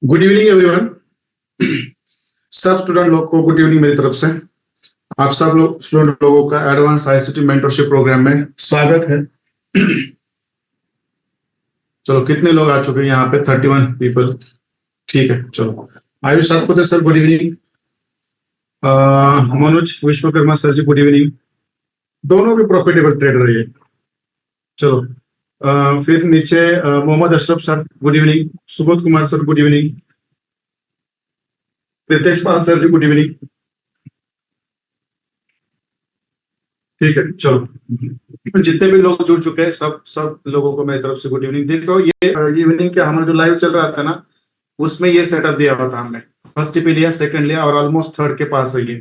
Good evening everyone. सब student लोग को गुड इवनिंग मेरी तरफ से। आप सब लोग स्टूडेंट लोगों का एडवांस आईसीटी मेंटरशिप प्रोग्राम में स्वागत है। चलो कितने लोग आ चुके हैं यहाँ पे? 31 पीपल। ठीक है, चलो Ayush Satpute sir good evening. Manoj Vishwakarma sir ji good evening. दोनों भी प्रॉफिटेबल ट्रेडर है ये। चलो फिर नीचे Mohammad Ashraf sir good evening. Subodh Kumar sir good evening. Ritesh Pal sir ji good evening. ठीक है, चलो जितने भी लोग जुड़ चुके हैं सब सब लोगों को मेरी तरफ से गुड इवनिंग। देखो ये इवनिंग के हमारा जो लाइव चल रहा था ना, उसमें ये सेटअप दिया हुआ था हमने। फर्स्ट टीपी लिया, सेकंड लिया और ऑलमोस्ट थर्ड के पास है ये।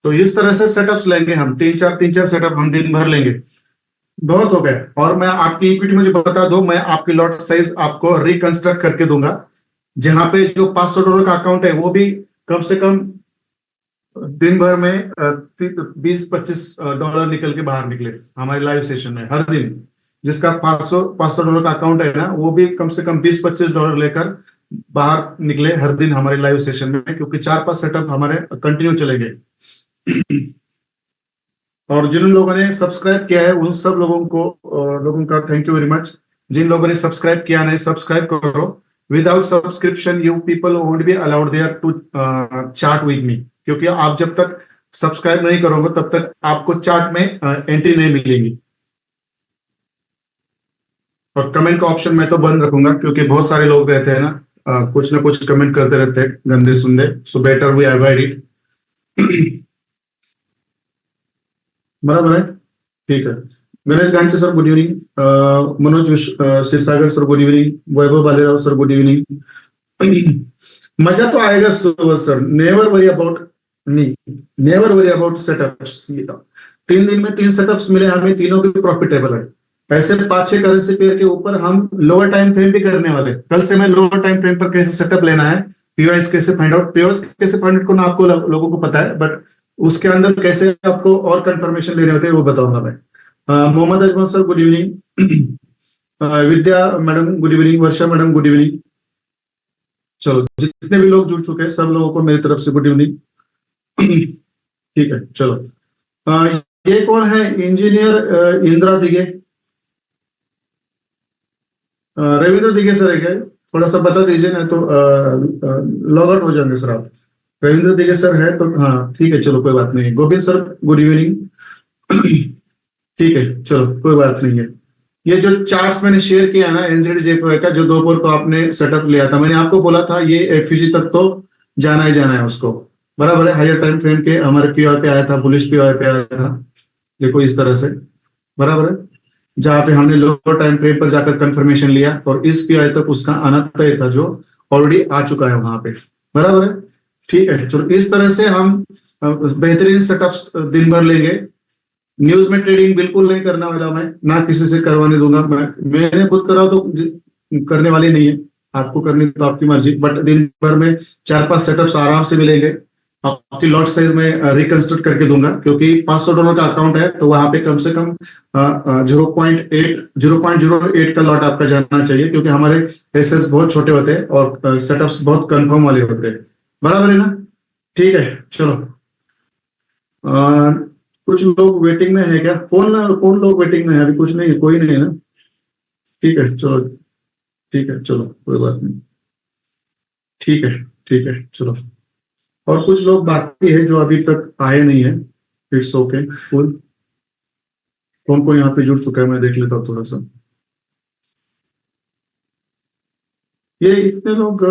तो इस तरह से सेटअप्स लेंगे हम, तीन चार सेटअप हम दिन भर लेंगे। बहुत हो गए। और मैं आपकी इक्विटी मुझे बता दो, मैं आपकी लॉट साइज आपको रिकंस्ट्रक्ट करके दूंगा। जहां पे जो $500 का अकाउंट है वो भी कम से कम दिन भर में 20-25 डॉलर निकल के बाहर निकले हमारे लाइव सेशन में हर दिन। जिसका $500 का अकाउंट है ना, वो भी कम से कम 20-25 डॉलर लेकर बाहर निकले हर दिन हमारे लाइव सेशन में, क्योंकि 4-5 सेटअप हमारे कंटिन्यू चलेंगे। और जिन लोगों ने सब्सक्राइब किया है उन सब लोगों का थैंक यू वेरी मच। जिन लोगों ने सब्सक्राइब किया नहीं, सब्सक्राइब करो। Without subscription you people would be allowed there to chart with me, क्योंकि आप जब तक सब्सक्राइब नहीं करोगे तब तक आपको चार्ट में एंट्री नहीं मिलेगी। और कमेंट का ऑप्शन मैं तो बंद रखूंगा, क्योंकि बहुत सारे लोग रहते हैं ना, कुछ ना कुछ कमेंट करते रहते हैं गंदे सुंदे। So better we avoid it. बराबर है, ठीक है। Ganesh Ganche sir good evening. Manoj Kshirsagar sir good evening. Vaibhav Balerao sir good evening. मजा तो आएगा सुबह sir. Never worry about me, never worry about setups. 3 दिन में 3 सेटअप्स मिले हमें, तीनों भी प्रॉफिटेबल है। ऐसे 5-6 करेंसी पेयर के ऊपर हम लोअर टाइम फ्रेम भी करने वाले। कल से मैं लोअर टाइम फ्रेम पर कैसे सेटअप लेना है, पीओएस कैसे फाइंड आउट, पीओएस कैसे फाइंड आउट करना आपको लोगों को पता है, बट उसके अंदर कैसे आपको और कंफर्मेशन लेने होते हैं वो बताऊंगा मैं। Mohammad Ajmal sir good evening. Vidya madam good evening. Varsha madam good evening. चलो जितने भी लोग जुड़ चुके हैं सब लोगों को मेरी तरफ से गुड इवनिंग। ठीक है, चलो ये कौन है? इंजीनियर इंदिरा दिगे, रविंद्र दिगे सर है क्या? थोड़ा सा बता दीजिए, नहीं तो लॉग आउट हो जाएंगे सर आप। रविंद्र दिगे सर है तो हाँ ठीक है, चलो कोई बात नहीं। Govind sir good evening. ठीक है, चलो कोई बात नहीं है। ये जो चार्ट्स मैंने शेयर किया ना एनजेडजेपीवाई का, जो दोपहर को आपने सेटअप लिया था, मैंने आपको बोला था ये एफईजी तक तो जाना ही जाना है उसको। बराबर है, हायर टाइम फ्रेम के हमारे पीओआई पे आया था, बुलिश पीओआई पे आया था। देखो इस तरह से, बराबर है, जहां पे हमने लोअर टाइम फ्रेम पर जाकर कंफर्मेशन लिया और इस पीओआई तक उसका आना तय था, जो ऑलरेडी आ चुका है वहां पे। बराबर है, ठीक है। चलो इस तरह से हम बेहतरीन सेटअप्स दिन भर लेंगे। न्यूज में ट्रेडिंग बिल्कुल नहीं करने वाला मैं, ना किसी से करवाने दूंगा। मैंने खुद करा तो करने वाली नहीं है। आपको करनी तो आपकी मर्जी, बट दिन भर में 4-5 सेटअप्स आराम से मिलेंगे। आपकी लॉट साइज में रिकंस्ट्रक्ट करके दूंगा, क्योंकि $500 का अकाउंट है तो वहां पे कम से कम 0.08 का लॉट आपका जाना चाहिए, क्योंकि हमारे एसेट्स बहुत छोटे होते हैं और सेटअप्स बहुत कंफर्म वाले होते हैं। बराबर है ना? ठीक है, चलो कुछ लोग वेटिंग में है क्या? कौन लोग वेटिंग में है? अभी कुछ नहीं, कोई नहीं है ना? ठीक है, चलो ठीक है, चलो कोई बात नहीं। ठीक है, ठीक है, चलो। और कुछ लोग बाकी है जो अभी तक आए नहीं है। It's okay, full. कौन कौन यहाँ पे जुड़ चुका है मैं देख लेता हूँ थोड़ा सा। ये इतने लोग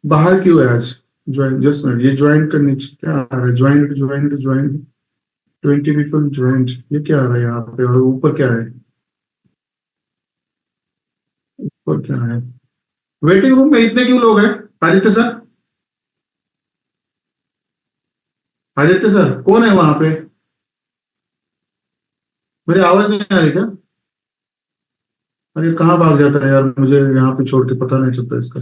बाहर क्यों है आज? ज्वाइन, जस्ट मिनट, ये ज्वाइन करने क्या आ रहा है? Join join join 20 people joint, ये क्या आ रहा है यहाँ पे? और ऊपर क्या है? ऊपर क्या है? वेटिंग रूम में इतने क्यों लोग हैं? आदित्य सर, आदित्य सर कौन है वहां पे? मेरी आवाज नहीं आ रही क्या? अरे कहाँ भाग जाता है यार, मुझे यहाँ पे छोड़ के पता नहीं चलता इसका।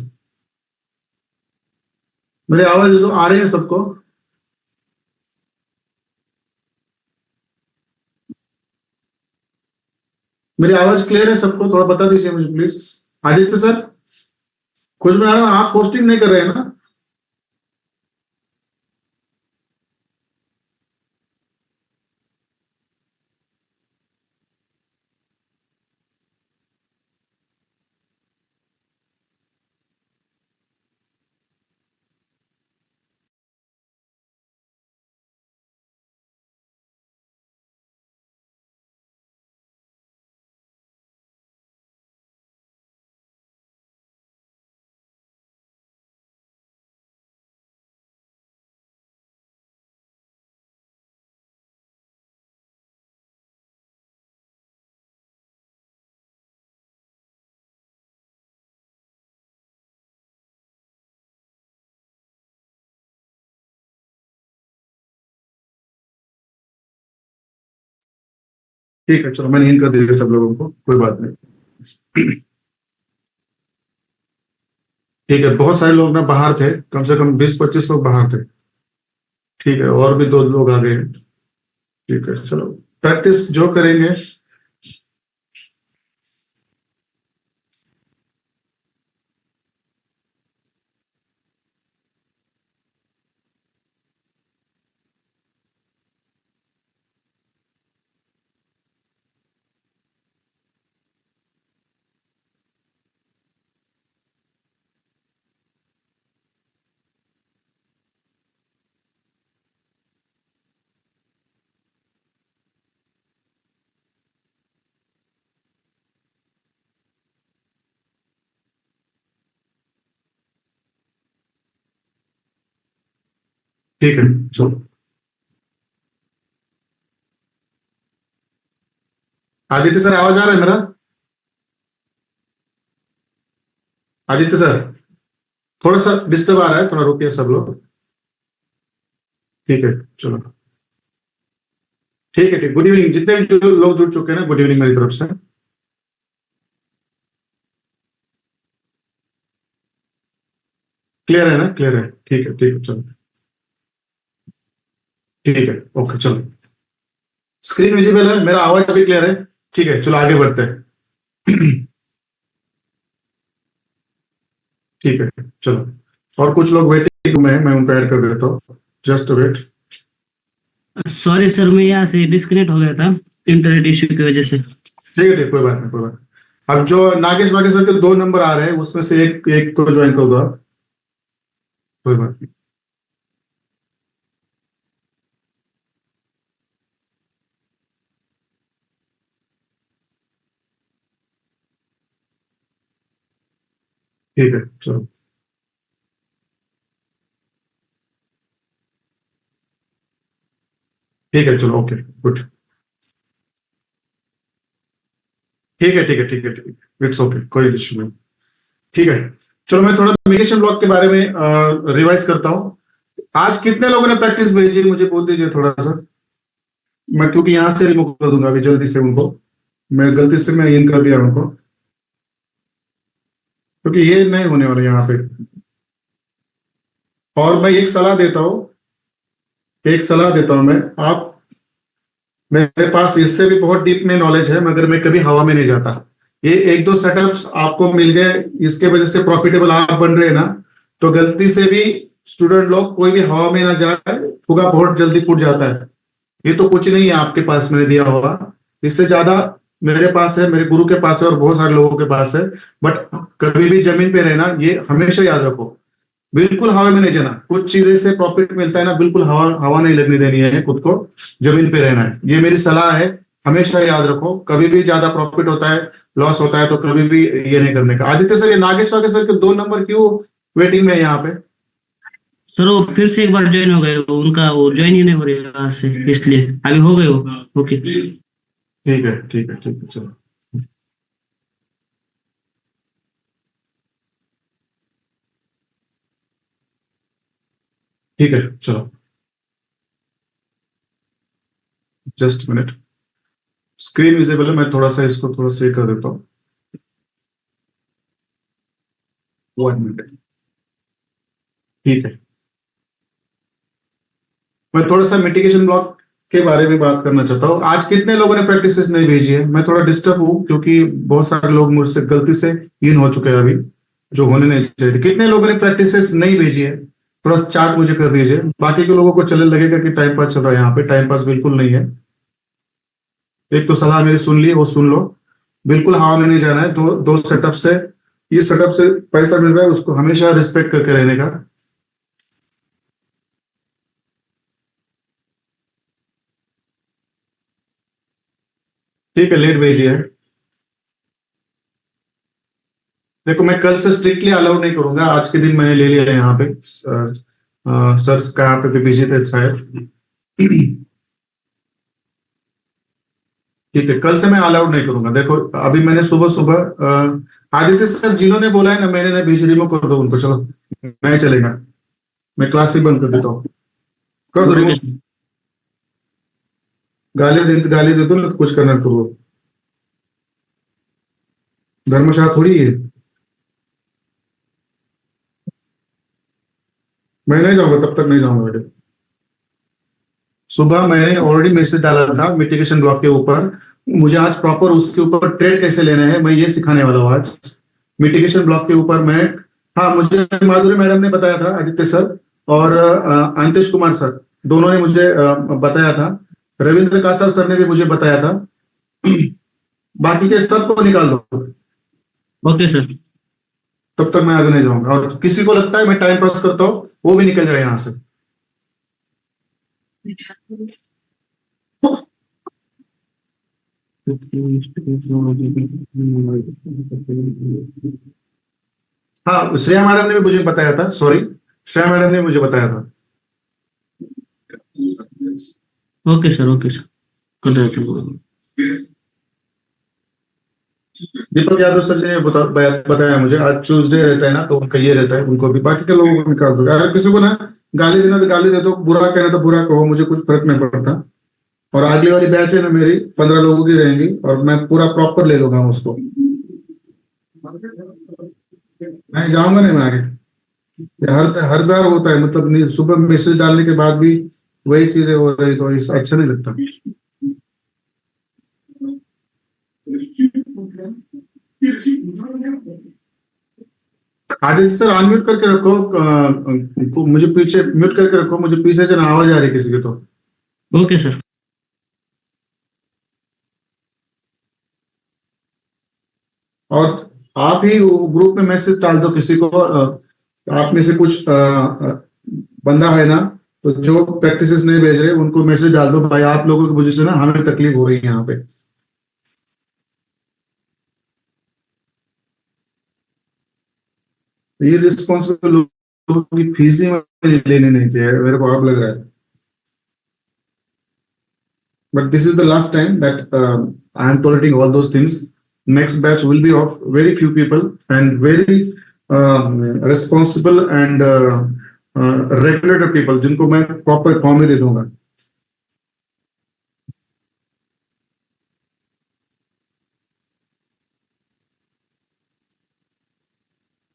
मेरी आवाज जो आ रही है सबको? मेरी आवाज क्लियर है सबको? थोड़ा बता दीजिए मुझे प्लीज। आदित्य सर, खुश मैडम आप होस्टिंग नहीं कर रहे हैं ना? ठीक है चलो मैंने इन कर दिया सब लोगों को, कोई बात नहीं। ठीक है, बहुत सारे लोग ना बाहर थे, कम से कम 20-25 लोग बाहर थे। ठीक है, और भी 2 लोग आ गए हैं। ठीक है चलो, प्रैक्टिस जो करेंगे। ठीक है चलो, आदित्य सर आवाज आ रहा है मेरा? आदित्य सर, थोड़ा सा डिस्टर्ब आ रहा है, थोड़ा रुकिए सब लोग। ठीक है चलो, ठीक है ठीक। गुड इवनिंग, जितने भी जो लोग जुड़ चुके हैं ना, गुड इवनिंग मेरी तरफ से। क्लियर है ना? क्लियर है, ठीक है चलो। ठीक है, ओके चलो। स्क्रीन विजिबल है, मेरा आवाज भी क्लियर है? ठीक है चलो आगे बढ़ते हैं। ठीक है चलो, और कुछ लोग वेटिंग में है, मैं उनको ऐड कर देता हूँ। Just wait. सॉरी सर, मैं यहाँ से डिस्कनेक्ट हो गया था इंटरनेट इश्यू की वजह से। ठीक है ठीक, कोई बात नहीं कोई बात नहीं। अब जो नागेश वागेश सर के 2 नंबर आ रहे हैं, उसमें से एक एक को ज्वाइन कर दो आप, कोई बात नहीं। ठीक है चलो, ठीक है चलो, ओके गुड। ठीक है, इट्स ओके, कोई इश्यू नहीं। ठीक है चलो, मैं थोड़ा कम्युनिकेशन ब्लॉक के बारे में रिवाइज करता हूँ। आज कितने लोगों ने प्रैक्टिस भेजी मुझे बोल दीजिए थोड़ा सा। मैं क्योंकि यहाँ से रिमूव कर दूंगा अभी जल्दी से उनको, मैं गलती से मैं इन कर दिया उनको, क्योंकि ये नहीं होने वाला यहाँ पे। और मैं एक सलाह देता हूँ, एक सलाह देता हूँ मैं, आप, मेरे पास इससे भी बहुत डीप में नॉलेज है, मगर मैं कभी हवा में नहीं जाता। ये 1-2 सेटअप्स आपको मिल गए, इसके वजह से प्रॉफिटेबल आप बन रहे हैं ना, तो गलती से भी स्टूडेंट लोग कोई भी हवा में ना जाए, फुगा बहुत जल्दी फूट जाता है। ये तो कुछ नहीं है आपके पास मैंने दिया होगा, इससे ज्यादा मेरे पास है, मेरे गुरु के पास है, और बहुत सारे लोगों के पास है। बट कभी भी जमीन पे रहना, ये हमेशा याद रखो, बिल्कुल हवा में नहीं जाना। कुछ चीजें से प्रॉफिट मिलता है ना, बिल्कुल हवा हवा नहीं लगने देनी है खुद को, जमीन पे रहना है, ये मेरी सलाह है। हमेशा याद रखो, कभी भी ज्यादा प्रॉफिट होता है, लॉस होता है, तो कभी भी ये नहीं करने का। आदित्य सर, ये नागेश वागेश सर के 2 नंबर क्यों वेटिंग में है यहाँ पे? सर वो फिर से एक बार ज्वाइन हो गए, उनका वो ज्वाइन ही नहीं हो रही है वहां से, इसलिए अभी हो गए वो। ओके। ठीक है चलो। ठीक है चलो, जस्ट मिनट। स्क्रीन विजिबल है, मैं थोड़ा सा इसको थोड़ा सा कर देता हूँ। 1 मिनट। ठीक है, मैं थोड़ा सा मिटिगेशन ब्लॉक के बारे में बात करना चाहता हूँ। आज कितने लोगों ने प्रैक्टिसेस नहीं भेजी है? मैं थोड़ा डिस्टर्ब हूँ, क्योंकि बहुत सारे लोग मुझसे गलती से इन हो चुके हैं अभी। जो होने नहीं चाहिए थे। कितने लोगों ने प्रैक्टिसेस नहीं भेजी है, थोड़ा चार्ट मुझे कर दीजिए। बाकी के लोगों को चलने लगेगा कि टाइम पास चल रहा है, यहाँ पे टाइम पास बिल्कुल नहीं है। एक तो सलाह मेरी सुन ली, वो सुन लो, बिल्कुल हवा में नहीं जाना है। दो दो सेटअप से, ये सेटअप से पैसा मिल रहा है, उसको हमेशा रिस्पेक्ट करके रहने का। ठीक है, लेट भेजिए। देखो मैं कल से स्ट्रिक्टली अलाउड नहीं करूंगा, आज के दिन मैंने ले लिया है यहाँ पे। सर कहाँ पे बिजी थे शायद। ठीक है, कल से मैं अलाउड नहीं करूंगा। देखो अभी मैंने सुबह सुबह आदित्य सर जिन्होंने बोला है ना, मैंने ना भेज, रिमूव कर दो उनको, चलो मैं चलेगा, मैं क्लास ही बंद कर देता हूँ। कर दो ओके रिमूव। सर। गाली दे दो ना, तो कुछ करना करो। धर्मशाला थोड़ी है। मैं नहीं जाऊंगा, तब तक नहीं जाऊंगा बेटे। सुबह मैंने ऑलरेडी मैसेज डाला था मिटिगेशन ब्लॉक के ऊपर। मुझे आज प्रॉपर उसके ऊपर ट्रेड कैसे लेना है, मैं ये सिखाने वाला हूँ आज। मिटिगेशन ब्लॉक के ऊपर मैं, हाँ मुझे माधुरी मैडम ने बताया था, आदित्य सर और अंतेश कुमार सर, दोनों ने मुझे बताया था। रविंद्र कासर सर ने भी मुझे बताया था। बाकी के सबको निकाल दो, ओके सर। तब तक मैं आगे नहीं जाऊंगा। और किसी को लगता है मैं टाइम पास करता हूँ, वो भी निकल जाए यहाँ से। हाँ श्रेया मैडम ने भी मुझे बताया था, सॉरी, श्रेया मैडम ने मुझे बताया था। ओके सर कर देता हूँ। दीपक यादव सर जी ने बताया मुझे, आज ट्यूसडे रहता है ना, तो उनका ये रहता है, उनको भी। बाकी के लोगों को निकाल दो। अगर किसी को ना गाली देना तो गाली दे दो, बुरा कहना तो बुरा कहो, मुझे कुछ फर्क नहीं पड़ता। और अगली वाली बैच है ना मेरी, 15 लोगों की रहेंगी, और मैं पूरा प्रॉपर ले लूंगा उसको। मैं जाऊंगा नहीं मैं आगे। ये हर हर बार होता है, मतलब सुबह मैसेज डालने के बाद भी वही चीजें हो रही, तो इस अच्छा नहीं लगता। आदित्य सर अनम्यूट करके रखो, मुझे पीछे म्यूट करके रखो, मुझे पीछे से ना आवाज आ रही किसी की। तो ओके सर। और आप ही ग्रुप में मैसेज डाल दो किसी को, आप में से कुछ बंदा है ना, तो जो प्रैक्टिसेस नहीं भेज रहे उनको मैसेज डाल दो, भाई आप लोगों की वजह से ना हमें तकलीफ हो रही है यहाँ पे। ये रिस्पॉन्सिबल लोगों की फीस ही लेने नहीं चाहिए, मेरे को अब लग रहा है। But this is the last time that I am tolerating all those things. Next batch will be of very few people and very responsible and regulated people, जिनको मैं proper फॉर्म ही दे दूंगा।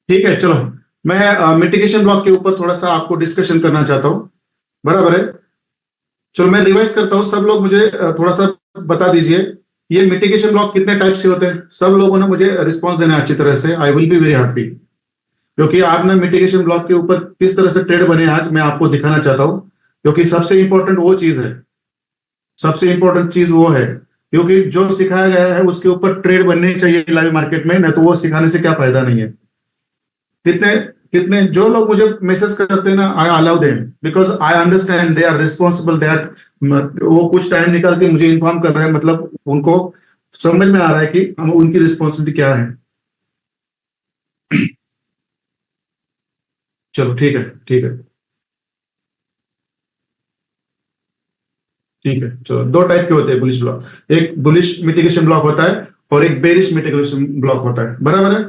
ठीक है, चलो मैं मिटिगेशन ब्लॉक के ऊपर थोड़ा सा आपको डिस्कशन करना चाहता हूँ, बराबर है? चलो मैं रिवाइज करता हूँ, सब लोग मुझे थोड़ा सा बता दीजिए, ये मिटिगेशन ब्लॉक कितने टाइप से होते हैं। सब लोगों ने मुझे रिस्पॉन्स देना अच्छी तरह से, I will be very happy, क्योंकि आपने मिटिगेशन ब्लॉक के ऊपर किस तरह से ट्रेड बने आज मैं आपको दिखाना चाहता हूँ। क्योंकि सबसे इंपॉर्टेंट वो चीज है, सबसे इंपॉर्टेंट चीज वो है, क्योंकि जो सिखाया गया है उसके ऊपर ट्रेड बनने चाहिए लाइव मार्केट में, ना तो वो सिखाने से क्या फायदा नहीं है। कितने कितने जो लोग मुझे मैसेज करते हैं ना, I allow them, because I understand they are responsible that. वो कुछ टाइम निकाल के मुझे इन्फॉर्म कर रहे हैं, मतलब उनको समझ में आ रहा है कि हम उनकी रिस्पॉन्सिबिलिटी क्या है। चलो ठीक है, ठीक है, ठीक है। चलो दो टाइप के होते हैं बुलिश ब्लॉक, एक बुलिश मिटिगेशन ब्लॉक होता है और एक बेरिश मिटिगेशन ब्लॉक होता है, बराबर है?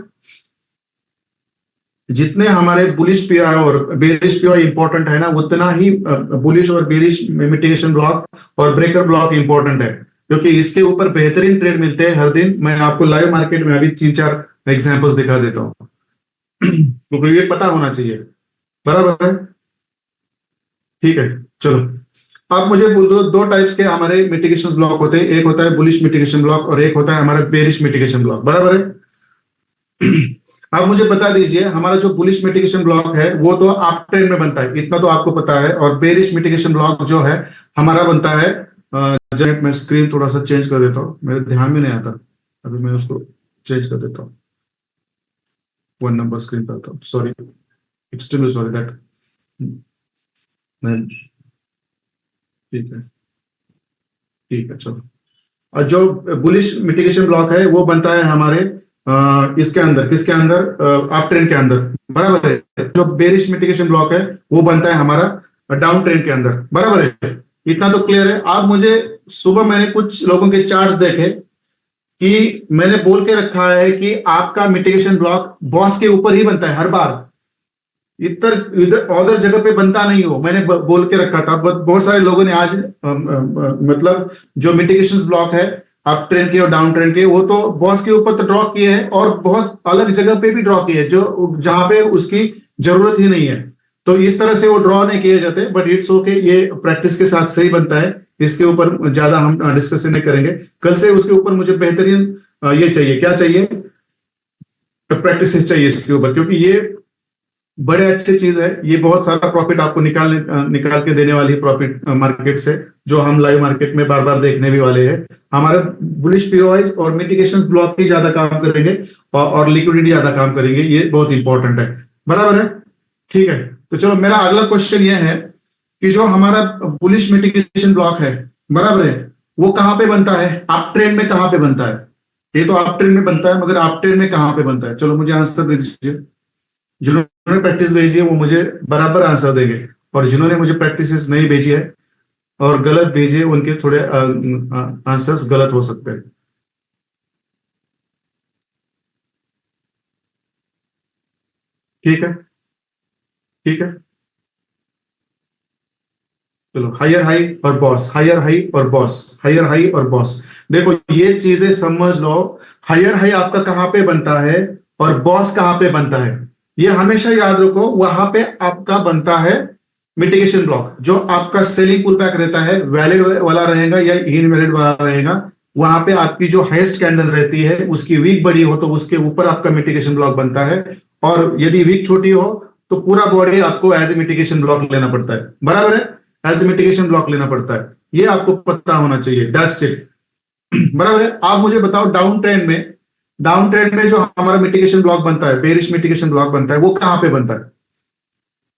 जितने हमारे बुलिश पीआई और बेरिश पीआई इंपॉर्टेंट है ना, उतना ही बुलिश और बेरिश मिटिगेशन ब्लॉक और ब्रेकर ब्लॉक इंपॉर्टेंट है, क्योंकि इसके ऊपर बेहतरीन ट्रेड मिलते हैं हर दिन। मैं आपको लाइव मार्केट में अभी 3-4 एग्जांपल्स दिखा देता हूँ। क्योंकि ये पता होना चाहिए, बराबर है? ठीक है, चलो आप मुझे बोल दो, दो टाइप्स के हमारे मिटिगेशन ब्लॉक होते हैं, एक होता है बुलिश मिटिगेशन ब्लॉक और एक होता है हमारा बेरिश मिटिगेशन ब्लॉक, बराबर है? आप मुझे बता दीजिए, हमारा जो बुलिश मिटिगेशन ब्लॉक है वो तो अप ट्रेंड में बनता है, इतना तो आपको पता है, और बेरिश मिटिगेशन ब्लॉक जो है हमारा बनता है, जब मैं स्क्रीन थोड़ा सा चेंज कर देता हूँ, मेरे ध्यान में नहीं आता, अभी मैं उसको चेंज कर देता हूँ, 1 नंबर स्क्रीन पर था, सॉरी, एक्सट्रीमली सॉरी दैट। ठीक है, ठीक है, चलो। और जो बुलिश मिटिगेशन ब्लॉक है वो बनता है हमारे इसके अंदर, किसके अंदर, अप ट्रेंड के अंदर, बराबर है। जो बेरिश मिटिगेशन ब्लॉक है वो बनता है हमारा डाउन ट्रेंड के अंदर, बराबर है। इतना तो क्लियर है। आप मुझे, सुबह मैंने कुछ लोगों के चार्ट्स देखे कि मैंने बोल के रखा है कि आपका मिटिगेशन ब्लॉक बॉस के ऊपर ही बनता है हर बार, इधर इधर उधर जगह पे बनता नहीं हो, मैंने बोल के रखा था। बहुत सारे लोगों ने आज मतलब जो मिटिगेशन ब्लॉक है अप ट्रेंड के और डाउन ट्रेंड के, वो तो बॉस के ऊपर तो ड्रॉ किए हैं और बहुत अलग जगह पे भी ड्रॉ किए हैं, जो जहां पे उसकी जरूरत ही नहीं है। तो इस तरह से वो ड्रॉ नहीं किए जाते, बट इट्स ओके, ये प्रैक्टिस के साथ सही बनता है। इसके ऊपर ज्यादा हम डिस्कशन नहीं करेंगे, कल से उसके ऊपर मुझे बेहतरीन ये चाहिए, क्या चाहिए, प्रैक्टिस चाहिए इसके ऊपर, क्योंकि ये बड़े अच्छी चीज है। ये बहुत सारा प्रॉफिट आपको निकाल के देने वाली प्रॉफिट मार्केट से, जो हम लाइव मार्केट में बार बार देखने भी वाले हैं। हमारे बुलिश पीओआईज और मिटिगेशन ब्लॉक ही ज्यादा काम करेंगे और लिक्विडिटी ज्यादा काम करेंगे, ये बहुत इंपॉर्टेंट है, बराबर है। ठीक है, तो चलो, मेरा अगला क्वेश्चन ये है कि जो हमारा बुलिश मिटिगेशन ब्लॉक है, बराबर है, वो कहां पे बनता है, अप ट्रेंड में कहां पे बनता है। ये तो अप ट्रेंड में बनता है, मगर अप ट्रेंड में कहां पे बनता है, चलो मुझे आंसर दे दीजिए। जिन्होंने प्रैक्टिस भेजी है वो मुझे बराबर आंसर देंगे, और जिन्होंने मुझे प्रैक्टिस नहीं भेजी है और गलत भेजी है, उनके थोड़े आंसर्स गलत हो सकते हैं। ठीक है, ठीक है, चलो, हायर हाई और बॉस, हायर हाई और बॉस, हायर हाई और बॉस। देखो ये चीजें समझ लो, हायर हाई आपका कहां पे बनता है और बॉस कहां पे बनता है, ये हमेशा याद रखो। वहां पे आपका बनता है मिटिगेशन ब्लॉक, जो आपका सेलिंग पुल बैक रहता है, वैलिड वाला रहेगा या इनवैलिड वाला रहेगा, वहां पे आपकी जो हाईएस्ट कैंडल रहती है उसकी वीक बड़ी हो तो उसके ऊपर आपका मिटिगेशन ब्लॉक बनता है, और यदि वीक छोटी हो तो पूरा बॉडी आपको एज ए मिटिगेशन ब्लॉक लेना पड़ता है, बराबर है, एज ए मिटिगेशन ब्लॉक लेना पड़ता है। ये आपको पता होना चाहिए, दैट्स इट। बराबर है। आप मुझे बताओ, डाउन ट्रेंड में, डाउन ट्रेंड में जो हमारा मिटिगेशन ब्लॉक बनता है, बेरिश मिटिगेशन ब्लॉक बनता है, वो कहां पे बनता है।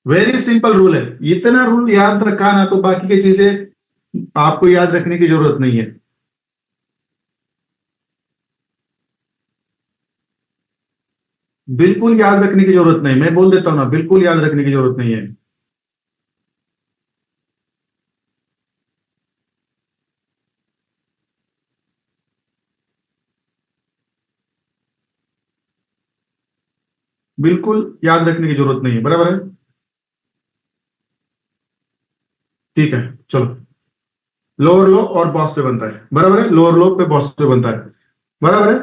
वेरी सिंपल रूल है, इतना रूल याद रखा ना तो बाकी की चीजें आपको याद रखने की जरूरत नहीं है। बिल्कुल याद रखने की जरूरत नहीं, मैं बोल देता हूं ना, बिल्कुल याद रखने की जरूरत नहीं है। बिल्कुल याद रखने की जरूरत नहीं है, बराबर है। ठीक है, चलो, लोअर लो और बॉस पे बनता है, बराबर है, लोअर लो पे बॉस पे बनता है, बराबर है।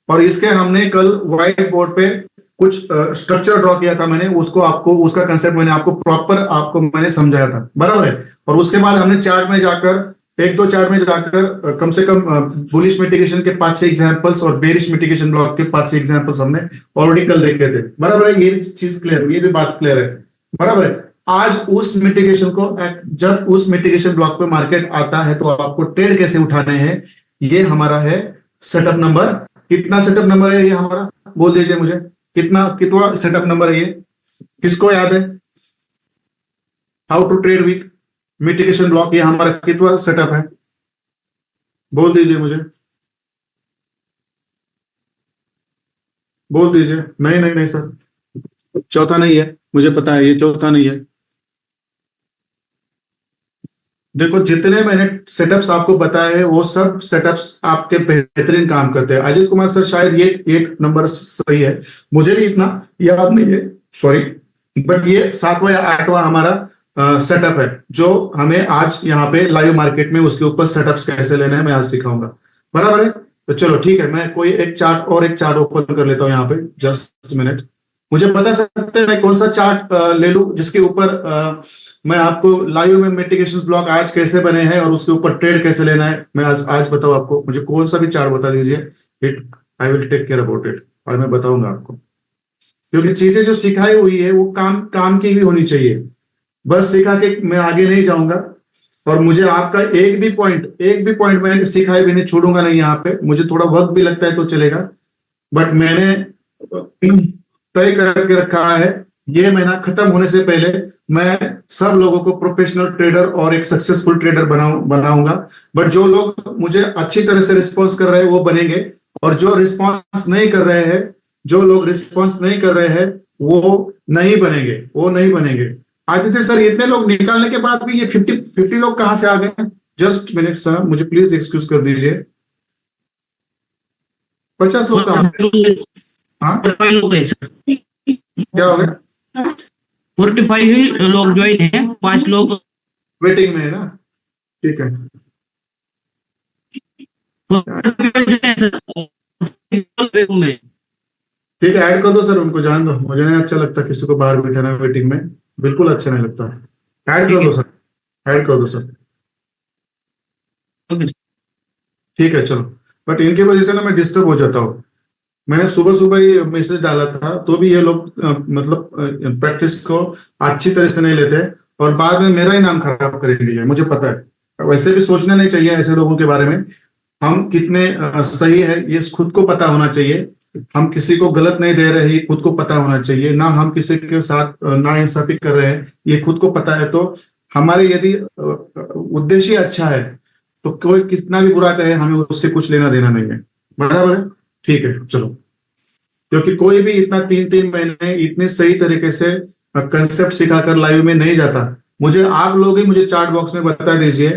और इसके हमने कल व्हाइट बोर्ड पे कुछ स्ट्रक्चर ड्रॉ किया था, मैंने उसको आपको, उसका कंसेप्ट मैंने आपको प्रॉपर आपको मैंने समझाया था, बराबर है। और उसके बाद हमने चार्ट में जाकर, एक दो चार्ट में जाकर कम से कम बुलिश मिटिगेशन के 5-6 एग्जांपल्स और बेरिश मिटिगेशन ब्लॉक के 5-6 एग्जांपल्स हमने ऑलरेडी कल देखे थे, बराबर है। ये चीज क्लियर, ये भी बात क्लियर है, बराबर है। आज उस मिटिगेशन को, जब उस मिटिगेशन ब्लॉक पे मार्केट आता है तो आपको ट्रेड कैसे उठाने हैं, ये हमारा है सेटअप नंबर। कितना सेटअप नंबर है ये हमारा, बोल दीजिए मुझे, कितना कितना सेटअप नंबर है ये, किसको याद है। How to trade with mitigation block, ये हमारा कितना सेटअप है, बोल दीजिए मुझे, बोल दीजिए। नहीं नहीं नहीं सर, चौथा नहीं है, मुझे पता है ये चौथा नहीं है। देखो जितने मैंने सेटअप्स आपको बताए हैं वो सब सेटअप्स आपके बेहतरीन काम करते हैं। अजित कुमार सर शायद ये 8 नंबर सही है, मुझे भी इतना याद नहीं है, सॉरी, बट ये 7वां या 8वां हमारा सेटअप है, जो हमें आज यहाँ पे लाइव मार्केट में उसके ऊपर सेटअप्स कैसे लेने हैं मैं आज सिखाऊंगा, बराबर है। तो चलो ठीक है, मैं कोई एक चार्ट और एक चार्ट ओपन कर लेता हूँ यहाँ पे, जस्ट मिनट। मुझे बता सकते हैं मैं कौन सा चार्ट ले लूं जिसके ऊपर मैं आपको लाइव में मिटिगेशन ब्लॉक आज कैसे बने हैं और उसके ऊपर ट्रेड कैसे लेना है, मैं आज आज बताऊं आपको। मुझे कौन सा भी चार्ट बता दीजिए, it I will take care about it, और मैं बताऊंगा आपको। क्योंकि चीजें जो सिखाई हुई है वो काम काम की भी होनी चाहिए। बस सिखा के मैं आगे नहीं जाऊंगा। और मुझे आपका एक भी पॉइंट मैं सिखाए भी नहीं छोड़ूंगा नहीं यहाँ पे। मुझे थोड़ा वक्त भी लगता है तो चलेगा, बट मैंने तय करके रखा है, ये महीना खत्म होने से पहले मैं सब लोगों को प्रोफेशनल ट्रेडर और एक सक्सेसफुल ट्रेडर बनाऊंगा। बट जो लोग मुझे अच्छी तरह से रिस्पॉन्स कर रहे हैं वो बनेंगे, और जो रिस्पॉन्स नहीं कर रहे हैं, जो लोग रिस्पॉन्स नहीं कर रहे हैं वो वो नहीं बनेंगे। आदित्य सर, इतने लोग निकालने के बाद भी ये 50 लोग कहाँ से आ गए? जस्ट मिनट सर, मुझे प्लीज एक्सक्यूज कर दीजिए। 50 लोग कहाँ से? हाँ, 45 हो गए सर। क्या हो गया? 45 ही लोग ज्वाइन है, 5 लोग वेटिंग में है ना? ठीक है। में। ठीक है, ऐड कर दो सर, उनको जान दो। मुझे नहीं अच्छा लगता किसी को बाहर बिठाना वेटिंग में, बिल्कुल अच्छा नहीं लगता। ऐड कर ठीक दो है। सर, ऐड कर दो सर। ओके। ठीक है चलो। बट इनकी वजह से ना मैं डिस्टर्ब हो जाता हूँ। मैंने सुबह सुबह ही मैसेज डाला था तो भी ये लोग मतलब प्रैक्टिस को अच्छी तरह से नहीं लेते, और बाद में मेरा ही नाम खराब करेंगे ये मुझे पता है। वैसे भी सोचना नहीं चाहिए ऐसे लोगों के बारे में। हम कितने सही है ये खुद को पता होना चाहिए। हम किसी को गलत नहीं दे रहे, ये खुद को पता होना चाहिए ना। हम किसी के साथ ना इंसाफी कर रहे हैं, ये खुद को पता है। तो हमारे यदि उद्देश्य अच्छा है तो कोई कितना भी बुरा कहे हमें उससे कुछ लेना देना नहीं है। बराबर है? ठीक है चलो। क्योंकि कोई भी इतना 3-3 महीने इतने सही तरीके से कंसेप्ट सिखाकर लाइव में नहीं जाता। मुझे आप लोग ही मुझे चार्ट बॉक्स में बता दीजिए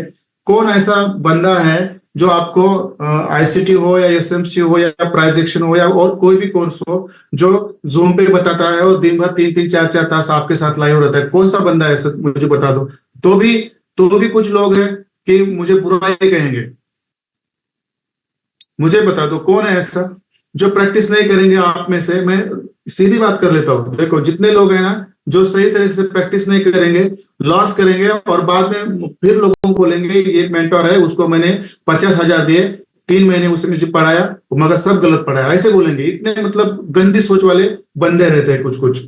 कौन ऐसा बंदा है जो आपको आईसीटी हो या एसएमसी हो या प्राइस एक्शन हो या और कोई भी कोर्स हो, जो जूम पे बताता है और दिन भर 3-3 4-4 तास आपके साथ लाइव रहता है। कौन सा बंदा है ऐसा मुझे बता दो। तो भी कुछ लोग हैं कि मुझे बुरा ही कहेंगे। मुझे बता दो कौन है ऐसा जो प्रैक्टिस नहीं करेंगे आप में से। मैं सीधी बात कर लेता हूँ, देखो जितने लोग हैं ना जो सही तरीके से प्रैक्टिस नहीं करेंगे, लॉस करेंगे, और बाद में फिर लोगों को बोलेंगे ये मेंटोर है उसको मैंने 50,000 दिए, 3 महीने उसने मुझे पढ़ाया मगर सब गलत पढ़ाया, ऐसे बोलेंगे। इतने मतलब गंदी सोच वाले बंदे रहते हैं कुछ कुछ।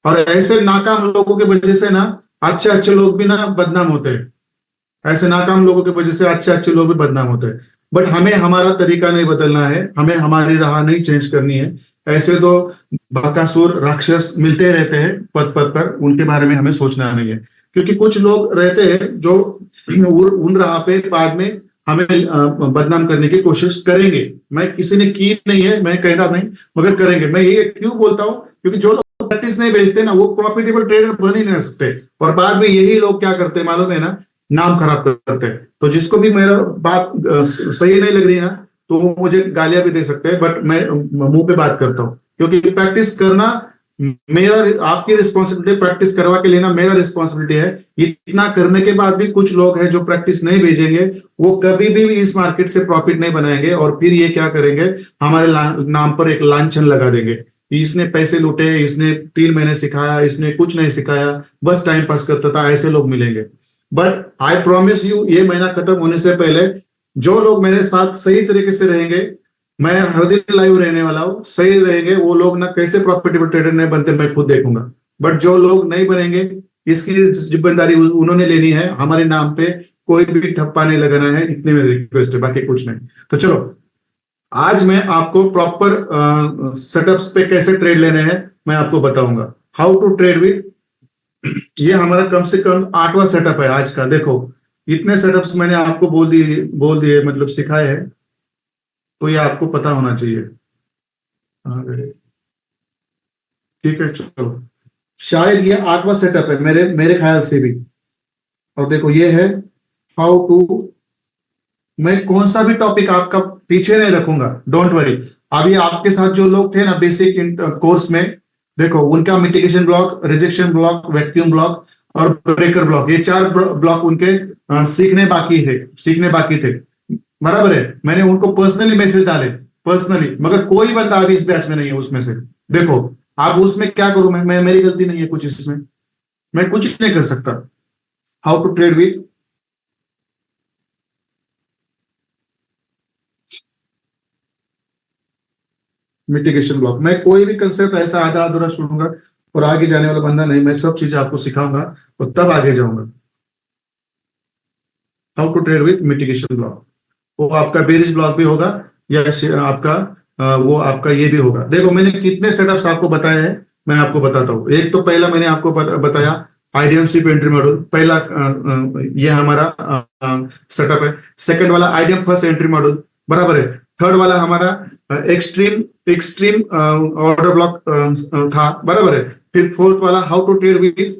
और ऐसे नाकाम लोगों की वजह से ना अच्छे अच्छे लोग भी ना बदनाम होते हैं। ऐसे नाकाम लोगों की वजह से अच्छे अच्छे लोग भी बदनाम होते हैं। बट हमें हमारा तरीका नहीं बदलना है, हमें हमारी राह नहीं चेंज करनी है। ऐसे तो बकासुर राक्षस मिलते रहते हैं पद पद पर, उनके बारे में हमें सोचना नहीं है। क्योंकि कुछ लोग रहते हैं जो उन राह पे बाद में हमें बदनाम करने की कोशिश करेंगे। मैं किसी ने की नहीं है, मैं कहना नहीं, मगर करेंगे। मैं ये क्यों बोलता हूँ क्योंकि जो लोग प्रैक्टिस नहीं बेचते ना वो प्रॉफिटेबल ट्रेडर बन ही नहीं सकते। और बाद में यही लोग क्या करते हैं मालूम है ना, नाम खराब करते हैं। तो जिसको भी मेरा बात सही नहीं लग रही ना तो वो मुझे गालियां भी दे सकते हैं, बट मैं मुंह पे बात करता हूँ। क्योंकि प्रैक्टिस करना मेरा, आपकी रिस्पॉन्सिबिलिटी, प्रैक्टिस करवा के लेना मेरा रिस्पॉन्सिबिलिटी है। इतना करने के बाद भी कुछ लोग हैं जो प्रैक्टिस नहीं भेजेंगे, वो कभी भी इस मार्केट से प्रॉफिट नहीं बनाएंगे, और फिर ये क्या करेंगे, हमारे नाम पर एक लांछन लगा देंगे। इसने पैसे लूटे, इसने 3 महीने सिखाया, इसने कुछ नहीं सिखाया, बस टाइम पास करता था, ऐसे लोग मिलेंगे। बट आई प्रॉमिस यू, ये महीना खत्म होने से पहले जो लोग मेरे साथ सही तरीके से रहेंगे, मैं हर दिन लाइव रहने वाला हूँ, सही रहेंगे वो लोग ना कैसे प्रॉफिटेबल ट्रेडर नहीं बनते मैं खुद देखूंगा। बट जो लोग नहीं बनेंगे इसकी जिम्मेदारी उन्होंने लेनी है। हमारे नाम पे कोई भी ठप्पा नहीं लगाना है, इतनी मेरी रिक्वेस्ट है, बाकी कुछ नहीं। तो चलो, आज मैं आपको प्रॉपर सेटअप्स पे कैसे ट्रेड लेने हैं मैं आपको बताऊंगा। हाउ टू ट्रेड विद, ये हमारा कम से कम 8वां सेटअप है आज का। देखो इतने सेटअप्स मैंने आपको बोल दिए मतलब सिखाए हैं, तो ये आपको पता होना चाहिए। ठीक है चलो, शायद ये 8वां सेटअप है मेरे मेरे ख्याल से भी। और देखो ये है हाउ टू, मैं कौन सा भी टॉपिक आपका पीछे नहीं रखूंगा, डोंट वरी। अभी आपके साथ जो लोग थे ना बेसिक कोर्स में, देखो उनका mitigation block, rejection block, vacuum block और ब्रेकर ब्लॉक, ये 4 ब्लॉक उनके सीखने बाकी थे। बराबर है? मैंने उनको पर्सनली मैसेज डाले, पर्सनली, मगर कोई बंदा अभी इस बैच में नहीं है उसमें से। देखो आप उसमें क्या करूं मैं मेरी गलती नहीं है कुछ इसमें, मैं कुछ नहीं कर सकता। How to trade with, mitigation block. मैं कोई भी कंसेप्ट ऐसा आधा अधूरा छोड़ूंगा और आगे जाने वाला बंदा नहीं, मैं सब चीजें आपको सिखाऊंगा और तब आगे जाऊंगा। How to trade with mitigation block, वो आपका बेरिश ब्लॉक भी होगा या आपका वो आपका ये भी होगा। देखो मैंने कितने सेटअप्स आपको बताए हैं, मैं आपको बताता हूँ। एक तो पहला मैंने आपको बताया आईडीएम स्वीप एंट्री मॉड्यूल, पहला ये हमारा सेटअप है। सेकंड वाला आईडीएम फर्स्ट एंट्री मॉड्यूल, बराबर है। थर्ड वाला हमारा एक्सट्रीम एक्सट्रीम ऑर्डर ब्लॉक था, बराबर है। फिर फोर्थ वाला how to trade with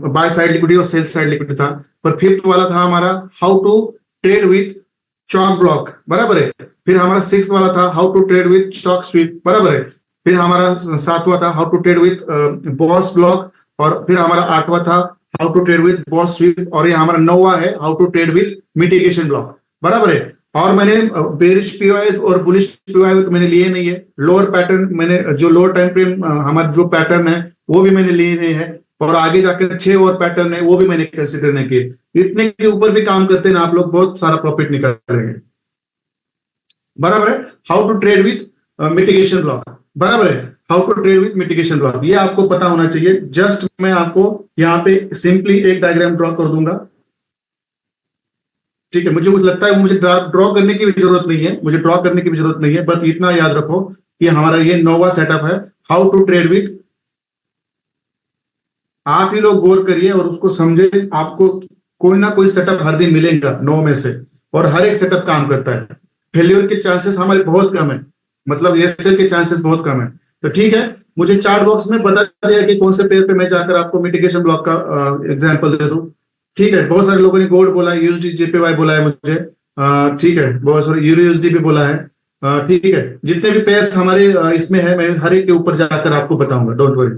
buy side liquidity और सेल साइड लिक्विडिटी था। पर फिफ्थ वाला था हमारा how to trade with chock block, बराबर है। फिर हमारा सिक्स वाला था how to trade with chock sweep, बराबर है। फिर हमारा सातवां था how to trade with boss block, और फिर हमारा आठवां था how to trade with boss sweep, और ये हमारा नौवा है how to trade with mitigation block, बराबर है। और मैंने बेरिश पीवाईज और बुलिश पीवाई तो मैंने लिए नहीं है। लोअर पैटर्न मैंने जो लोअर टाइम फ्रेम हमारा जो पैटर्न है वो भी मैंने लिए नहीं है, और आगे जाकर 6 और पैटर्न है वो भी मैंने कंसिडर नहीं किए। इतने के ऊपर भी काम करते हैं ना आप लोग, बहुत सारा प्रॉफिट निकालेंगे, बराबर है। How to trade with mitigation block, बराबर है। How to trade with mitigation block, ये आपको पता होना चाहिए। जस्ट मैं आपको यहाँ पे सिंपली एक डायग्राम ड्रॉ कर दूंगा, ठीक है। मुझे कुछ लगता है मुझे ड्रॉ करने की भी जरूरत नहीं है, मुझे ड्रॉ करने की भी जरूरत नहीं है, बस इतना याद रखो कि हमारा ये नोवा सेटअप है हाउ टू ट्रेड विथ। आप ही लोग गौर करिए और उसको समझे, आपको कोई ना कोई सेटअप हर दिन मिलेगा 9 में से, और हर एक सेटअप काम करता है। फेल्योर के चांसेस हमारे बहुत कम है, मतलब एसएल के चांसेस बहुत कम है। तो ठीक है, मुझे चार्ट बॉक्स में बता दिया कि कौन से पेयर पे मैं जाकर आपको मिटिगेशन ब्लॉक का एग्जांपल दे दूं। ठीक है, बहुत सारे लोगों ने गोल्ड बोला है, यूएसडी जेपीवाई बोला है मुझे, ठीक है, बहुत सारे यूरो यूएसडी भी बोला है। ठीक है, जितने भी पेयर्स हमारे इसमें है मैं हर एक के ऊपर जाकर आपको बताऊंगा, डोंट वरी।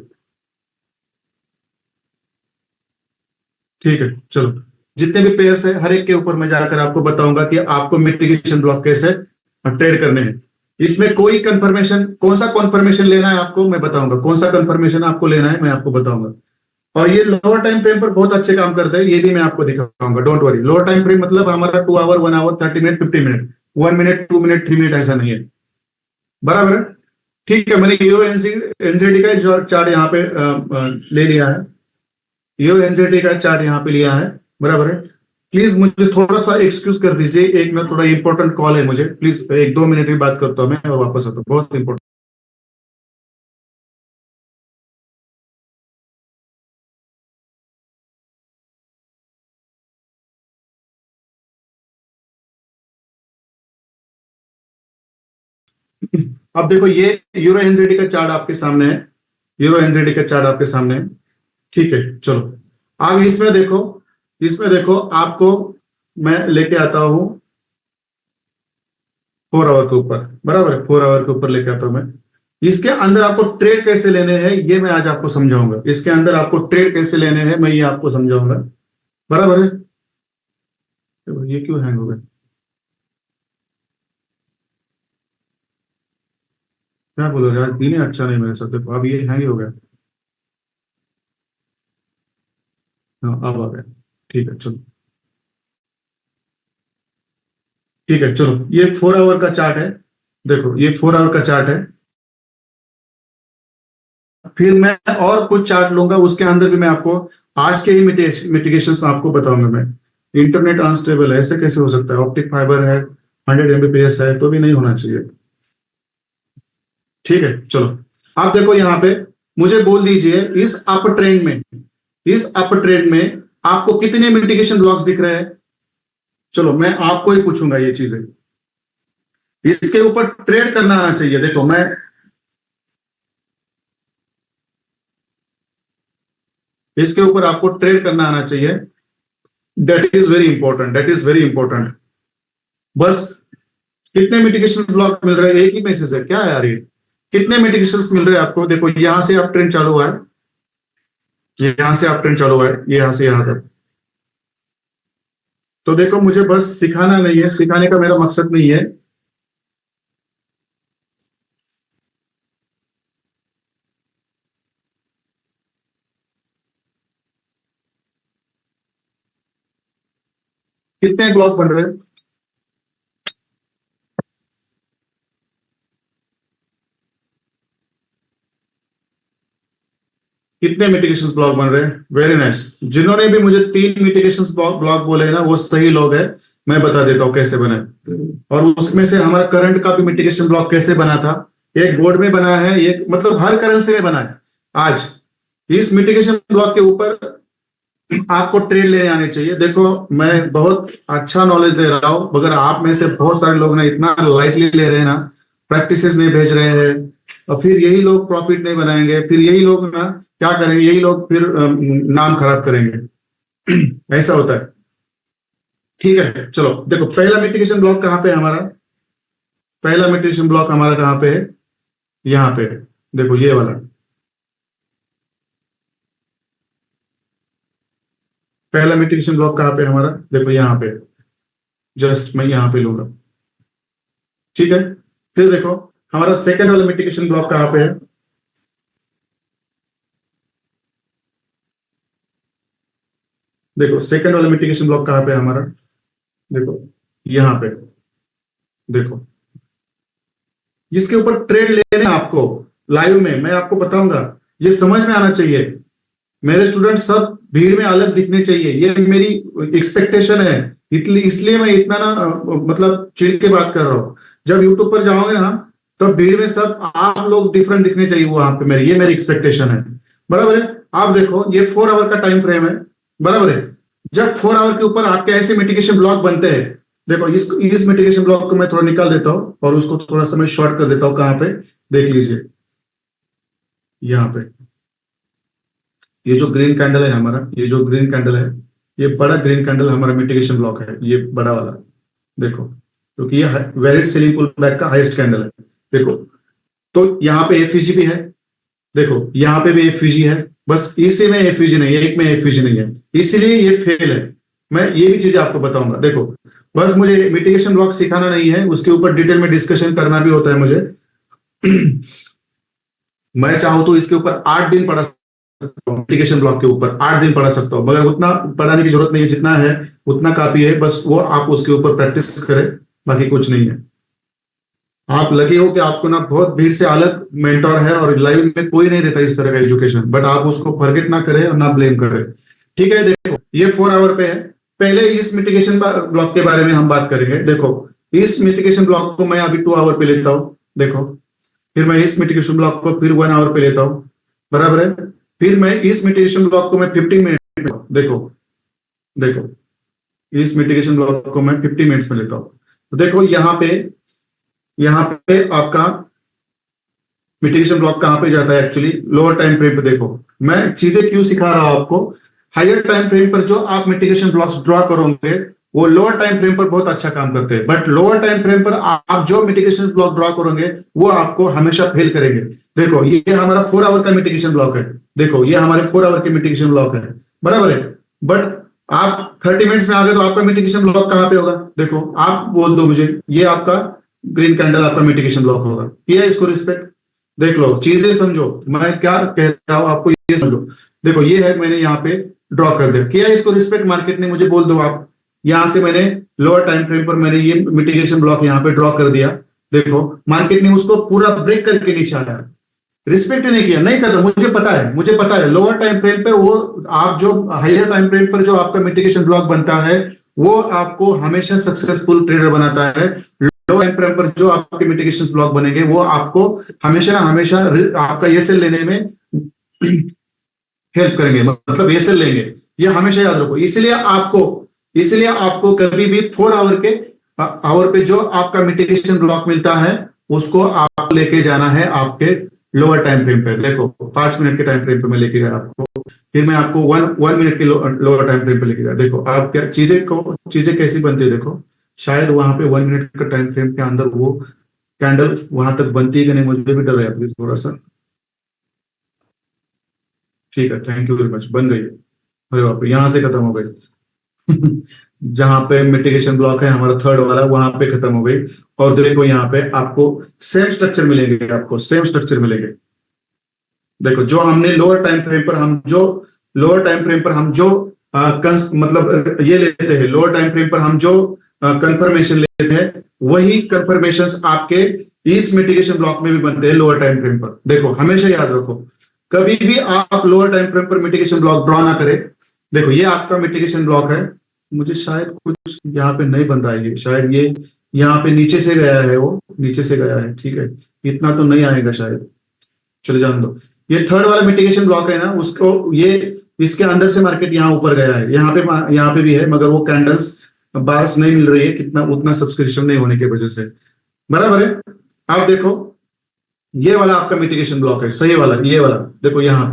ठीक है, चलो, जितने भी पेयर्स है हर एक के ऊपर मैं जाकर आपको बताऊंगा कि आपको मिटिगेशन ब्लॉक कैसे ट्रेड करने हैं। इसमें कोई कंफर्मेशन, कौन सा कंफर्मेशन लेना है आपको मैं बताऊंगा, कौन सा कंफर्मेशन आपको लेना है मैं आपको बताऊंगा। और ये लोअर टाइम फ्रेम पर बहुत अच्छे काम करते हैं, ये भी मैं आपको दिखाऊंगा, don't worry. Lower time frame मतलब हमारा 2 hour 1 hour 30 minute 50 minute, 1 minute 2 minute 3 minute ऐसा नहीं है, बराबर है। ठीक है, मैंने यूरो एनजेडी का चार्ट यहाँ पे ले लिया है, यूरो एनजेडी का चार्ट यहाँ पे लिया है, बराबर है। प्लीज मुझे थोड़ा सा एक्सक्यूज कर दीजिए, एक ना थोड़ा इंपॉर्टेंट कॉल है मुझे, प्लीज 1-2 मिनट की बात करता हूँ मैं और वापस आता हूँ, बहुत इंपॉर्टेंट। अब देखो ये यूरो एनजेडी का चार्ट आपके सामने है, यूरो एनजेडी का चार्ट आपके सामने है, ठीक है। चलो अब इसमें देखो, इसमें देखो आपको मैं लेके आता हूं 4 आवर के ऊपर, बराबर है, 4 आवर के ऊपर लेके आता हूं मैं। इसके अंदर आपको ट्रेड कैसे लेने हैं ये मैं आज आपको समझाऊंगा, इसके अंदर आपको ट्रेड कैसे लेने हैं मैं ये आपको समझाऊंगा, बराबर है। ये क्यों हैंग हो गया, क्या बोलो आज दिन ही अच्छा नहीं मेरे साथ, देखो अब ये हैंग ही हो गया। हाँ अब आ गया, ठीक है चलो, ठीक है चलो, ये 4 आवर का चार्ट है, देखो ये 4 आवर का चार्ट है। फिर मैं और कुछ चार्ट लूंगा, उसके अंदर भी मैं आपको आज के ही मिटिगेशन आपको बताऊंगा मैं। इंटरनेट अनस्टेबल है, ऐसे कैसे हो सकता है, ऑप्टिक फाइबर है, 100 Mbps है तो भी नहीं होना चाहिए। ठीक है चलो, आप देखो यहाँ पे, मुझे बोल दीजिए इस अप ट्रेंड में, इस अप ट्रेंड में आपको कितने मिटिगेशन ब्लॉक्स दिख रहे हैं। चलो मैं आपको ही पूछूंगा ये चीजें, इसके ऊपर ट्रेड करना आना चाहिए। देखो मैं, इसके ऊपर आपको ट्रेड करना आना चाहिए, that is very important, that is very important. बस कितने मिटिगेशन ब्लॉक मिल रहे हैं, एक ही मैसेज है क्या यार ये, कितने मिटिगेशन मिल रहे हैं आपको। देखो यहां से आप ट्रेंड चालू हुआ है, यहां से आप ट्रेंड चालू हुआ है, यहां से यहां तक। तो देखो मुझे बस सिखाना नहीं है, सिखाने का मेरा मकसद नहीं है। कितने ब्लॉक बन रहे हैं, कितने मिटिगेशन ब्लॉक बन रहे हैं? Very nice. जिन्होंने भी मुझे 3 मिटिगेशन ब्लॉक बोले हैं ना, वो सही लोग हैं। मैं बता देता हूँ कैसे बना है। और उसमें से हमारा करंट का भी मिटिगेशन ब्लॉक कैसे बना था, एक बोर्ड में बना है, एक मतलब हर करेंसी में बना है। आज इस मिटिगेशन ब्लॉक के ऊपर आपको ट्रेड लेने आने चाहिए। देखो मैं बहुत अच्छा नॉलेज दे रहा हूं, मगर आप में से बहुत सारे लोग ना इतना लाइटली ले रहे हैं ना, प्रैक्टिसेस नहीं भेज रहे हैं, और फिर यही लोग प्रॉफिट नहीं बनाएंगे, फिर यही लोग ना क्या करेंगे, यही लोग फिर नाम खराब करेंगे। ऐसा होता है। ठीक है, चलो देखो पहला मिटिगेशन ब्लॉक कहाँ पे है हमारा? पहला मिटिगेशन ब्लॉक हमारा कहाँ पे है? यहाँ पे है। देखो ये वाला पहला मिटिगेशन ब्लॉक कहाँ पे है हमारा? देखो यहाँ पे। जस्ट मैं यहाँ पे लूंगा। ठीक है, फिर देखो हमारा सेकंड वाला मिटिगेशन ब्लॉक कहाँ पे है? देखो सेकंड वाला मिटिगेशन ब्लॉक कहाँ पे है हमारा? देखो यहाँ पे। देखो जिसके ऊपर ट्रेड लेने हैं आपको लाइव में मैं आपको बताऊंगा, ये समझ में आना चाहिए। मेरे स्टूडेंट सब भीड़ में अलग दिखने चाहिए, ये मेरी एक्सपेक्टेशन है। इसलिए मैं इतना ना मतलब चिढ़ के बात कर रहा हूँ। जब यूट्यूब पर जाओगे ना, तब भीड़ में सब आप लोग डिफरेंट दिखने चाहिए वहां पे, ये मेरी एक्सपेक्टेशन है। बराबर है। आप देखो ये 4 आवर का टाइम फ्रेम है। बराबर है। जब 4 आवर के ऊपर आपके ऐसे मिटिगेशन ब्लॉक बनते हैं, देखो इस मिटिगेशन ब्लॉक को मैं थोड़ा निकाल देता हूँ और उसको थोड़ा सा मैं शॉर्ट कर देता हूँ। कहां पे? देख लीजिए यहाँ पे। ये जो ग्रीन कैंडल है हमारा, ये जो ग्रीन कैंडल है, ये बड़ा ग्रीन कैंडल हमारा मिटिगेशन ब्लॉक है, ये बड़ा वाला। देखो क्योंकि ये वैलिड सेलिंग पुल बैक का हाईएस्ट कैंडल है। देखो तो यहाँ पे एफवीजी भी है। देखो यहाँ पे भी एफवीजी है, बस इसी में एफवीजी नहीं है, एक में एफवीजी नहीं है, इसलिए ये फेल है। मैं ये भी चीजें आपको बताऊंगा। देखो बस मुझे मिटिगेशन ब्लॉक सिखाना नहीं है, उसके ऊपर डिटेल में डिस्कशन करना भी होता है मुझे। मैं चाहूँ तो इसके ऊपर 8 दिन पढ़ा सकता हूँ, मिटिगेशन ब्लॉक के ऊपर 8 दिन पढ़ा सकता हूँ, मगर उतना पढ़ाने की जरूरत नहीं है, जितना है उतना काफी है। बस वो आप उसके ऊपर प्रैक्टिस करें, बाकी कुछ नहीं है। आप लगे हो कि आपको ना बहुत भीड़ से अलग मेंटोर है और लाइव में कोई नहीं देता इस तरह का एजुकेशन, बट आप उसको फॉरगेट ना करें और ना ब्लेम करें। ठीक है, देखो ये 4 आवर पे है। पहले इस मिटिगेशन ब्लॉक के बारे में हम बात करेंगे। देखो इस मिटिगेशन ब्लॉक को मैं अभी 2 आवर पे लेता हूँ। देखो फिर मैं इस मिटिगेशन ब्लॉक को फिर 1 आवर पे लेता हूँ। बराबर है। फिर मैं इस मिटिगेशन ब्लॉक को मैं 15 मिनट। देखो देखो इस मिटिगेशन ब्लॉक को मैं 50 मिनट्स में लेता हूँ। तो देखो यहाँ पे आपका मिटिगेशन ब्लॉक कहां पे जाता है एक्चुअली? लोअर टाइम फ्रेम पे। देखो मैं चीजें क्यों सिखा रहा हूं आपको। हायर टाइम फ्रेम पर जो आप मिटिगेशन ब्लॉक्स ड्रॉ करोगे वो लोअर टाइम फ्रेम पर बहुत अच्छा काम करते हैं, बट लोअर टाइम फ्रेम पर आप जो मिटिगेशन ब्लॉक ड्रॉ करोगे वो आपको हमेशा फेल करेंगे। देखो ये हमारा 4 आवर का मिटिगेशन ब्लॉक है। देखो ये हमारे 4 आवर के मिटिगेशन ब्लॉक है। बराबर है। बट आप 30 मिनट्स में आ गए तो आपका मिटिगेशन ब्लॉक कहां पे होगा? देखो आप बोल दो मुझे, ये आपका ग्रीन कैंडल आपका मिटिगेशन ब्लॉक होगा। किया इसको रिस्पेक्ट? देख लो, चीजें समझो, मैं क्या कह रहा हूं आपको ये समझो। देखो ये है, मैंने यहाँ पे ड्रॉ कर दिया। किया इसको रिस्पेक्ट? मार्केट ने मुझे बोल दो आप। यहां से मैंने लोअर टाइम फ्रेम पर मैंने ये मिटिगेशन ब्लॉक यहाँ पे ड्रॉ कर दिया। देखो मार्केट ने उसको पूरा ब्रेक करके नीचे आया, रिस्पेक्ट नहीं किया, नहीं करता। मुझे पता है लोअर टाइम फ्रेम पर वो आप जो हायर टाइम फ्रेम पर जो आपका मिटिगेशन ब्लॉक बनता है वो आपको हमेशा सक्सेसफुल ट्रेडर बनाता है। लो टाइम फ्रेम पर जो आपके मिटिगेशन ब्लॉक बनेंगे वो आपको हमेशा ना हमेशा आपका एसएल लेने में हेल्प करेंगे, मतलब एसएल लेंगे। ये हमेशा याद रखो। इसलिए आपको कभी भी 4 आवर पे जो आपका मिटिगेशन ब्लॉक मिलता है उसको आप लेके जाना है आपके लोअर टाइम फ्रेम पे। देखो 5 मिनट के टाइम फ्रेम पे मैं लेके गया आपको, फिर मैं आपको 1 मिनट के लोअर टाइम फ्रेम पे लेके गया। देखो आप क्या चीजें कैसी बनती है। देखो शायद वहां पे 1 मिनट का टाइम फ्रेम के अंदर वो कैंडल वहां तक बनती है कि नहीं, मुझे भी डर रहा था थोड़ा सा। ठीक है, थैंक यू वेरी मच, बन गई। अरे बाप रे, यहां से खत्म हो गई। जहां पे मिटिगेशन ब्लॉक है हमारा थर्ड वाला, वहां पे खत्म हो गई। और देखो यहाँ पे आपको सेम स्ट्रक्चर मिलेंगे, आपको सेम स्ट्रक्चर मिलेंगे। देखो जो हमने लोअर टाइम फ्रेम पर हम जो मतलब ये लेते हैं, लोअर टाइम फ्रेम पर हम जो कंफर्मेशन लेते हैं वही कंफर्मेशंस आपके इस मिटिगेशन ब्लॉक में भी बनते हैं लोअर टाइम फ्रेम पर। देखो हमेशा याद रखो, कभी भी आप लोअर टाइम फ्रेम पर मिटिगेशन ब्लॉक ड्रॉ ना करें। देखो ये आपका मिटिगेशन ब्लॉक है, मुझे शायद कुछ यहाँ पे नहीं बन रहा है, ये शायद ये यहाँ पे नीचे से गया है, वो नीचे से गया है, ठीक है, इतना तो नहीं आएगा शायद, चलो जान दो। ये थर्ड वाला मिटिगेशन ब्लॉक है ना, उसको ये इसके अंदर से मार्केट यहाँ ऊपर गया है, यहाँ पे भी है, मगर वो कैंडल्स बार्स नहीं मिल रही है, कितना उतना सब्सक्रिप्शन नहीं होने की वजह से, बराबर है। आप देखो ये वाला आपका मिटिगेशन ब्लॉक है, सही वाला, ये वाला देखो यहाँ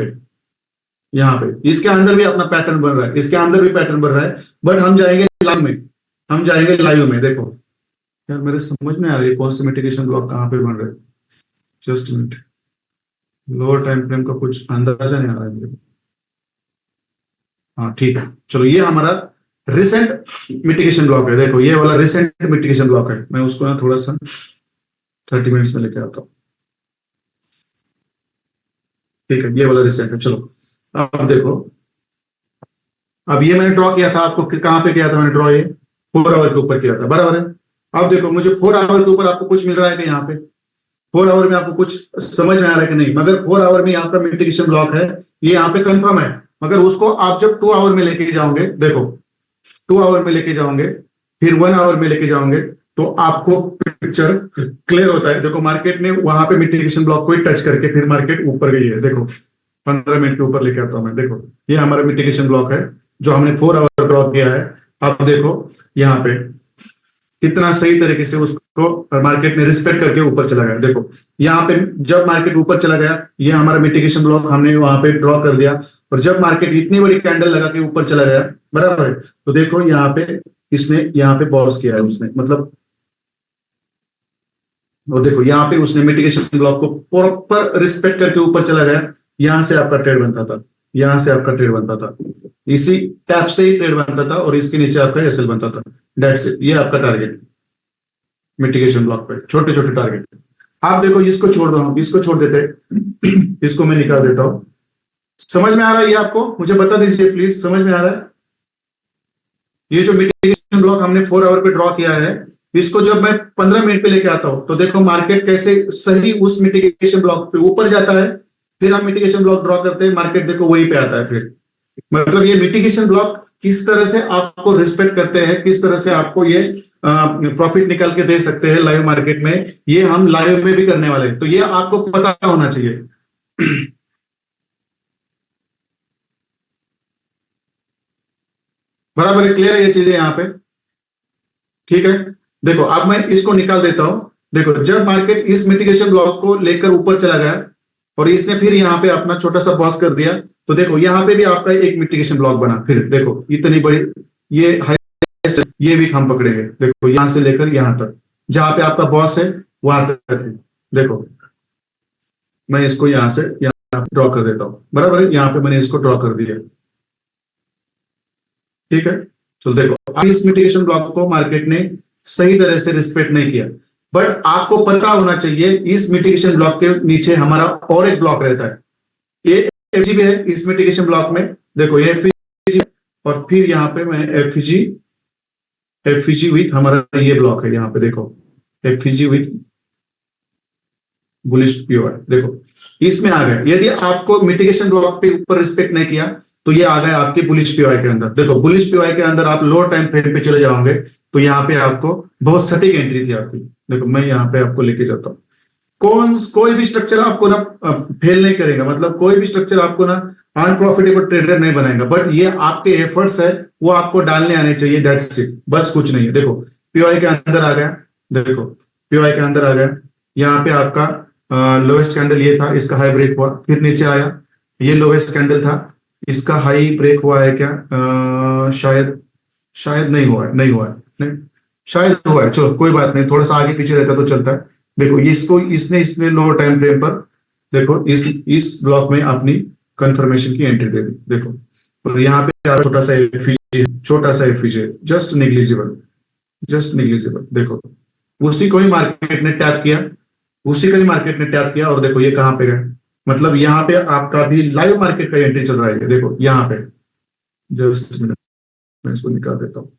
पे इसके अंदर भी अपना पैटर्न बन रहा है, इसके अंदर भी पैटर्न बन रहा है, बट हम जाएंगे लाइव में, हम जाएंगे लाइव में। देखो यार मेरे समझ में आ रही है कौन से मिटिगेशन ब्लॉक कहाँ पे बन रहे हैं, just minute, lower time frame का कुछ अंदाजा नहीं आ रहा है मेरे को। हाँ ठीक है, चलो ये हमारा रिसेंट मिटिगेशन ब्लॉक है, देखो ये वाला रिसेंट मिटिगेशन ब्लॉक है, मैं उसको ना थोड़ा सा 30 मिनट्स में लेके आता हूँ, ठीक है, ये वाला रिसेंट है। चलो अब देखो, अब ये मैंने ड्रॉ किया था, आपको कहां पे किया था मैंने ड्रॉ, ये 4 आवर के ऊपर किया था, बराबर है। अब देखो मुझे 4 आवर के ऊपर आपको कुछ मिल रहा है कि यहाँ पे 4 आवर में आपको कुछ समझ में आ रहा है कि नहीं, मगर 4 आवर में आपका मिटिगेशन ब्लॉक है, ये यहाँ पे कंफर्म है, मगर उसको आप जब 2 आवर में लेके जाओगे, देखो 2 आवर में लेके जाओगे, फिर 1 आवर में लेके जाओगे, तो आपको पिक्चर क्लियर होता है। देखो मार्केट ने वहां पे मिटिगेशन ब्लॉक को ही टच करके फिर मार्केट ऊपर गई है, देखो 15 मिनट के ऊपर लेके आता हूं मैं, देखो ये हमारा मिटिगेशन ब्लॉक है जो हमने 4 आवर ड्रॉ किया है। अब देखो यहाँ पे कितना सही तरीके से उसको मार्केट ने रिस्पेक्ट करके ऊपर चला गया, देखो यहाँ पे जब मार्केट ऊपर चला गया, ये हमारा मिटिगेशन ब्लॉक हमने वहां पे ड्रॉ कर दिया, और जब मार्केट इतनी बड़ी कैंडल लगा के ऊपर चला गया, बराबर है, तो देखो यहाँ पे इसने यहाँ पे पॉज किया है उसने, मतलब और देखो यहाँ पे उसने मिटिगेशन ब्लॉक को प्रॉपर रिस्पेक्ट करके ऊपर चला गया, यहां से आपका ट्रेड बनता था, यहां से आपका ट्रेड बनता था, इसी टैप से ही ट्रेड बनता था, और इसके नीचे आपका एसएल बनता था, दैट्स इट, ये आपका टारगेट मिटिगेशन ब्लॉक पे, छोटे छोटे टारगेट। आप देखो इसको छोड़ दो, हम इसको छोड़ देते इसको मैं निकाल देता हूं। समझ में आ रहा है ये आपको, मुझे बता दीजिए प्लीज, समझ में आ रहा है? ये जो मिटिगेशन ब्लॉक हमने 4 आवर पे ड्रॉ किया है, इसको जब मैं 15 मिनट पे लेके आता हूं, तो देखो मार्केट कैसे सही उस मिटिगेशन ब्लॉक पे ऊपर जाता है, फिर हम मिटिगेशन ब्लॉक ड्रॉ करते हैं, मार्केट देखो वहीं पे आता है फिर। मतलब ये मिटिगेशन ब्लॉक किस तरह से आपको रिस्पेक्ट करते हैं, किस तरह से आपको ये प्रॉफिट निकाल के दे सकते हैं लाइव मार्केट में, ये हम लाइव में भी करने वाले हैं, तो ये आपको पता होना चाहिए। बराबर है, क्लियर है ये चीजें यहाँ पे, ठीक है। देखो अब मैं इसको निकाल देता हूं, देखो जब मार्केट इस मिटिगेशन ब्लॉक को लेकर ऊपर चला गया और इसने फिर यहाँ पे अपना छोटा सा बॉस कर दिया, तो देखो यहाँ पे भी आपका एक मिटिगेशन ब्लॉक बना, फिर देखो इतनी बड़ी ये हाईएस्ट, ये वीक हम पकड़ेंगे, देखो यहां से लेकर यहां तक जहां पे आपका बॉस है वहां तक है। देखो मैं इसको यहां से यहाँ ड्रॉ कर देता हूं, बराबर है, यहाँ पे मैंने इसको ड्रॉ कर दिया, ठीक है। तो देखो इस मिटिगेशन ब्लॉक को मार्केट ने सही तरह से रिस्पेक्ट नहीं किया, बट आपको पता होना चाहिए इस मिटिगेशन ब्लॉक के नीचे हमारा और एक ब्लॉक रहता है, ये एफजी भी है इस मिटिगेशन ब्लॉक में, देखो ये एफजी, और फिर यहाँ पे मैं एफजी विथ हमारा ये ब्लॉक है, यहाँ पे देखो एफजी विथ बुलिश पीओआई, देखो इसमें आ गया। यदि आपको मिटिगेशन ब्लॉक पे ऊपर रिस्पेक्ट नहीं किया, तो ये आ गया आपके बुलिश पीओआई के अंदर। देखो बुलिश पीओआई के अंदर आप लोअर टाइम फ्रेम पे चले जाओगे, तो यहाँ पे आपको बहुत सटीक एंट्री थी आपकी, देखो मैं यहाँ पे आपको लेके जाता हूँ। कोई भी स्ट्रक्चर आपको ना फेल नहीं करेगा, मतलब कोई भी स्ट्रक्चर आपको ना अनप्रॉफिटेबल ट्रेडर नहीं बनाएगा, बट ये आपके एफर्ट्स है वो आपको डालने आने चाहिए, दैट्स इट, बस कुछ नहीं है। देखो पीओआई के अंदर आ गया, देखो पीओआई के अंदर आ गया, यहाँ पे आपका लोएस्ट कैंडल ये था, इसका हाई ब्रेक हुआ, फिर नीचे आया, ये लोएस्ट कैंडल था, इसका हाई ब्रेक हुआ है क्या? शायद नहीं हुआ है, नहीं शायद हुआ है, चलो कोई बात नहीं, थोड़ा सा आगे पीछे रहता तो चलता है। देखो इसको इसने लोअर टाइम फ्रेम पर देखो इस ब्लॉक में अपनी कंफर्मेशन की एंट्री दे दी, देखो, और यहाँ पे छोटा सा एफिशिएंट, जस्ट नेग्लिजिबल, देखो उसी को ही मार्केट ने टैप किया, और देखो ये कहां पे गए, मतलब यहाँ पे आपका भी लाइव मार्केट का एंट्री चल रहा है, देखो यहाँ पे, जस्ट मिनट मैं इसको निकाल देता हूँ।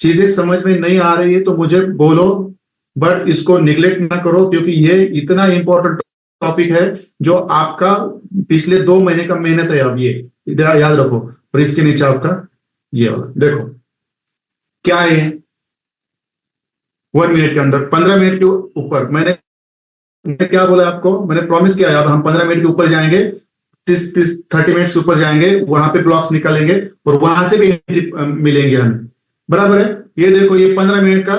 चीजें समझ में नहीं आ रही है तो मुझे बोलो, बट इसको निगलेक्ट ना करो, क्योंकि ये इतना इंपॉर्टेंट टॉपिक है जो आपका पिछले 2 महीने का मेहनत है। अब ये इधर याद रखो। और इसके नीचे आपका ये वाला देखो क्या है, 1 मिनट के अंदर 15 मिनट के ऊपर मैंने क्या बोला आपको, मैंने प्रॉमिस किया है अब हम 15 मिनट के ऊपर जाएंगे, 30 मिनट से ऊपर जाएंगे, वहां पे ब्लॉक्स निकालेंगे और वहां से भी एंट्री मिलेंगे हमें। बराबर है। ये देखो ये 15 मिनट का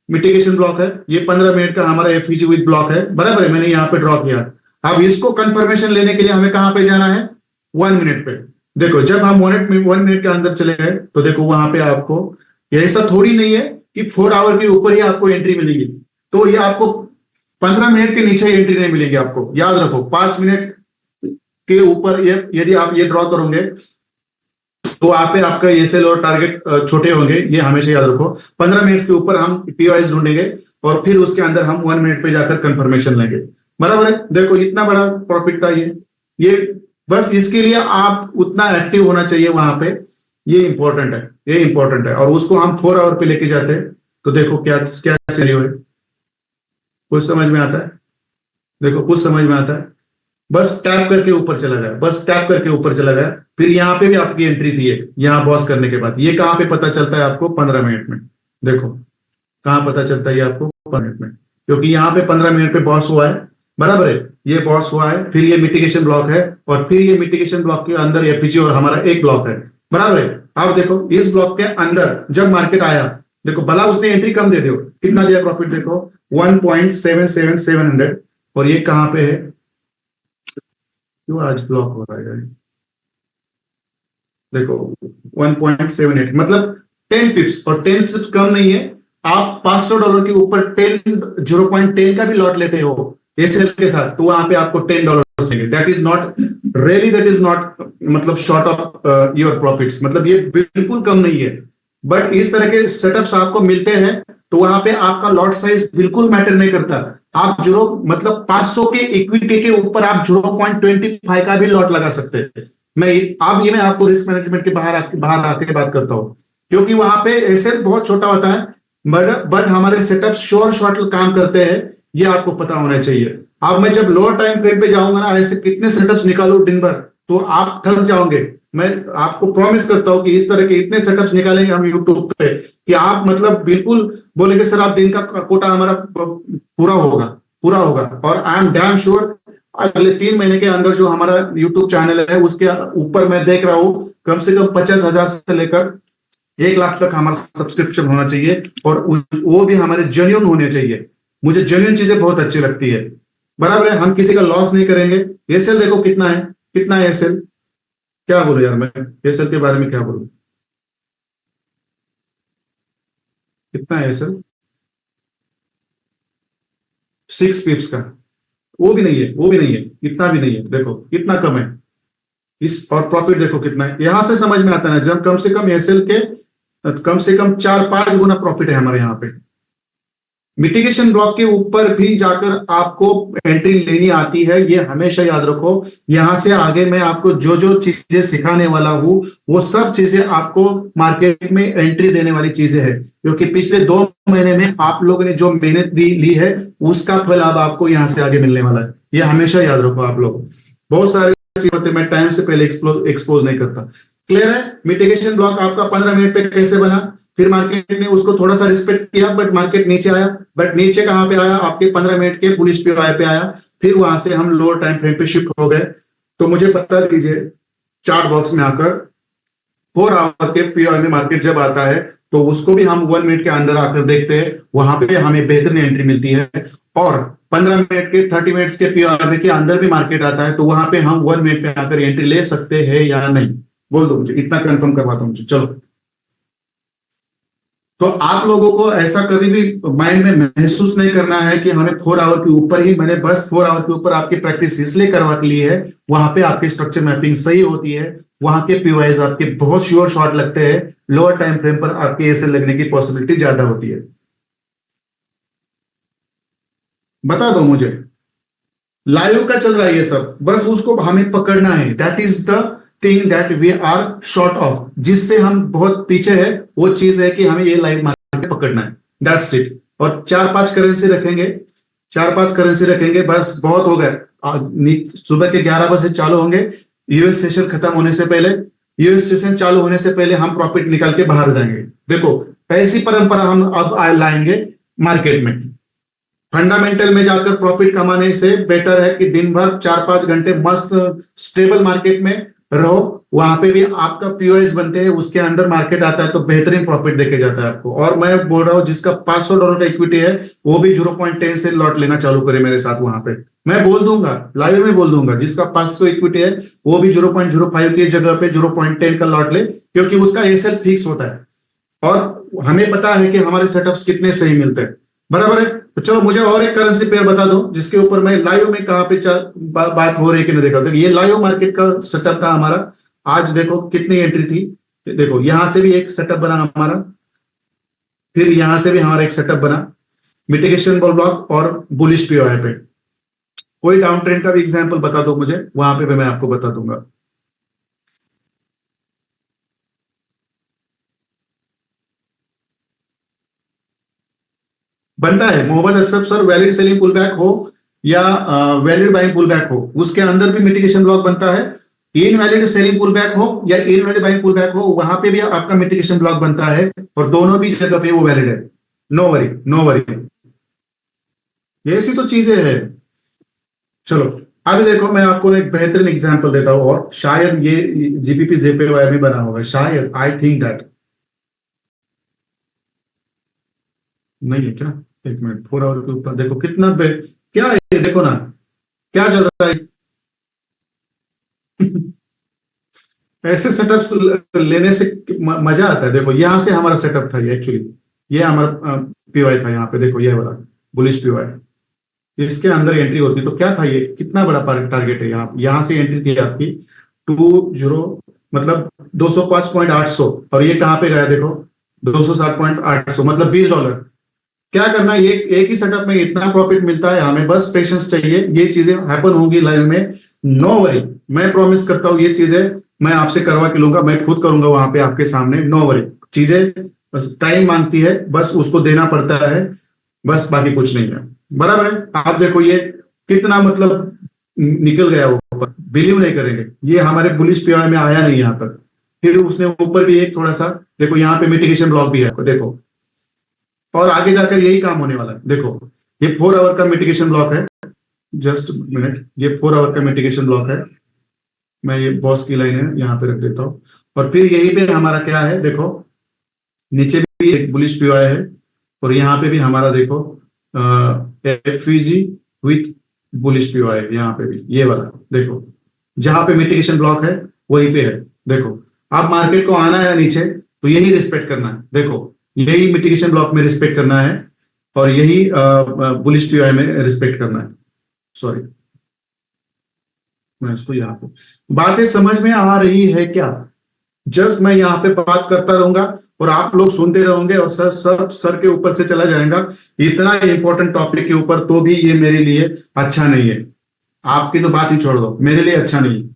मिटिगेशन ब्लॉक है, ये 15 मिनट का हमारा एफईजी विद ब्लॉक है। बराबर है, मैंने यहाँ पे ड्रॉ किया। अब इसको कंफर्मेशन लेने के लिए हमें कहां पे जाना है, 1 मिनट पे। देखो जब हम 1 मिनट के अंदर चले गए तो देखो वहां पे आपको, ऐसा थोड़ी नहीं है कि 4 आवर के ऊपर ही आपको एंट्री मिलेगी, तो ये आपको 15 मिनट के नीचे एंट्री नहीं मिलेगी आपको। याद रखो 5 मिनट के ऊपर यदि आप ये ड्रॉ करोगे तो आप पे आपका एसएल और टारगेट छोटे होंगे, ये हमेशा याद रखो। 15 मिनट के ऊपर हम पीओएस ढूंढेंगे और फिर उसके अंदर हम 1 मिनट पे जाकर कंफर्मेशन लेंगे। बराबर है। देखो इतना बड़ा प्रॉफिट था ये बस इसके लिए आप उतना एक्टिव होना चाहिए वहां पे, ये इंपॉर्टेंट है, ये इंपॉर्टेंट है। और उसको हम 4 आवर पे लेके जाते हैं तो देखो क्या क्या सिनेरियो है, कुछ समझ में आता है? देखो कुछ समझ में आता है? बस टैप करके ऊपर चला गया, बस टैप करके ऊपर चला गया। फिर यहाँ पे भी आपकी एंट्री थी एक, यहाँ बॉस करने के बाद। ये कहां पे पता चलता है आपको, 15 मिनट में। देखो कहां पता चलता है आपको, 15 मिनट में, क्योंकि यहाँ पे 15 मिनट पे बॉस हुआ है। बराबर है, ये बॉस हुआ है, फिर ये मिटिगेशन ब्लॉक है और फिर ये मिटिगेशन ब्लॉक के अंदर एफईजी और हमारा एक ब्लॉक है। बराबर है। अब देखो इस ब्लॉक के अंदर जब मार्केट आया, देखो भला उसने एंट्री कम दे दो, कितना दिया प्रॉफिट, देखो 1.77700। और ये कहां पे है, क्यों आज ब्लॉक हो रहा है, देखो 1.78 मतलब 10 पिप्स, और 10 पिप्स कम नहीं है। आप $500 के ऊपर 0.10 का भी लॉट लेते हो एसएल के साथ, तो वहां पे आपको $10 मिलेंगे। That is not really, that is not मतलब शॉर्ट ऑफ योर प्रॉफिट्स, मतलब ये बिल्कुल कम नहीं है। बट इस तरह के सेटअप्स आपको मिलते हैं तो वहां पे आपका लॉट साइज बिल्कुल मैटर नहीं करता। आप मतलब 500 के इक्विटी के ऊपर आप 0.25 का भी लॉट लगा सकते हैं। मैं आपको रिस्क मैनेजमेंट के बाहर आके बात करता हूं, क्योंकि वहां पे एसेट बहुत छोटा होता है, बट हमारे सेटअप श्योर शॉर्ट काम करते हैं, ये आपको पता होना चाहिए। अब मैं जब लोअर टाइम फ्रेम पे जाऊंगा ना, ऐसे कितने सेटअप्स निकालू दिन भर, तो आप थक जाओगे। मैं आपको प्रॉमिस करता हूं कि इस तरह के इतने सेटअप्स निकालेंगे हम यूट्यूब पे कि आप मतलब बिल्कुल बोलेंगे सर आप दिन का कोटा हमारा पूरा होगा। और आई एम डैम श्योर अगले 3 महीने के अंदर जो हमारा यूट्यूब चैनल है उसके ऊपर मैं देख रहा हूं कम से कम 50,000 से लेकर 1 लाख तक हमारा सब्सक्रिप्शन होना चाहिए, और वो भी हमारे जेन्युइन होने चाहिए। मुझे जेन्युइन चीजें बहुत अच्छी लगती है। बराबर है, हम किसी का लॉस नहीं करेंगे। एसएल देखो कितना है एसएल, क्या बोलूं यार मैं एसएल के बारे में, क्या बोलूं, कितना है एसएल, 6 पिप्स का, वो भी नहीं है, इतना भी नहीं है। देखो कितना कम है इस, और प्रॉफिट देखो कितना है। यहां से समझ में आता है जब कम से कम एसएल के कम से कम 4-5 गुना प्रॉफिट है हमारे यहाँ पे। मिटिगेशन ब्लॉक के ऊपर भी जाकर आपको एंट्री लेनी आती है, ये हमेशा याद रखो। यहां से आगे मैं आपको जो जो चीजें सिखाने वाला हूं वो सब चीजें आपको मार्केट में एंट्री देने वाली चीजें हैं, क्योंकि पिछले 2 महीने में आप लोगों ने जो मेहनत ली है उसका फल अब आपको यहां से आगे मिलने वाला है, ये हमेशा याद रखो आप लोग। बहुत सारी चीजें होती है, मैं टाइम से पहले एक्सपोज नहीं करता। क्लियर है? मिटिगेशन ब्लॉक आपका 15 मिनट पे कैसे बना, फिर मार्केट ने उसको थोड़ा सा रिस्पेक्ट किया, बट मार्केट नीचे आया। बट नीचे कहां पे आया, आपके 15 मिनट के बुलिश पीओआई पे आया। फिर वहां से हम लोअर टाइम फ्रेम पे शिफ्ट हो गए। तो मुझे बता दीजिए चार्ट बॉक्स में आकर 4 आवर के पीओआई में मार्केट जब आता है तो उसको भी हम 1 मिनट के अंदर आकर देखते हैं, वहां पे हमें बेहतरीन एंट्री मिलती है। और 15 मिनट के 30 मिनट्स के पीओआई के अंदर भी मार्केट आता है तो वहां पे हम 1 मिनट पे आकर एंट्री ले सकते हैं या नहीं, बोल दो मुझे, इतना कंफर्म करवाता हूं मुझे। चलो, तो आप लोगों को ऐसा कभी भी माइंड में महसूस नहीं करना है कि हमें 4 आवर के ऊपर ही, मैंने बस 4 आवर के ऊपर आपकी प्रैक्टिस इसलिए करवा ली है, वहां पे आपकी स्ट्रक्चर मैपिंग सही होती है, वहां के पीवाइज आपके बहुत श्योर शॉट लगते हैं, लोअर टाइम फ्रेम पर आपके ऐसे लगने की पॉसिबिलिटी ज्यादा होती है। बता दो मुझे, लाइव का चल रहा है ये सब, बस उसको हमें पकड़ना है। That is the thing that we are short of, जिससे हम बहुत पीछे है, वो चीज है कि हमें ये लाइव मार्केट पकड़ना है। That's it. और 4-5 करेंसी रखेंगे, 4-5 करेंसी रखेंगे, बस बहुत हो गए। सुबह के 11 बजे चालू होंगे, यूएस सेशन खत्म होने से पहले, यूएस सेशन चालू होने से पहले हम प्रॉफिट निकाल के बाहर जाएंगे। देखो ऐसी परंपरा हम अब लाएंगे मार्केट में। फंडामेंटल में जाकर प्रॉफिट कमाने से बेटर है कि दिन भर 4-5 घंटे मस्त स्टेबल मार्केट में रहो, वहां पे भी आपका पीओएस बनते हैं, उसके अंदर मार्केट आता है तो बेहतरीन प्रॉफिट देके जाता है आपको। और मैं बोल रहा हूं जिसका $500 का इक्विटी है वो भी 0.10 से लॉट लेना चालू करे मेरे साथ वहां पे। मैं बोल दूंगा, लाइव में बोल दूंगा, जिसका 500 इक्विटी है वो भी 0.05 की जगह पे 0.10 का लॉट ले, क्योंकि उसका एसएल फिक्स होता है और हमें पता है कि हमारे सेटअप्स कितने सही मिलते हैं। बराबर है। तो चलो मुझे और एक करेंसी पेयर बता दो जिसके ऊपर मैं लाइव में कहां पे बात हो रही है कि नहीं देखा। तो ये लाइव मार्केट का सेटअप था हमारा। आज देखो कितनी एंट्री थी, देखो यहां से भी एक सेटअप बना हमारा, फिर यहां से भी हमारा एक सेटअप बना, मिटिगेशन ब्लॉक और बुलिश पीओआई पे। कोई डाउन ट्रेंड का भी एग्जांपल बता दो मुझे, वहां पे भी मैं आपको बता दूंगा। बनता है Mohammad Ashraf sir, valid selling pull back हो या वैलिड बाइंग पुल बैक हो, उसके अंदर भी मिटिगेशन ब्लॉक बनता है। इनवैलिड सेलिंग पुल बैक हो या इनवैलिड बाइंग पुल बैक हो, वहां पे भी आपका मिटिगेशन ब्लॉक बनता है और दोनों भी जगह पे वो वैलिड है। नो वरी, नो वरी, ऐसी तो चीजें हैं। चलो अभी देखो मैं आपको एक बेहतरीन एग्जांपल देता हूं, और शायद ये जीपीपी जेपीवाई में बना होगा, शायद, आई थिंक दैट। नहीं है क्या? एक मिनट, 4 आवर के ऊपर देखो कितना क्या है ये, देखो ना क्या चल रहा है। ऐसे सेटअप्स लेने से मजा आता है। देखो यहां से हमारा सेटअप था ये, एक्चुअली ये हमारा पीवाई था। यहाँ पे देखो ये वाला बुलिश पीवाई, इसके अंदर एंट्री होती तो क्या था, ये कितना बड़ा टारगेट है। यहाँ से एंट्री थी आपकी 20 मतलब 205.800 और ये कहाँ पे गया देखो 260.800 मतलब $20। क्या करना है, ये एक ही सेटअप में इतना प्रॉफिट मिलता है। हमें बस पेशेंस चाहिए, ये चीजें हैपन होंगी लाइव में, नो वरी। मैं प्रॉमिस करता हूँ ये चीजें मैं आपसे करवा के लूंगा, मैं खुद करूंगा वहां पे आपके सामने, नो वरी। चीजें बस टाइम मांगती है, बस उसको देना पड़ता है, बस बाकी कुछ नहीं है। बराबर है। आप देखो ये कितना मतलब निकल गया ऊपर, बिलीव नहीं करेंगे, ये हमारे बुलिश पीओआई में आया नहीं यहाँ तक। फिर उसने ऊपर भी एक थोड़ा सा देखो, यहाँ पे मिटिगेशन ब्लॉक भी है देखो, और आगे जाकर यही काम होने वाला है। देखो ये 4 आवर का मिटिगेशन ब्लॉक है, जस्ट मिनट, ये 4 आवर का मिटिगेशन ब्लॉक है। मैं ये बॉस की लाइन है यहाँ पे रख देता हूँ, और फिर यही पे हमारा क्या है देखो, नीचे भी एक बुलिश पीओआई है और यहाँ पे भी हमारा देखो एफवीजी विथ बुलिश पीओआई, यहाँ पे भी ये वाला देखो, जहां पे मिटिगेशन ब्लॉक है वहीं पे है। देखो अब मार्केट को आना है नीचे तो यही रिस्पेक्ट करना है। देखो यही मिटिगेशन ब्लॉक में रिस्पेक्ट करना है और यही बुलिश पीओआई में रिस्पेक्ट करना है। सॉरी, मैं इसको यहाँ पे, बातें समझ में आ रही है क्या? जस्ट मैं यहाँ पे बात करता रहूंगा और आप लोग सुनते रहोगे और सर के ऊपर से चला जाएगा इतना इंपॉर्टेंट टॉपिक के ऊपर, तो भी ये मेरे लिए अच्छा नहीं है। आपकी तो बात ही छोड़ दो, मेरे लिए अच्छा नहीं है।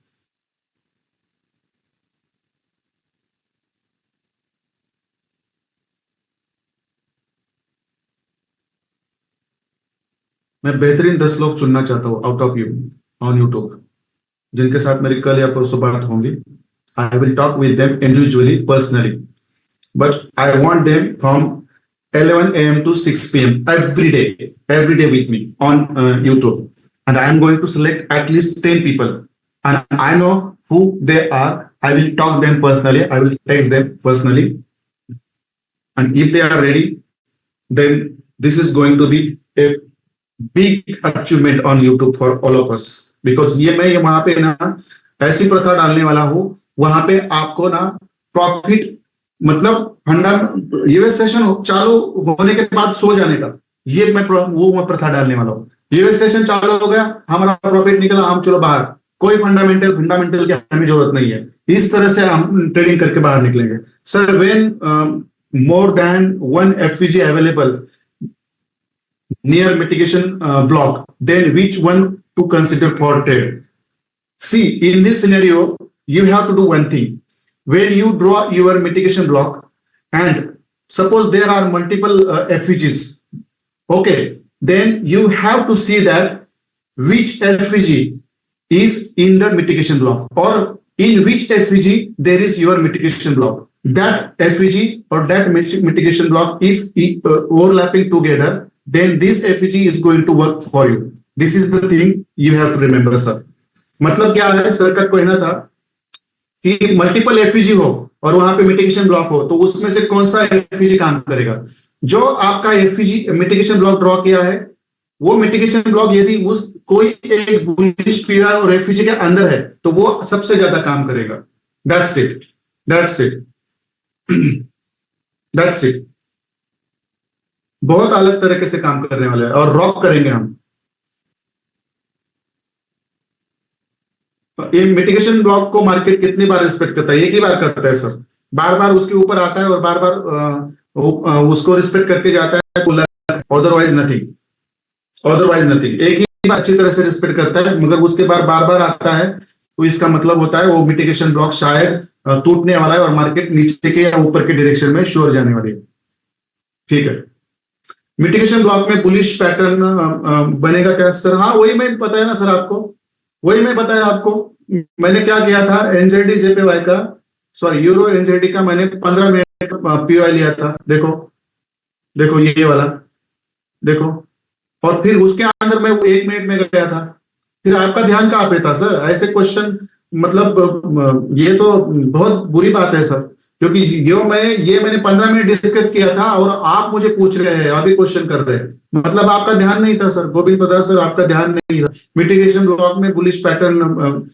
मैं बेहतरीन 10 लोग चुनना चाहता हूँ out of you on YouTube, जिनके साथ मेरी कल या परसों बात होंगी। I will talk with them individually personally, but I want them from 11 a.m. to 6 p.m. every day with me on YouTube. And I am going to select at least 10 people. And I know who they are. I will talk them personally. I will text them personally. And if they are ready, then this is going to be a big achievement on YouTube for all of us. Because ये मैं वहां पे ना ऐसी प्रथा डालने वाला हूँ, वहां पे आपको ना प्रॉफिट मतलब फंडा यूएस सेशन चालू होने के बाद सो जाने का, ये मैं प्रथा डालने वाला हूँ। यूएस सेशन चालू हो गया, हमारा प्रॉफिट निकला, हम चलो बाहर, कोई फंडामेंटल की हमें जरूरत नहीं है। इस तरह से हम ट्रेडिंग करके बाहर निकलेंगे। Sir when more than 1 FVG available near mitigation block, then which one to consider for trade? See, in this scenario, you have to do one thing. When you draw your mitigation block, and suppose there are multiple FVGs, okay, then you have to see that which FVG is in the mitigation block, or in which FVG there is your mitigation block. That FVG or that mitigation block, if overlapping together, then this FVG is going to work for you. This is the thing you have to remember, sir. मतलब क्या है, sir का कहना था कि multiple FVG हो और वहां पे मिटिगेशन ब्लॉक हो, तो उसमें से कौन सा एफवीजी काम करेगा? जो आपका एफवीजी मिटिगेशन ब्लॉक ड्रॉ किया है, वो मिटिगेशन ब्लॉक यदि उस कोई एक बुलिश पीआई और एफवीजी के अंदर है, तो वो सबसे ज्यादा काम करेगा. That's it, that's it, that's it. बहुत अलग तरीके से काम करने वाले हैं और रॉक करेंगे हम. ये मिटिगेशन ब्लॉक को मार्केट कितनी बार रिस्पेक्ट करता है? एक ही बार करता है सर. बार बार उसके ऊपर आता है और बार बार उसको रिस्पेक्ट करके जाता है. Otherwise nothing, otherwise nothing. एक ही बार अच्छी तरह से रिस्पेक्ट करता है, मगर उसके बाद बार बार आता है, तो इसका मतलब होता है वो मिटिगेशन ब्लॉक शायद टूटने वाला है और मार्केट नीचे के या ऊपर के डायरेक्शन में श्योर जाने वाली है. ठीक है. मिटिगेशन ब्लॉक में बुलिश पैटर्न बनेगा क्या सर? हाँ, वही मैं बताया ना सर आपको, वही मैं बताया आपको. मैंने क्या किया था, एनजेडी जेपीवाई का, सॉरी यूरो एनजेडी का मैंने 15 मिनट पीओआई लिया था. देखो देखो ये वाला देखो, और फिर उसके अंदर मैं 1 मिनट में गया था. फिर आपका ध्यान कहाँ पे था सर? ऐसे क्वेश्चन, मतलब ये तो बहुत बुरी बात है सर, क्योंकि ये मैंने 15 मिनट डिस्कस किया था और आप मुझे पूछ रहे हैं, अभी क्वेश्चन कर रहे हैं. मतलब आपका ध्यान नहीं था सर, गोविंद प्रधान सर, आपका ध्यान नहीं था. मिटिगेशन ब्लॉक में बुलिश पैटर्न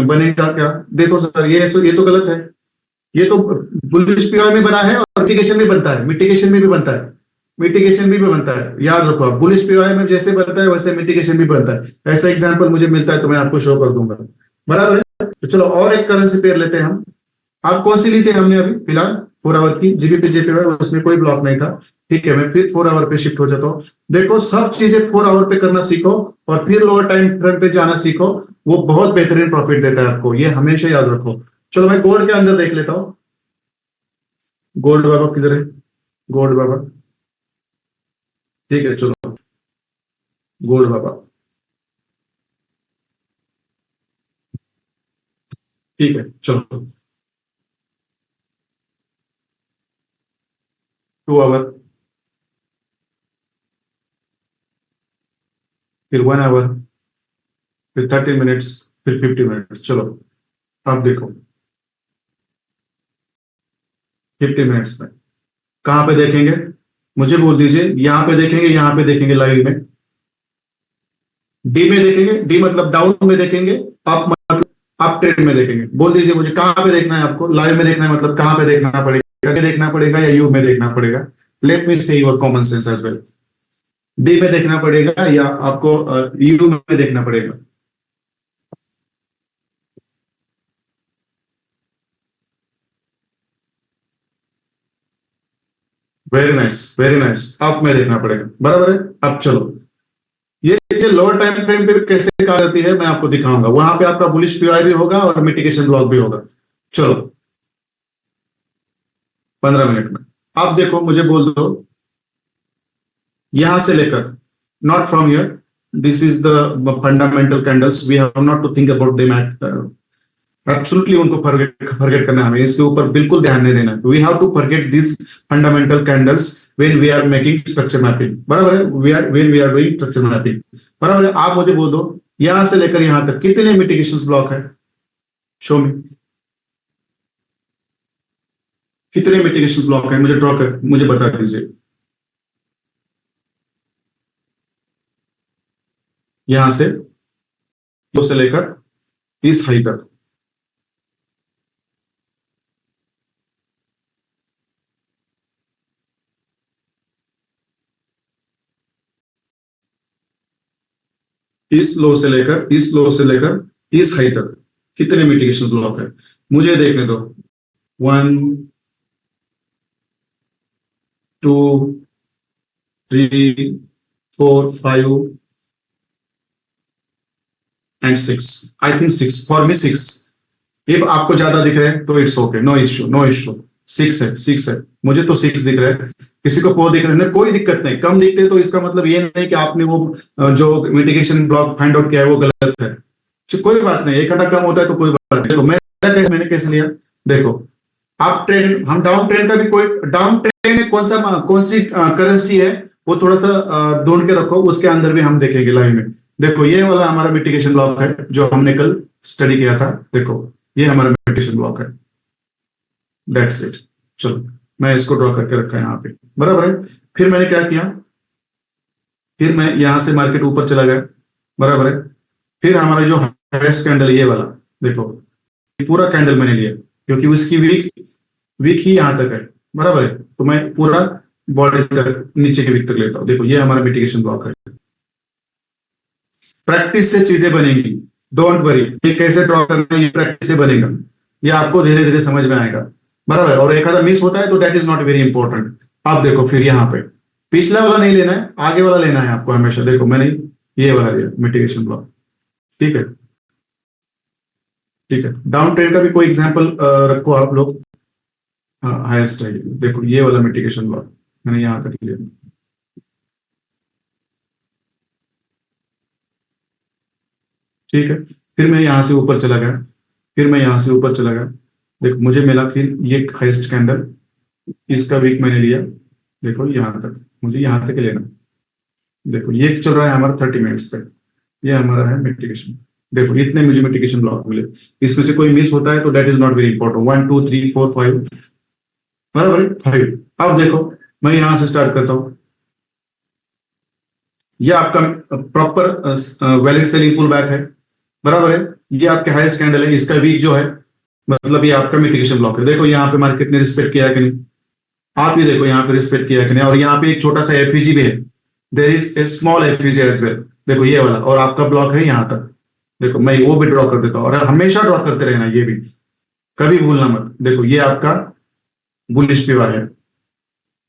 बनेगा क्या? देखो सर, ये तो गलत है. ये तो बुलिश पीआई में बना है और मिटिगेशन में बनता है, मिटिगेशन में भी बनता है, मिटिगेशन में भी बनता है. याद रखो आप, बुलिश पीआई में जैसे बनता है वैसे मिटिगेशन भी बनता है. ऐसा एग्जाम्पल मुझे मिलता है तो मैं आपको शो कर दूंगा. बराबर है. तो चलो और एक करेंसी पेयर लेते हैं हम. आप कौन सी ली थी हमने अभी फिलहाल? 4 आवर की जीबीपी जेपीवाई, उसमें कोई ब्लॉक नहीं था. ठीक है, मैं फिर 4 आवर पे शिफ्ट हो जाता हूँ. देखो, सब चीजें 4 आवर पे करना सीखो और फिर लोअर टाइम फ्रेम पे जाना सीखो. वो बहुत बेहतरीन प्रॉफिट देता है आपको, ये हमेशा याद रखो. चलो मैं गोल्ड के अंदर देख लेता हूँ. गोल्ड बाबा किधर है? गोल्ड बाबा, ठीक है, चलो गोल्ड बाबा, ठीक है, चलो 2 आवर, फिर 1 आवर, फिर 30 मिनट्स, फिर 50 मिनट्स. चलो आप देखो 50 मिनट्स में कहां पे देखेंगे? मुझे बोल दीजिए. यहां पे देखेंगे, यहां पे देखेंगे लाइव में, डी में देखेंगे, डी मतलब डाउन में देखेंगे, अप मतलब अप ट्रेड में देखेंगे. बोल दीजिए मुझे कहां पे देखना है आपको? लाइव में देखना है मतलब कहां पे देखना पड़ेगा? देखना पड़ेगा या यू में देखना पड़ेगा? Let me say your common sense as well. D में देखना पड़ेगा या आपको यू में देखना पड़ेगा? Very nice, very nice. Up में देखना पड़ेगा. बराबर है. अब चलो ये लोअर टाइम फ्रेम पे कैसे काम करती है मैं आपको दिखाऊंगा. वहां पे आपका बुलिश पीआई भी होगा और मिटिगेशन ब्लॉक भी होगा. चलो 15 मिनट में आप देखो, मुझे बोल दो यहां से लेकर, not from here, this is the fundamental candles, we have not to think about them at absolutely. उनको फॉरगेट करना है हमें, इसके ऊपर बिल्कुल ध्यान नहीं देना. We have to forget this fundamental candles when we are making structure mapping. बराबर है. When we are doing structure mapping. बराबर है. आप मुझे बोल दो यहां से लेकर यहां तक कितने मिटिगेशन ब्लॉक है? शो में कितने मिटिगेशन ब्लॉक है? मुझे ड्रॉ कर, मुझे बता दीजिए. यहां से लेकर इस हाई तक इस लो से लेकर इस हाई तक कितने मिटिगेशन ब्लॉक है? मुझे देखने दो. 1 2 3 4 5 and 6. I think 6. For me 6. If आपको ज्यादा दिख रहे हैं तो it's okay, no issue, no issue. 6 है मुझे तो 6 दिख रहा है, किसी को 4 दिख रहा है, कोई दिक्कत नहीं, कम दिखते तो इसका मतलब ये नहीं कि आपने वो जो मिटिगेशन ब्लॉक फाइंड आउट किया है वो गलत है। कोई बात नहीं, एक आधा कम होता है तो कोई बात नहीं। देखो मैंने कैसे लिया, देखो आप ट्रेंड, हम डाउन ट्रेंड का भी कोई डाउन ट्रेंड में कौन सी करेंसी है वो थोड़ा सा ढूंढ के रखो, उसके अंदर भी हम देखेंगे लाइव में। देखो ये वाला हमारा मिटिगेशन ब्लॉक है जो हमने कल स्टडी किया था, देखो ये हमारा मिटिगेशन ब्लॉक है, दैट्स इट। चलो मैं इसको ड्रॉ करके रखा है यहाँ पे, बराबर है। फिर मैंने क्या किया, फिर मैं यहां से मार्केट ऊपर चला गया, बराबर है। फिर हमारा जो हाईएस्ट कैंडल ये वाला, देखो पूरा कैंडल मैंने लिया क्योंकि उसकी वीक ही यहां तक है, बराबर है, तो मैं पूरा बॉडी तक नीचे के वीक तक लेता हूं। देखो ये हमारा मिटिगेशन ब्लॉक है। प्रैक्टिस से चीजें बनेगी, डोंट वरी, ये कैसे ड्रॉ करना है ये प्रैक्टिस से बनेगा, ये आपको धीरे धीरे समझ में आएगा, बराबर है। और एक आधा मिस होता है तो that is not very important. आप देखो फिर यहाँ पे पिछला वाला नहीं लेना है, आगे वाला लेना है आपको हमेशा। देखो मैंने ये वाला लिया मिटिगेशन ब्लॉक, ठीक है, ठीक है। डाउन ट्रेंड का भी कोई एग्जांपल रखो आप लोग, हाईएस्ट है, देखो ये वाला मिटिगेशन ब्लॉक मैंने यहां तक लिया, ठीक है। फिर मैं यहां से ऊपर चला गया, फिर मैं यहां से ऊपर चला गया, देखो मुझे मिला फिर ये हाईएस्ट कैंडल, इसका वीक मैंने लिया, देखो यहां तक, मुझे यहां तक लेना, देखो ये चल रहा है हमारा 30 मिनट्स पे, ये हमारा है मिटिगेशन। देखो इतने मुझे मिटिगेशन ब्लॉक मिले, इसमें से कोई मिस होता है तो that is not very important. 1 2 3 4 5, बराबर है, 5। अब देखो मैं यहां से स्टार्ट करता हूं, ये आपका proper valid selling pull back है, बराबर है। ये आपके हाईएस्ट कैंडल है, इसका वीक जो है मतलब ये आपका मिटिगेशन ब्लॉक है। देखो यहाँ पे मार्केट ने रिस्पेक्ट किया है कि नहीं, आप ये देखो यहाँ पे रिस्पेक्ट किया है कि नहीं, और यहाँ पे एक छोटा सा एफईजी भी है, there is a small FEG as well, देखो ये वाला, और आपका ब्लॉक है यहाँ तक। देखो मैं वो भी ड्रॉ कर देता हूँ, और हमेशा ड्रॉ करते रहना, ये भी कभी भूलना मत। देखो ये आपका बुलिश पीवाई है,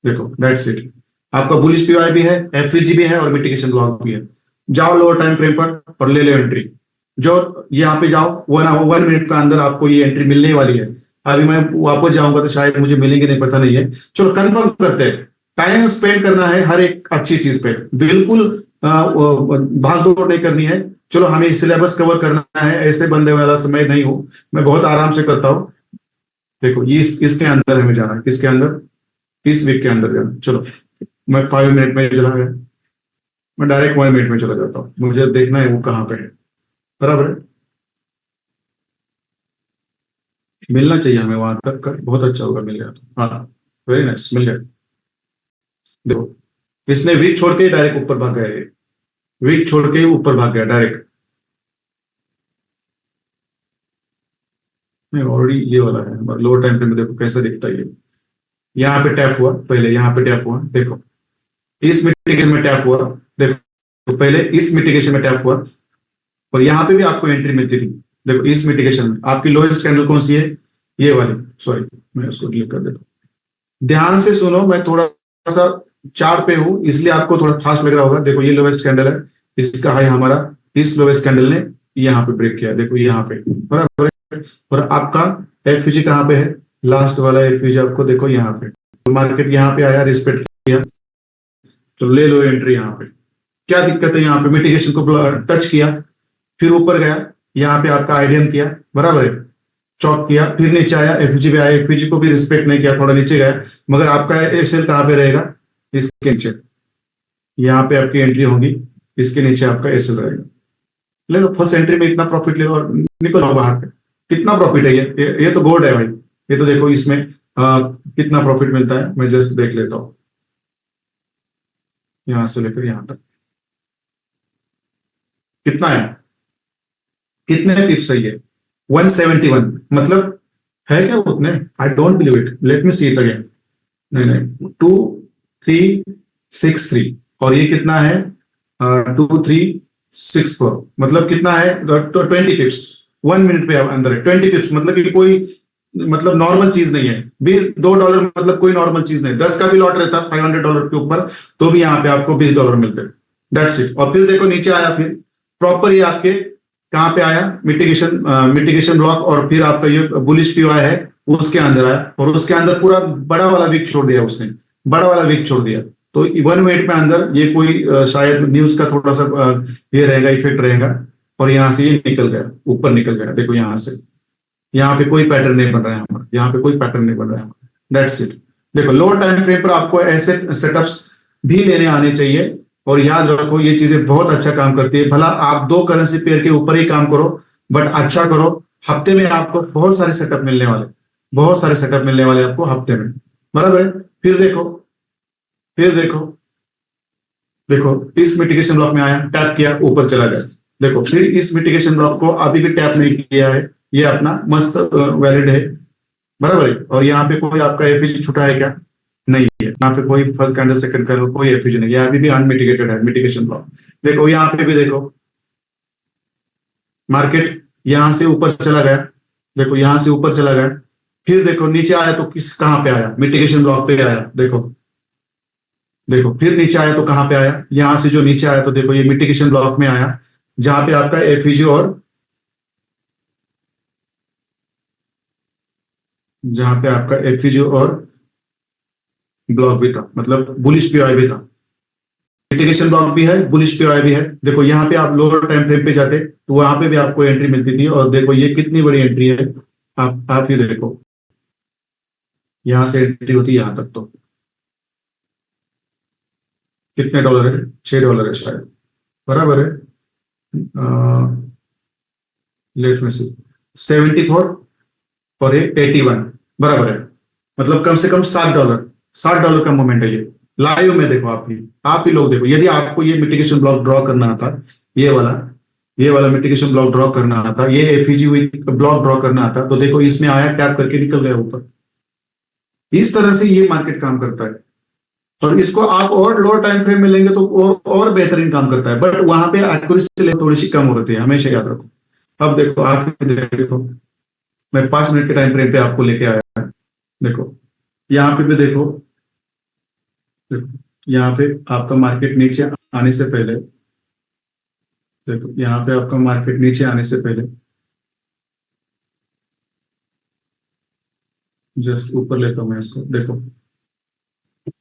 देखो दैट्स इट, आपका बुलिश पीवाई भी है, एफईजी भी है और मिटिगेशन ब्लॉक भी है। जाओ लोअर टाइम फ्रेम पर और ले लो एंट्री, जो यहाँ पे जाओ 1 मिनट के अंदर आपको ये एंट्री मिलने वाली है। अभी मैं वापस जाऊंगा तो शायद मुझे मिलेंगे नहीं, पता नहीं है। चलो कंफर्म करते हैं, टाइम स्पेंड करना है हर एक अच्छी चीज पे, बिल्कुल भाग दौड़ नहीं करनी है। चलो हमें सिलेबस कवर करना है, ऐसे बंदे वाला समय नहीं हो, मैं बहुत आराम से करता हूँ। देखो ये इसके अंदर हमें जाना है, किसके अंदर, इस वीक के अंदर जाना। चलो मैं 5 मिनट में चला गया, मैं डायरेक्ट 1 मिनट में चला जाता हूँ, मुझे देखना है वो कहाँ पे है, बराबर है। मिलना चाहिए हमें वहां तक का, बहुत अच्छा होगा मिल गया तो, हाँ वेरी नाइस, मिल गया। देखो इसने वीक छोड़ के डायरेक्ट ऊपर भाग गया, वीक छोड़ के ऊपर भाग गया डायरेक्ट। नहीं ऑलरेडी ये वाला है लोअर टाइम फ्रेम में, देखो कैसा दिखता है ये, यहाँ पे टैप हुआ, पहले यहाँ पे टैप हुआ, देखो इस मिटिगेशन में टैप हुआ, देखो तो पहले इस मिटिगेशन में टैप हुआ, और यहाँ पे भी आपको एंट्री मिलती थी। देखो इस मिटिगेशन में आपकी लोएस्ट कैंडल कौन सी है, ये वाली, सॉरी मैं उसको डिलीट कर देता हूँ। ध्यान से सुनो, मैं थोड़ा सा चार्ट पे हूं इसलिए आपको थोड़ा फास्ट लग रहा होगा। देखो ये लोएस्ट कैंडल है, इसका हाई हमारा इस लोएस्ट कैंडल ने यहाँ पे ब्रेक किया, देखो यहाँ पे, बराबर। और आपका एफईजी कहाँ पे है, लास्ट वाला एफईजी आपको देखो यहाँ पे, तो मार्केट यहाँ पे आया, रिस्पेक्ट किया, तो ले लो एंट्री यहाँ पे। क्या दिक्कत है, यहाँ पे मिटिगेशन को टच किया, फिर ऊपर गया, यहाँ पे आपका आईडीएम किया, बराबर है, चौक किया, फिर नीचे आया, एफईजी पे आया, एफईजी को भी रिस्पेक्ट नहीं किया, थोड़ा नीचे गया, मगर आपका एसएल कहाँ पे रहेगा, इसके नीचे, यहाँ पे आपकी एंट्री होगी, इसके नीचे आपका एसएल रहेगा। ले लो फर्स्ट एंट्री में इतना प्रॉफिट ले लो और निकल आओ बाहर पे। कितना प्रॉफिट है ये तो गोल्ड है भाई, ये तो देखो इसमें कितना प्रॉफिट मिलता है, मैं जस्ट देख लेता हूँ, यहां से लेकर यहां तक कितना है, कितने पिप्स है ये, 171, मतलब है क्या उतने, I don't believe it, late me see it again, नहीं 2363, और ये कितना है 2364, मतलब कितना है, तो 20 पिप्स 1 मिनट पे अंदर है, 20 पिप्स, मतलब कि कोई मतलब नॉर्मल चीज नहीं है। $2 मतलब कोई नॉर्मल चीज नहीं, 10 का भी लॉट रहता $500 के ऊपर तो भी यहाँ पे आपको $20 मिलते हैं, दैट्स इट। और फिर देखो नीचे आया, फिर प्रॉपर ये आपके कहाँ पे आया, मिटिगेशन ब्लॉक, और फिर आपका ये बुलिश पीवाई है, उसके अंदर आया और उसके अंदर पूरा बड़ा वाला विक छोड़ दिया उसने, बड़ा वाला विक छोड़ दिया। तो 1 मिनट में अंदर ये कोई शायद न्यूज का थोड़ा सा ये रहेगा, इफेक्ट रहेगा, और यहाँ से ये निकल गया, ऊपर निकल गया। देखो यहाँ से, यहाँ पे कोई पैटर्न नहीं बन रहा है हमारा, यहाँ पे कोई पैटर्न नहीं बन रहा है, दैट्स इट। देखो लोअर टाइम फ्रेम पर आपको ऐसे सेटअप्स भी लेने आने चाहिए, और याद रखो ये चीजें बहुत अच्छा काम करती है। भला आप 2 करेंसी पेयर के ऊपर ही काम करो, बट अच्छा करो। हफ्ते में आपको बहुत सारे सेटअप मिलने वाले, बहुत सारे सेटअप मिलने वाले आपको हफ्ते में, बराबर है। फिर देखो, फिर देखो, देखो इस मिटिगेशन ब्लॉक में आया, टैप किया, ऊपर चला गया। देखो फिर इस मिटिगेशन ब्लॉक को अभी भी टैप नहीं किया है, ये अपना मस्त वैलिड है, बराबर है। और यहाँ पे कोई आपका एफईजी छुटा है क्या? नहीं है। यहाँ पे कोई फर्स्ट कैंडल सेकंड कैंडल कोई एफईजी नहीं है, अभी भी अनमिटिगेटेड है मिटिगेशन ब्लॉक। देखो यहाँ पे भी देखो, मार्केट यहां से ऊपर चला गया, देखो यहां से ऊपर चला गया, फिर देखो नीचे आया तो किस कहां पे आया? मिटिगेशन ब्लॉक पे आया। देखो, देखो फिर नीचे आया तो कहां पे आया? यहां से जो नीचे आया तो देखो ये मिटिगेशन ब्लॉक में आया, जहां पे आपका एफईजी और जहां पे आपका एफईजी और ब्लॉक भी था, मतलब बुलिश पीओआई भी था। मिटिगेशन ब्लॉक भी है, बुलिश पीओआई भी है। देखो यहाँ पे आप लोअर टाइम फ्रेम पे जाते तो वहां पे भी आपको एंट्री मिलती थी, और देखो ये कितनी बड़ी एंट्री है, आप ये देखो, यहां से एंट्री होती है यहां तक, तो कितने डॉलर है? $6 है शायद, बराबर है। लेट में से 74 और ये 81, बराबर है। मतलब कम से कम $7, $7 का मोमेंट है ये। लाइव में देखो, आप ही लोग देखो, यदि आपको ये मिटिगेशन ब्लॉक ड्रॉ करना आता, ये वाला मिटिगेशन ब्लॉक ड्रॉ करना आता, ये एफईजी ब्लॉक ड्रॉ करना आता, तो देखो इसमें आया, टैप करके निकल गया ऊपर। इस तरह से ये मार्केट काम करता है, और इसको आप और लोअर टाइम फ्रेम में लेंगे तो और बेहतरीन काम करता है, बट वहां पे एक्यूरेसी थोड़ी सी कम हो रही है, हमेशा याद रखो। अब देखो, आप देखो, मैं 5 मिनट के टाइम फ्रेम पे आपको लेके आया, देखो यहाँ पे भी देखो, देखो यहाँ पे आपका मार्केट नीचे आने से पहले, देखो यहाँ पे आपका मार्केट नीचे आने से पहले जस्ट ऊपर लेता हूं मैं इसको, देखो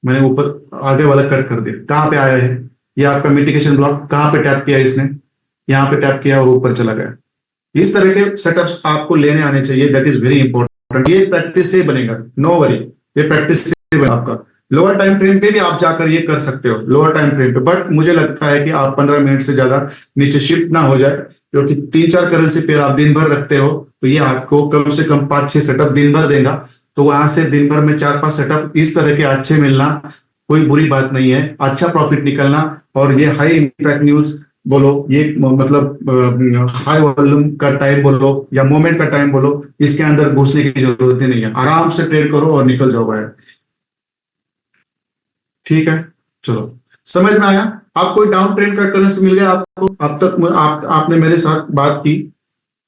मैंने ऊपर आगे वाला कट कर दिया, कहां पे आया है? ये आपका मिटिगेशन ब्लॉक, कहां पे टैप किया इसने? यहाँ पे टैप किया और ऊपर चला गया। इस तरह के सेटअप्स आपको लेने आने चाहिए, दैट इज वेरी इंपॉर्टेंट। ये प्रैक्टिस से बनेगा, नो वरी, ये प्रैक्टिस से बनेगा आपका। लोअर टाइम फ्रेम पे भी आप जाकर ये कर सकते हो, लोअर टाइम फ्रेम पे, बट मुझे लगता है कि आप 15 मिनट से ज्यादा नीचे शिफ्ट ना हो जाए, क्योंकि 3-4 करेंसी पेयर आप दिन भर रखते हो, तो ये आपको कम से कम 5-6 सेटअप दिन भर देगा। तो वहां से दिन भर में 4-5 सेटअप इस तरह के अच्छे मिलना कोई बुरी बात नहीं है, अच्छा प्रॉफिट निकलना। और ये हाई इंपैक्ट न्यूज बोलो, ये मतलब हाई वॉल्यूम का टाइम बोलो या मोमेंट का टाइम बोलो, इसके अंदर घुसने की जरूरत ही नहीं है, आराम से ट्रेड करो और निकल जाओ भाई। ठीक है, चलो समझ में आया? आप कोई डाउन ट्रेंड का करेंसी मिल गया आपको अब तक? आपने मेरे साथ बात की।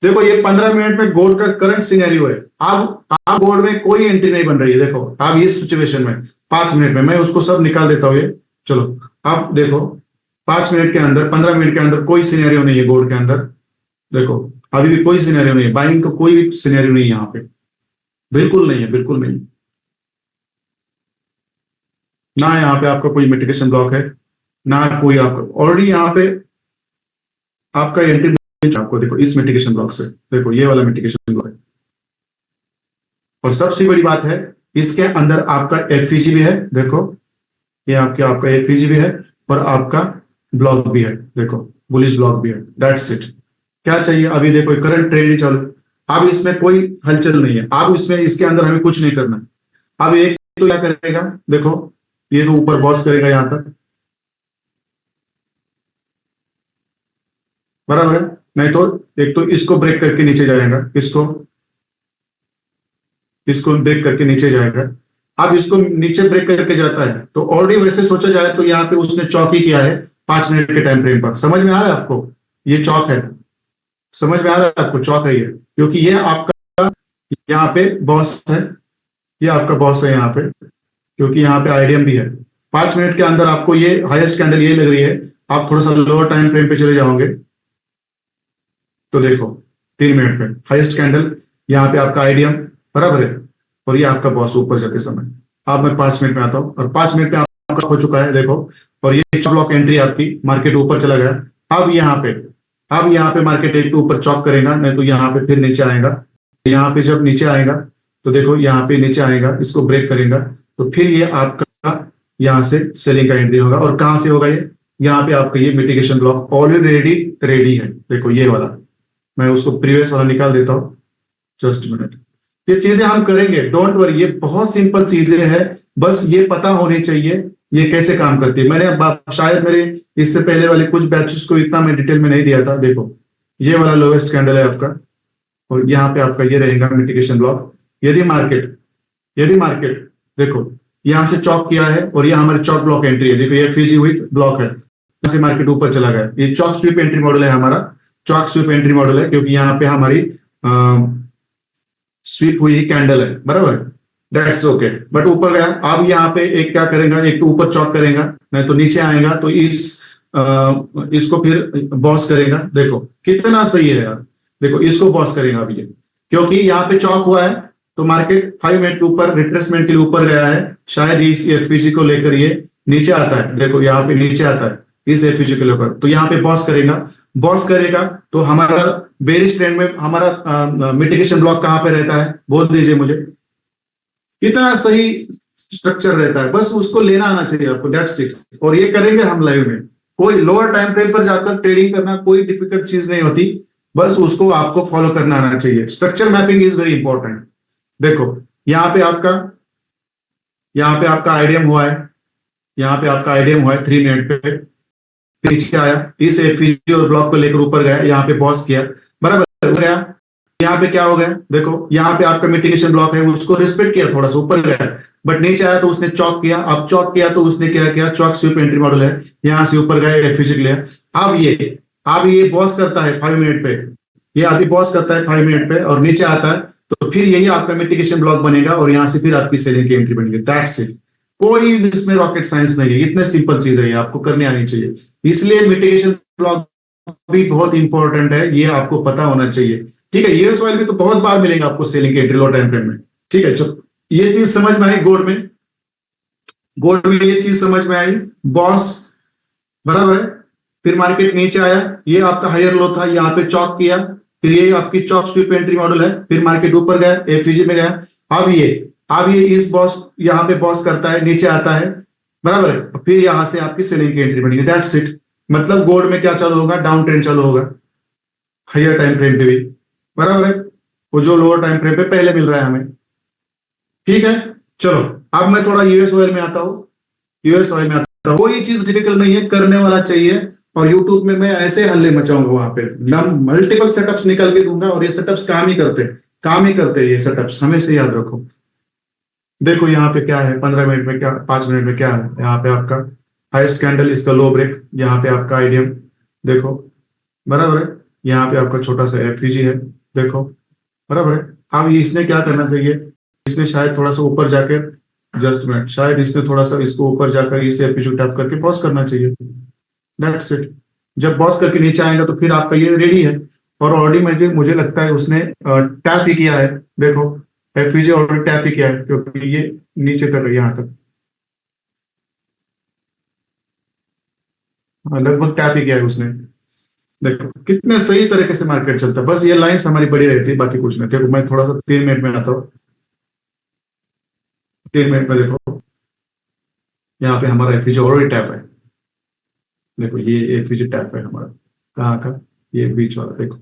देखो ये 15 मिनट में गोल्ड का करंट सिनेरियो है। आप गोल्ड में कोई एंट्री नहीं बन रही है। देखो आप इस सिचुएशन में 5 मिनट में मैं उसको सब निकाल देता हूँ ये, चलो आप देखो 5 मिनट के अंदर, 15 मिनट के अंदर कोई सिनेरियो नहीं है गोल्ड के अंदर। देखो अभी भी कोई सिनेरियो नहीं है, बाइंग का कोई भी सिनेरियो नहीं है यहाँ पे, बिल्कुल नहीं है, बिल्कुल नहीं। ना यहाँ पे आपका कोई मिटिगेशन ब्लॉक है, ना कोई आपका ऑलरेडी यहाँ पे आपका एंट्री। आपको देखो इस मिटिगेशन ब्लॉक से, देखो ये वाला मिटिगेशन ब्लॉक है, और सबसे बड़ी बात है इसके अंदर आपका एफईजी भी है। देखो ये आपका एफईजी भी है और आपका ब्लॉक भी है, देखो बुलिश ब्लॉक भी है, दैट्स इट। क्या चाहिए अभी? देखो करंट ट्रेड ही चालू, अब इसमें कोई हलचल नहीं है, अब इसमें इसके अंदर हमें कुछ नहीं करना। अब एक तो क्या करेगा, देखो ये तो ऊपर बॉस करेगा यहां तक, बराबर है। नहीं तो एक तो इसको ब्रेक करके नीचे जाएगा, इसको ब्रेक करके नीचे जाएगा। अब इसको नीचे ब्रेक करके जाता है तो ऑलरेडी वैसे सोचा जाए तो यहाँ पे उसने चौक ही किया है 5 मिनट के टाइम फ्रेम पर। समझ में आ रहा है आपको? ये चौक है, समझ में आ रहा है आपको? चौक है ये, क्योंकि ये आपका यहाँ पे बॉस है, ये आपका बॉस है यहाँ पे, क्योंकि यहाँ पे आईडीएम भी है। 5 मिनट के अंदर आपको ये हाईएस्ट कैंडल ये लग रही है। आप थोड़ा सा लोअर टाइम फ्रेम पे चले जाओगे तो देखो 3 मिनट पे हाईएस्ट कैंडल यहाँ पे आपका आईडीएम, बराबर है। और ये आपका बॉस ऊपर जाते समय। अब मैं 5 मिनट में आता हूँ और 5 मिनट में आपका हो चुका है, देखो। और ये ब्लॉक एंट्री आपकी, मार्केट ऊपर चला गया। अब यहाँ पे मार्केट एक तो ऊपर चॉक करेगा, नहीं तो यहाँ पे फिर नीचे आएगा। यहाँ पे जब नीचे आएगा तो देखो यहाँ पे नीचे आएगा, इसको ब्रेक करेगा, तो फिर ये आपका यहाँ से सेलिंग का एंट्री होगा। और कहां से होगा ये? यहाँ पे आपका ये मिटिगेशन ब्लॉक ऑलरेडी रेडी है, देखो ये वाला। मैं उसको प्रीवियस वाला निकाल देता हूँ, जस्ट मिनट। ये चीजें हम करेंगे, डोंट वरी, ये बहुत सिंपल चीजें हैं, बस ये पता होनी चाहिए ये कैसे काम करती है। मैंने शायद मेरे इससे पहले वाले कुछ बैचेस को इतना मैं डिटेल में नहीं दिया था। देखो ये वाला लोवेस्ट कैंडल है आपका, और यहाँ पे आपका ये रहेगा मिटिगेशन ब्लॉक। यदि मार्केट देखो यहाँ से चॉक किया है और ये हमारे चॉक ब्लॉक एंट्री है, देखो ये फीजी विथ ब्लॉक है, यहाँ से मार्केट ऊपर चला गया। ये चॉक स्वीप एंट्री मॉडल है हमारा, चॉक स्वीप एंट्री मॉडल है, क्योंकि यहाँ पे हमारी स्वीप हुई कैंडल है, बराबर। दैट्स ओके, बट ऊपर गया। अब यहाँ पे एक क्या करेगा, एक तो ऊपर चॉक करेगा, नहीं तो नीचे आएगा, तो इसको फिर बॉस करेगा। देखो कितना सही है यार, देखो इसको बॉस करेगा अभी ये, क्योंकि यहाँ पे चॉक हुआ है तो मार्केट 5 मिनट के ऊपर रिट्रेसमेंट के लिए ऊपर गया है। शायद इस एफवीजी को लेकर ये नीचे आता है, देखो यहाँ पे नीचे आता है इस एफवीजी को लेकर, तो यहाँ पे बॉस करेगा तो हमारा बेरिश ट्रेंड में हमारा मिटिगेशन ब्लॉक कहां पे रहता है, बोल दीजिए मुझे। कितना सही स्ट्रक्चर रहता है, बस उसको लेना आना चाहिए आपको, दैट्स इट। और ये करेंगे हम लाइव में। कोई लोअर टाइम फ्रेम पर जाकर ट्रेडिंग करना कोई डिफिकल्ट चीज नहीं होती, बस उसको आपको फॉलो करना आना चाहिए। Structure mapping is very important. देखो यहाँ पे आपका आईडीएम हुआ है, यहाँ पे आपका आईडीएम हुआ है 3 मिनट पे, नीचे आया, इस एफवीजी और ब्लॉक को लेकर ऊपर गया, यहाँ पे बॉस किया, बराबर गया। यहाँ पे क्या हो गया, देखो यहाँ पे आपका मिटिगेशन ब्लॉक है, उसको रिस्पेक्ट किया, थोड़ा सा ऊपर गया, बट नीचे आया तो उसने चॉक किया। अब चॉक किया तो उसने क्या किया, चॉक स्वीप एंट्री मॉडल है, यहाँ से ऊपर गया एफवीजी लिया। अब ये बॉस करता है 5 मिनट पे, ये अभी बॉस करता है 5 मिनट पे और नीचे आता है, तो फिर यही आपका मिटिगेशन ब्लॉक बनेगा और यहाँ से फिर आपकी सेलिंग की एंट्री बनेगी। दैट्स इट, कोई इसमें रॉकेट साइंस नहीं है, इतने सिंपल चीज है, आपको करनी आनी चाहिए। इसलिए मिटिगेशन ब्लॉक भी बहुत इंपॉर्टेंट है, ये आपको पता होना चाहिए, ठीक है। यूएस ऑयल भी तो बहुत बार मिलेगा आपको सेलिंग की एंट्री लो टाइम फ्रेम में, ठीक है। चलो ये चीज समझ में आई, गोल्ड में ये चीज समझ में आई, बॉस, बराबर है। फिर मार्केट नीचे आया, ये आपका हायर लो था, यहाँ पे चॉक किया, फिर ये आपकी चॉक स्वीप एंट्री मॉडल है, फिर मार्केट ऊपर गया, एफवीजी में गया। अब ये इस बॉस, यहाँ पे बॉस करता है, नीचे आता है, बराबर है, फिर यहां से आपकी सेलिंग की एंट्री बनेगी। That's it. मतलब गोल्ड में क्या चालू होगा, डाउन ट्रेंड चालू होगा, हायर टाइम फ्रेम पे भी, बराबर है, वो जो लोअर टाइम फ्रेम पे पहले मिल रहा है हमें, ठीक है। चलो अब मैं थोड़ा यूएस ऑयल में आता हूँ। कोई चीज डिफिकल्ट नहीं है, करने वाला चाहिए। और यूट्यूब में मैं ऐसे हल्ले मचाऊंगा, वहां पे मैं मल्टीपल सेटअप्स निकल के दूंगा, और ये सेटअप्स काम ही करते ये सेटअप्स, हमेशा याद रखो। देखो यहाँ पे क्या है, 15 मिनट में क्या, 5 मिनट में क्या है, यहाँ पे आपका हाईएस्ट कैंडल, इसका लो ब्रेक, यहाँ पे आपका आईडीएम देखो, बराबर है, यहाँ पे आपका छोटा सा एफवीजी है, देखो, बराबर है। अब इसने क्या करना चाहिए, इसने शायद थोड़ा सा ऊपर जाकर, जस्ट मिनट, शायद इसने थोड़ा सा इसको ऊपर जाकर इस एफवीजी टैप करके पॉज करना चाहिए। That's it. जब बॉस करके नीचे आएगा तो फिर आपका ये रेडी है। और ऑलरेडी मुझे लगता है उसने टैप ही किया है, देखो एफवीजी ऑलरेडी टैप ही किया है, क्योंकि ये नीचे तक है, यहाँ तक लगभग टैप ही किया है उसने। देखो कितने सही तरीके से मार्केट चलता है, बस ये लाइंस हमारी बड़ी रहती है, बाकी कुछ नहीं। देखो मैं थोड़ा सा 3 मिनट में आता हूँ, 3 मिनट में देखो यहाँ पे हमारा एफवीजी ऑलरेडी टैप है, देखो ये एफवीजी टैप है हमारा, कहाँ का, ये बीच वाला देखो।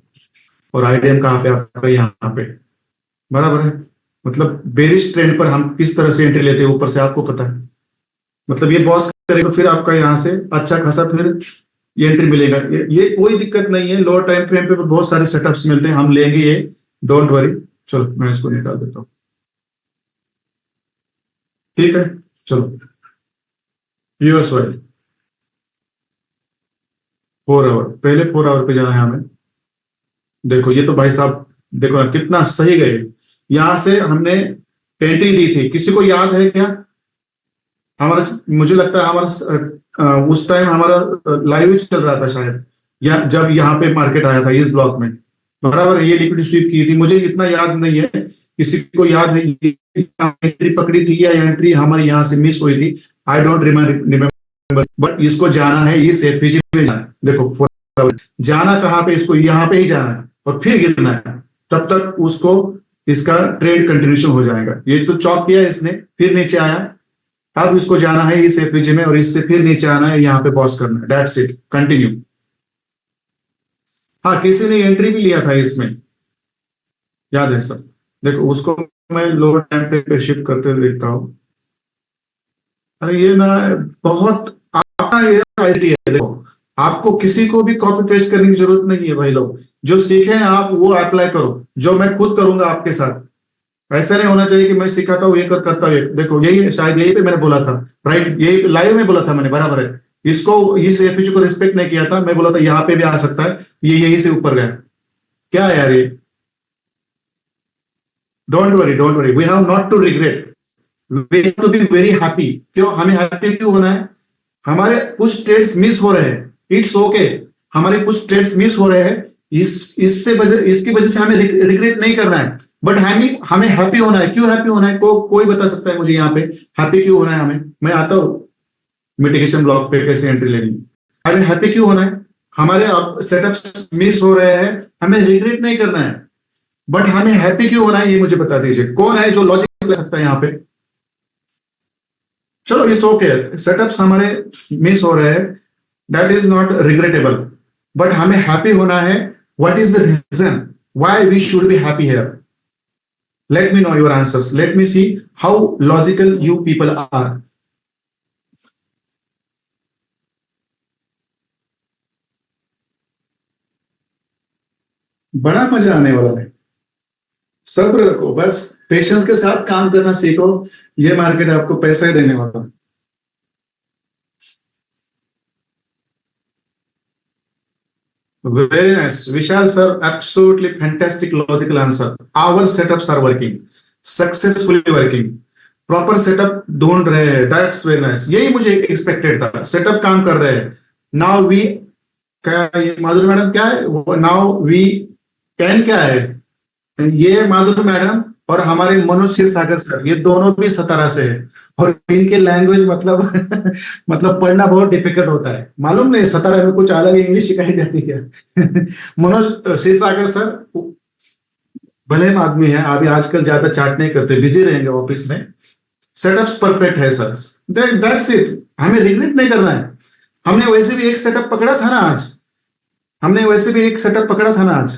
और आईडीएम कहाँ पे आपका, यहाँ पे, बराबर है। मतलब बेरिश ट्रेंड पर हम किस तरह से एंट्री लेते हैं ऊपर से आपको पता है। मतलब ये बॉस करेगा तो फिर आपका यहाँ से अच्छा खासा फिर ये एंट्री मिलेगा, ये कोई दिक्कत नहीं है। लोअर टाइम फ्रेम पे बहुत सारे सेटअप्स मिलते हैं, हम लेंगे ये, डोंट वरी। चलो मैं इसको निकाल देता हूँ, ठीक है। चलो यूएस ऑयल 4 आवर, पहले 4 आवर पे जाना है हमें। देखो ये तो भाई साहब देखो ना कितना सही गए, यहां से हमने एंट्री दी थी, किसी को याद है क्या हमारा, मुझे लगता है हमारा उस टाइम हमारा लाइव ही चल रहा था शायद, या जब यहाँ पे मार्केट आया था इस ब्लॉक में, बराबर ये लिक्विड स्वीप की थी, मुझे इतना याद नहीं है, किसी को याद है ये एंट्री पकड़ी थी या एंट्री हमारी यहाँ से मिस हुई थी? आई डोंट रिमेम्बर, बट इसको जाना है इस एफिजी में जाना है। देखो जाना कहाँ पे, इसको यहाँ पे ही जाना है और फिर गिरना है, तब तक उसको इसका ट्रेड कंटिन्यूशन हो जाएगा। ये तो चॉक किया इसने, फिर नीचे आया, अब इसको जाना है इस एफिजी में और इससे फिर नीचे आना है, यहाँ पे बॉस करना है, दैट्स इट, कंटिन्यू। हाँ, किसी ने एंट्री भी लिया था इसमें, याद है सब। देखो उसको मैं लोअर टाइम पे शिफ्ट करते हुए देखता हूँ। अरे ये ना बहुत ये है, देखो आपको किसी को भी कॉपी पेस्ट करने की जरूरत नहीं है भाई लोग, जो सीखे हैं आप वो अप्लाई करो, जो मैं खुद करूंगा आपके साथ। ऐसा नहीं होना चाहिए कि मैं सिखाता हूँ ये करता हूँ। देखो यही है, शायद यही पे मैंने बोला था, राइट, यही लाइव में बोला था मैंने, बराबर है। इसको इस एफिजी को रिस्पेक्ट नहीं किया था, मैं बोला था यहाँ पे भी आ सकता है, ये यही से ऊपर गया। क्या है यार ये? Don't worry, we have not to regret, we have to be very happy. क्यों हमें हैप्पी क्यों होना है? हमारे कुछ ट्रेड्स मिस हो रहे हैं, इट्स ओके, हमारे कुछ ट्रेड्स मिस हो रहे हैं, इसकी वजह से हमें रिग्रेट नहीं करना है, बट हमें हैप्पी होना है। क्यों हैप्पी होना है? कोई बता सकता है मुझे यहाँ पे हैप्पी क्यों होना है हमें? मैं आता हूँ मिटिगेशन ब्लॉक पे कैसे एंट्री लेनी है। हमें हैप्पी क्यों होना है? हमारे सेटअप्स मिस हो रहे हैं, हमें रिग्रेट नहीं करना है, बट हमें हैप्पी क्यों होना है ये मुझे बता दीजिए। कौन है जो लॉजिक ले सकता है यहाँ पे? चलो इट्स ओके, सेटअप्स हमारे मिस हो रहे हैं, that is not regrettable, but हमें हैप्पी होना है। What is the reason why we should be happy here? Let me know your answers, let me see how logical you people are. बड़ा मजा आने वाला है, सब्र रखो, बस पेशेंस के साथ काम करना सीखो, ये मार्केट आपको पैसा ही देने वाला है। Very nice, Vishal sir. Absolutely fantastic logical answer. Our setups are working, successfully working. Proper setup ढूंढ रहे हैं. That's very nice. यही मुझे expected था. Setup काम कर रहे हैं. Now we क्या ये माधुरी मैडम क्या है? Now we can क्या है? ये माधुरी मैडम और हमारे मनोज क्षीरसागर सर, ये दोनों भी सतारा से है और इनके लैंग्वेज मतलब मतलब पढ़ना बहुत डिफिकल्ट होता है। मालूम नहीं सतारा में कुछ अलग इंग्लिश सिखाई जाती है क्या? मनोज क्षीरसागर सर भले आदमी है, अभी आजकल ज्यादा चाट नहीं करते, बिजी रहेंगे ऑफिस में। सेटअप्स परफेक्ट है सर, दैट्स इट, हमें रिग्रेट नहीं करना है। हमने वैसे भी एक सेटअप पकड़ा था ना आज, हमने वैसे भी एक सेटअप पकड़ा था ना आज।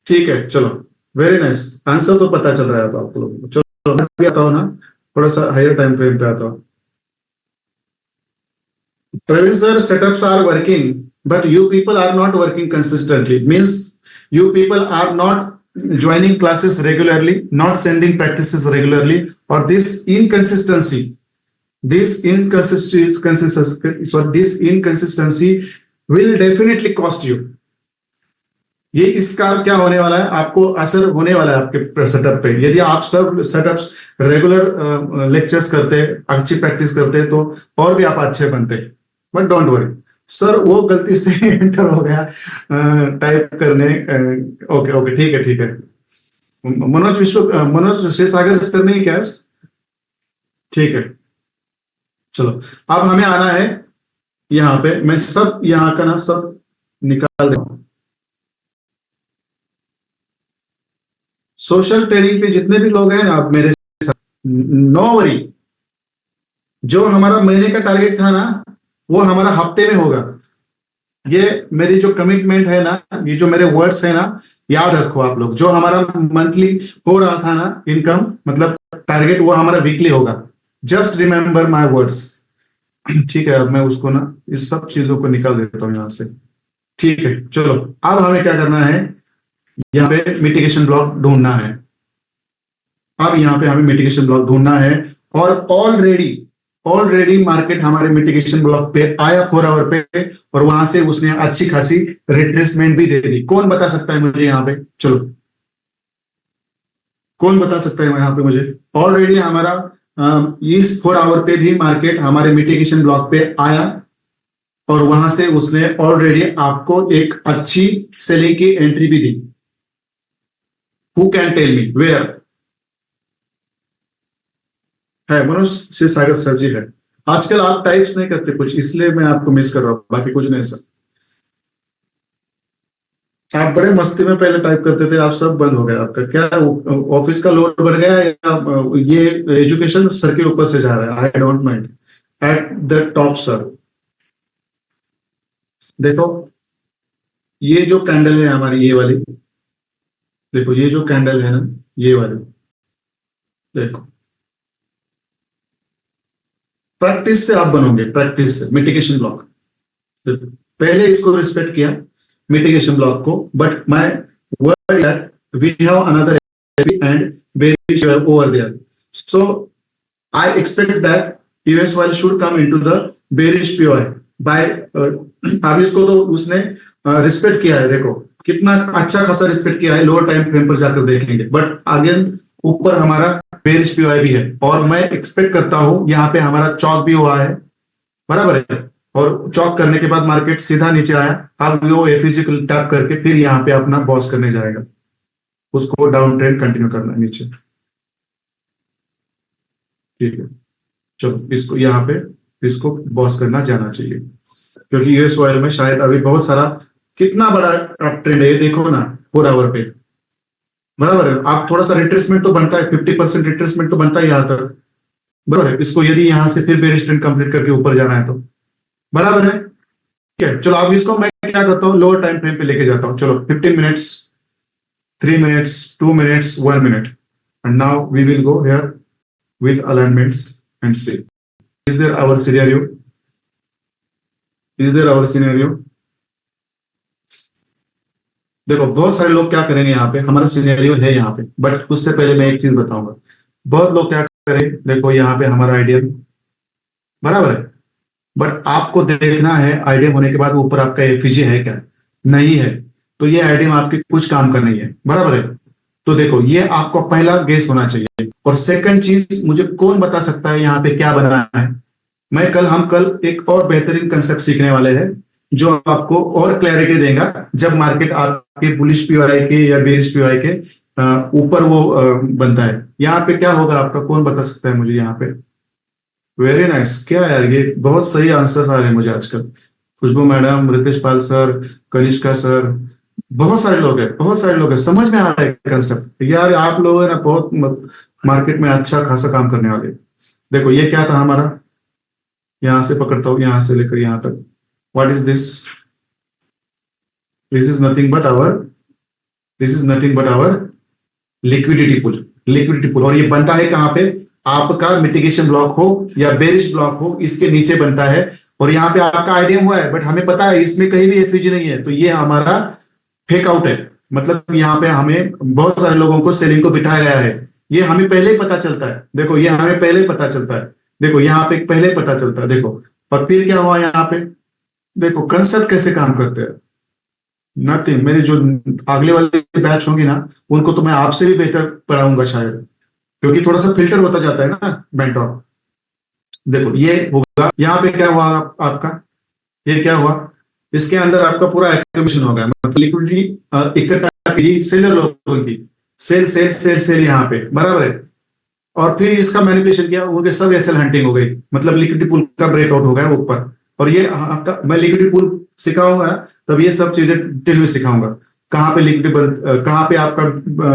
ठीक है चलो, वेरी नाइस आंसर, तो पता चल रहा है तो आप लोगों को। चलो मैं भी आता हूँ ना, थोड़ा सा हायर टाइम फ्रेम पे आता हूँ। Praveen sir, setups are working but you people are not working consistently, means you people are not joining classes regularly, not sending practices regularly, or this inconsistency will definitely cost you. ये इसका क्या होने वाला है, आपको असर होने वाला है आपके सेटअप पे। यदि आप सब सेटअप्स रेगुलर लेक्चर्स करते, अच्छी प्रैक्टिस करते तो और भी आप अच्छे बनते। बट डोंट वरी सर, वो गलती से एंटर हो गया टाइप करने। ओके ठीक है। मनोज क्षीरसागर सर ने क्या? ठीक है चलो, अब हमें आना है यहाँ पे, मैं सब यहाँ का ना सब निकाल दूं। सोशल ट्रेडिंग पे जितने भी लोग हैं ना आप मेरे साथ, नो वरी, जो हमारा महीने का टारगेट था ना वो हमारा हफ्ते में होगा। ये मेरी जो कमिटमेंट है ना, ये जो मेरे वर्ड्स है ना, याद रखो आप लोग। जो हमारा मंथली हो रहा था ना इनकम मतलब टारगेट, वो हमारा वीकली होगा। Just remember my words. ठीक है, अब मैं उसको ना इस सब चीजों को निकाल देता हूँ यहाँ से। ठीक है चलो, अब हमें क्या करना है, यहाँ पे मिटिगेशन ब्लॉक ढूंढना है। अब यहाँ पे हमें मिटिगेशन ब्लॉक ढूंढना है और ऑलरेडी मार्केट हमारे मिटिगेशन ब्लॉक पे आया 4 आवर पे, और वहां से उसने अच्छी खासी रिट्रेसमेंट भी दे दी। कौन बता सकता है मुझे यहाँ पे? चलो कौन बता सकता है यहाँ पे मुझे? ऑलरेडी हमारा इस 4 आवर पे भी मार्केट हमारे मिटिगेशन ब्लॉक पे आया और वहां से उसने ऑलरेडी आपको एक अच्छी सेलिंग की एंट्री भी दी। Who can tell me where है? मनोज से सागर सर जी है। आजकल आप टाइप्स नहीं करते कुछ, इसलिए मैं आपको मिस कर रहा हूँ, बाकी कुछ नहीं सर। आप बड़े मस्ती में पहले टाइप करते थे, आप सब बंद हो गया आपका। क्या ऑफिस का लोड बढ़ गया है या ये एजुकेशन सर के ऊपर से जा रहा है? I don't mind at the top sir. देखो ये जो कैंडल है हमारी, ये वाली देखो, ये जो कैंडल है ना, ये वाली देखो, प्रैक्टिस से आप बनोगे, प्रैक्टिस से। मिटिगेशन ब्लॉक, पहले इसको रिस्पेक्ट किया मिटिगेशन ब्लॉक को, but my word that we have another and bearish over there. So I expect that US oil should come into the bearish POI by अब इसको तो उसने रिस्पेक्ट किया है, देखो कितना अच्छा खासा रिस्पेक्ट किया है। लोअर टाइम फ्रेम पर जाकर देखेंगे, बट अगेन ऊपर हमारा बेरिश POI भी है, और मैं एक्सपेक्ट करता हूं यहाँ पे हमारा चौक भी हुआ है, बराबर है। और चौक करने के बाद मार्केट सीधा नीचे आया, अब वो एफईजी टैप करके फिर यहाँ पे अपना बॉस करने जाएगा, उसको डाउन ट्रेंड कंटिन्यू करना है नीचे। ठीक है, चलो इसको यहाँ पे इसको बॉस करना जाना चाहिए, क्योंकि यूएस ऑयल में शायद अभी बहुत सारा, कितना बड़ा अप ट्रेंड है ये देखो ना 4 आवर पे, बराबर है। आप थोड़ा सा रिट्रेसमेंट तो बनता है, 50% रिट्रेसमेंट तो बनता है यहाँ तक, बराबर है। इसको यदि यहाँ से फिर बेरिश ट्रेंड कंप्लीट करके ऊपर जाना है तो बराबर है। ठीक है, चलो अब इसको मैं क्या करता हूँ, लोअर टाइम फ्रेम पे लेके जाता हूँ। चलो 15 minutes, 3 minutes, 2 minutes, 1 minute, and now we will go here with alignments and see, is there our scenario? Is there our scenario? देखो बहुत सारे लोग क्या करेंगे, यहाँ पे हमारा सिनेरियो है यहाँ पे, बट उससे पहले मैं एक चीज बताऊंगा। बहुत लोग क्या करें, देखो यहाँ पे हमारा आइडियम, बराबर है, बट आपको देखना है आइडियम होने के बाद ऊपर आपका एफईजी है क्या, नहीं है तो ये आइडियम आपके कुछ काम का नहीं है, बराबर है। तो देखो ये आपको पहला गेस होना चाहिए। और सेकंड चीज, मुझे कौन बता सकता है यहाँ पे क्या बना है? हम कल एक और बेहतरीन कंसेप्ट सीखने वाले हैं, जो आपको और क्लैरिटी देगा जब मार्केट आपके बुलिश पीओआई के या बेरिश पीओआई के ऊपर वो बनता है। यहाँ पे क्या होगा आपका, कौन बता सकता है मुझे यहाँ पे? वेरी नाइस, क्या यार ये बहुत सही आंसर आ रहे हैं मुझे आजकल। खुशबू madam, Ritesh Pal sir, Kanishka sir, बहुत सारे लोग हैं, बहुत सारे लोग हैं, समझ में आ रहा है कंसेप्ट यार। आप लोग है ना बहुत मार्केट में अच्छा खासा काम करने वाले। देखो ये क्या था हमारा, यहां से पकड़ता हूं, यहां से लेकर यहां तक, what is this? This is nothing but our, this is nothing but our liquidity pool, liquidity pool. और ये बनता है कहां पे? आपका मिटिगेशन ब्लॉक हो या बेरिश ब्लॉक हो, इसके नीचे बनता है। और यहाँ पे आपका आइडियम हुआ है, बट हमें पता है इसमें कहीं भी एफईजी नहीं है, तो ये हमारा फेक आउट है। मतलब यहाँ पे हमें बहुत सारे लोगों को सेलिंग को बिठाया गया है, ये हमें पहले ही पता चलता है। देखो ये हमें पहले ही पता चलता है, देखो यहाँ पे पहले पता चलता है, देखो। और फिर क्या हुआ यहाँ पे, देखो कंसेप्ट कैसे काम करते हैं। नथिंग, मेरी जो अगले वाली बैच होंगी ना, उनको तो मैं आपसे भी बेहतर पढ़ाऊंगा शायद, क्योंकि थोड़ा सा फिल्टर होता जाता है ना मेंटोर। देखो ये होगा, यहाँ पे क्या हुआ आपका, ये क्या हुआ, इसके अंदर आपका पूरा एक्टिवेशन होगा, मतलब लिक्विडिटी इकट्ठा की सेलर लोगों की, सेल सेल सेल सेल यहाँ पे, बराबर है। और फिर इसका मैनिपुलेशन किया, उनके सब एसएल हंटिंग हो गई, मतलब लिक्विडिटी पूल का ब्रेकआउट हो गया ऊपर। और ये आपका, मैं लिक्विडिटी पूल सिखाऊंगा ना, तब ये सब चीजें डिटेल में सिखाऊंगा। कहाँ पे लिक्विडिटी, कहाँ पे आपका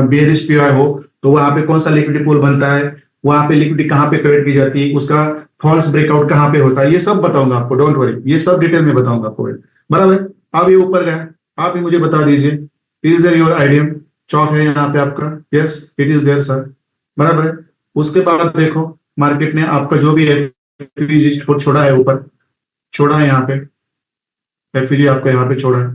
बेरिश पीओआई हो तो वहां पे कौन सा लिक्विडिटी पूल बनता है, वहां पे लिक्विडिटी कहाँ पे क्रिएट की जाती है, उसका फॉल्स ब्रेकआउट कहाँ पे होता है, ये सब बताऊंगा आपको, डोंट वरी, ये सब डिटेल में बताऊंगा आपको, बराबर है। अब ये ऊपर गया, आप ही मुझे बता दीजिए, is there your idiom? Chock है यहाँ पे आपका, yes it is there sir, बराबर है। उसके बाद देखो मार्केट ने आपका जो भी एफईजी छोड़ा है ऊपर, छोड़ा है यहाँ पे एफईजी आपका यहाँ पे छोड़ा है,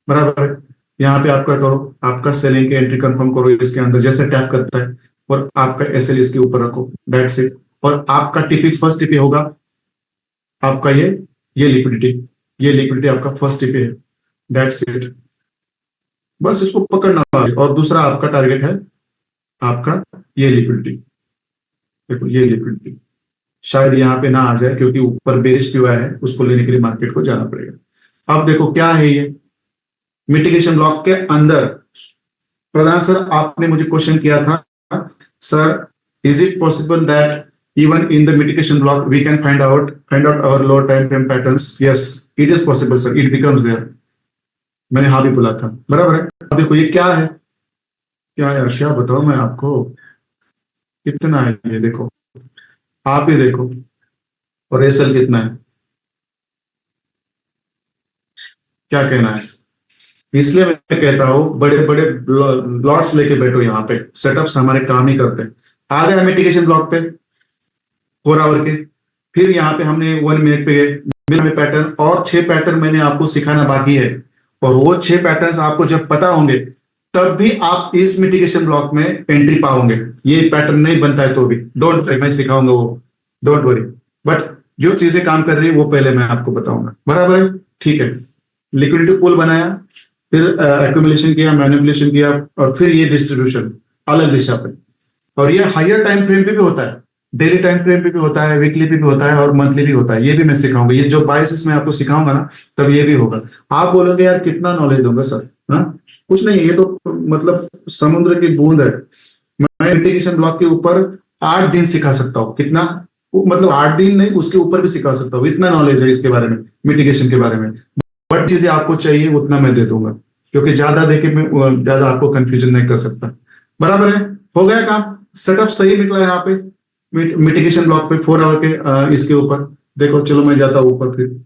बराबर है। यहाँ पे आपका करो, आपका सेलिंग की एंट्री कंफर्म करो इसके अंदर, जैसे टैप करता है, और आपका एसएल इसके ऊपर रखो, दैट्स इट। और आपका टीपी, फर्स्ट टीपी होगा आपका ये लिक्विडिटी, ये लिक्विडिटी आपका फर्स्ट टीपी है, दैट्स इट। बस इसको पकड़ना है। और दूसरा आपका टारगेट है आपका ये लिक्विडिटी, देखो ये लिक्विडिटी शायद यहाँ पे ना आ जाए, क्योंकि ऊपर बेरिश पीओआई है, उसको लेने के लिए मार्केट को जाना पड़ेगा। अब देखो क्या है ये, मिटिगेशन ब्लॉक के अंदर प्रधान सर, आपने मुझे क्वेश्चन किया था sir, is it possible that even in the mitigation block we can find out our low time frame patterns? Yes, it is possible sir, it becomes there. मैंने हाँ भी बोला था, बराबर है। अब देखो ये क्या है, क्या यार क्या बताओ मैं आपको, कितना है ये देखो, आप ही देखो, और एसएल कितना है, क्या कहना है। इसलिए मैं कहता हूँ बड़े बड़े लॉट्स लेके बैठो, यहाँ पे सेटअप्स हमारे काम ही करते हैं। आ गया मिटिगेशन ब्लॉक पे 4 आवर के, फिर यहाँ पे हमने 1 मिनट पे मिला पैटर्न, और 6 पैटर्न मैंने आपको सिखाना बाकी है, और वो 6 पैटर्न्स आपको जब पता होंगे तब भी आप इस मिटिगेशन ब्लॉक में एंट्री पाओगे। ये पैटर्न नहीं बनता है तो भी डोंट वरी, मैं सिखाऊंगा वो, डोंट वरी। बट जो चीजें काम कर रही है वो पहले मैं आपको बताऊंगा, बराबर है, ठीक है। लिक्विडिटी पूल बनाया, फिर एक्यूमुलेशन किया, मैनिपुलेशन किया, और फिर ये डिस्ट्रीब्यूशन अलग दिशा पे, और ये हायर टाइम फ्रेम पे भी होता है, डेली टाइम फ्रेम पे भी होता है, वीकली पे भी होता है, और मंथली भी होता है। ये भी मैं सिखाऊंगा, ये जो बायसेस मैं आपको सिखाऊंगा ना, तब ये भी होगा। आप बोलोगे यार कितना नॉलेज दूंगा सर, हाँ कुछ नहीं, ये तो मतलब समुद्र की बूंद है। मैं मिटिगेशन ब्लॉक के ऊपर 8 दिन सिखा सकता हूँ, कितना मतलब 8 दिन नहीं, उसके ऊपर भी सिखा सकता हूँ, इतना नॉलेज है इसके बारे में, मिटिगेशन के बारे में। बट चीजें आपको चाहिए उतना मैं दे दूंगा, क्योंकि ज्यादा देके मैं ज्यादा आपको कंफ्यूजन नहीं कर सकता, बराबर है। हो गया काम, सेटअप सही निकला है यहाँ पे मिटिगेशन ब्लॉक पे 4 आवर के इसके ऊपर। देखो चलो मैं जाता हूँ ऊपर, फिर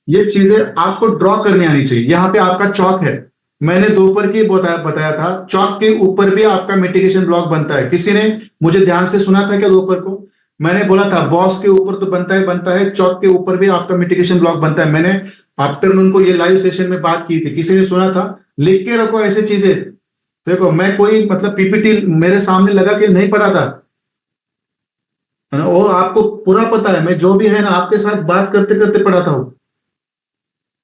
ये चीजें आपको ड्रॉ करनी आनी चाहिए। यहाँ पे आपका चौक है, मैंने दोपहर की बताया था, चौक के ऊपर भी आपका मिटिगेशन ब्लॉक बनता है। किसी ने मुझे ध्यान से सुना था क्या दोपहर को? मैंने बोला था बॉस के ऊपर तो बनता है, चौक के ऊपर भी आपका मिटिगेशन ब्लॉक बनता है। मैंने आफ्टरनून को ये लाइव सेशन में बात की थी, किसी ने सुना था? लिख के रखो ऐसी चीजें। देखो मैं कोई मतलब पीपीटी मेरे सामने लगा के नहीं पढ़ा था, है ना, वो आपको पूरा पता है, मैं जो भी है ना आपके साथ बात करते करते पढ़ाता हूँ।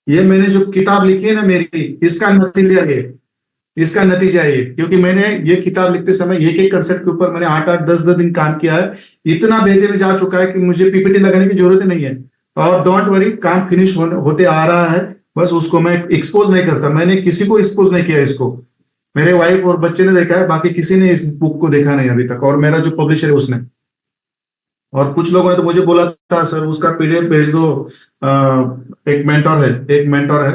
ये मैंने जो किताब लिखी है ना मेरी, इसका नतीजा ये, इसका नतीजा ये, क्योंकि मैंने ये किताब लिखते समय एक एक कंसेप्ट के ऊपर मैंने 8-8 10-10 दिन काम किया है। इतना भेजे में जा चुका है कि मुझे पीपीटी लगाने की जरूरत ही नहीं है। और डोंट वरी, काम फिनिश होते आ रहा है, बस उसको मैं एक्सपोज नहीं करता, मैंने किसी को एक्सपोज नहीं किया इसको। मेरे वाइफ और बच्चे ने देखा है, बाकी किसी ने इस बुक को देखा नहीं अभी तक, और मेरा जो पब्लिशर है उसने। और कुछ लोगों ने तो मुझे बोला था सर उसका पीडीएफ भेज दो। एक मेंटोर है,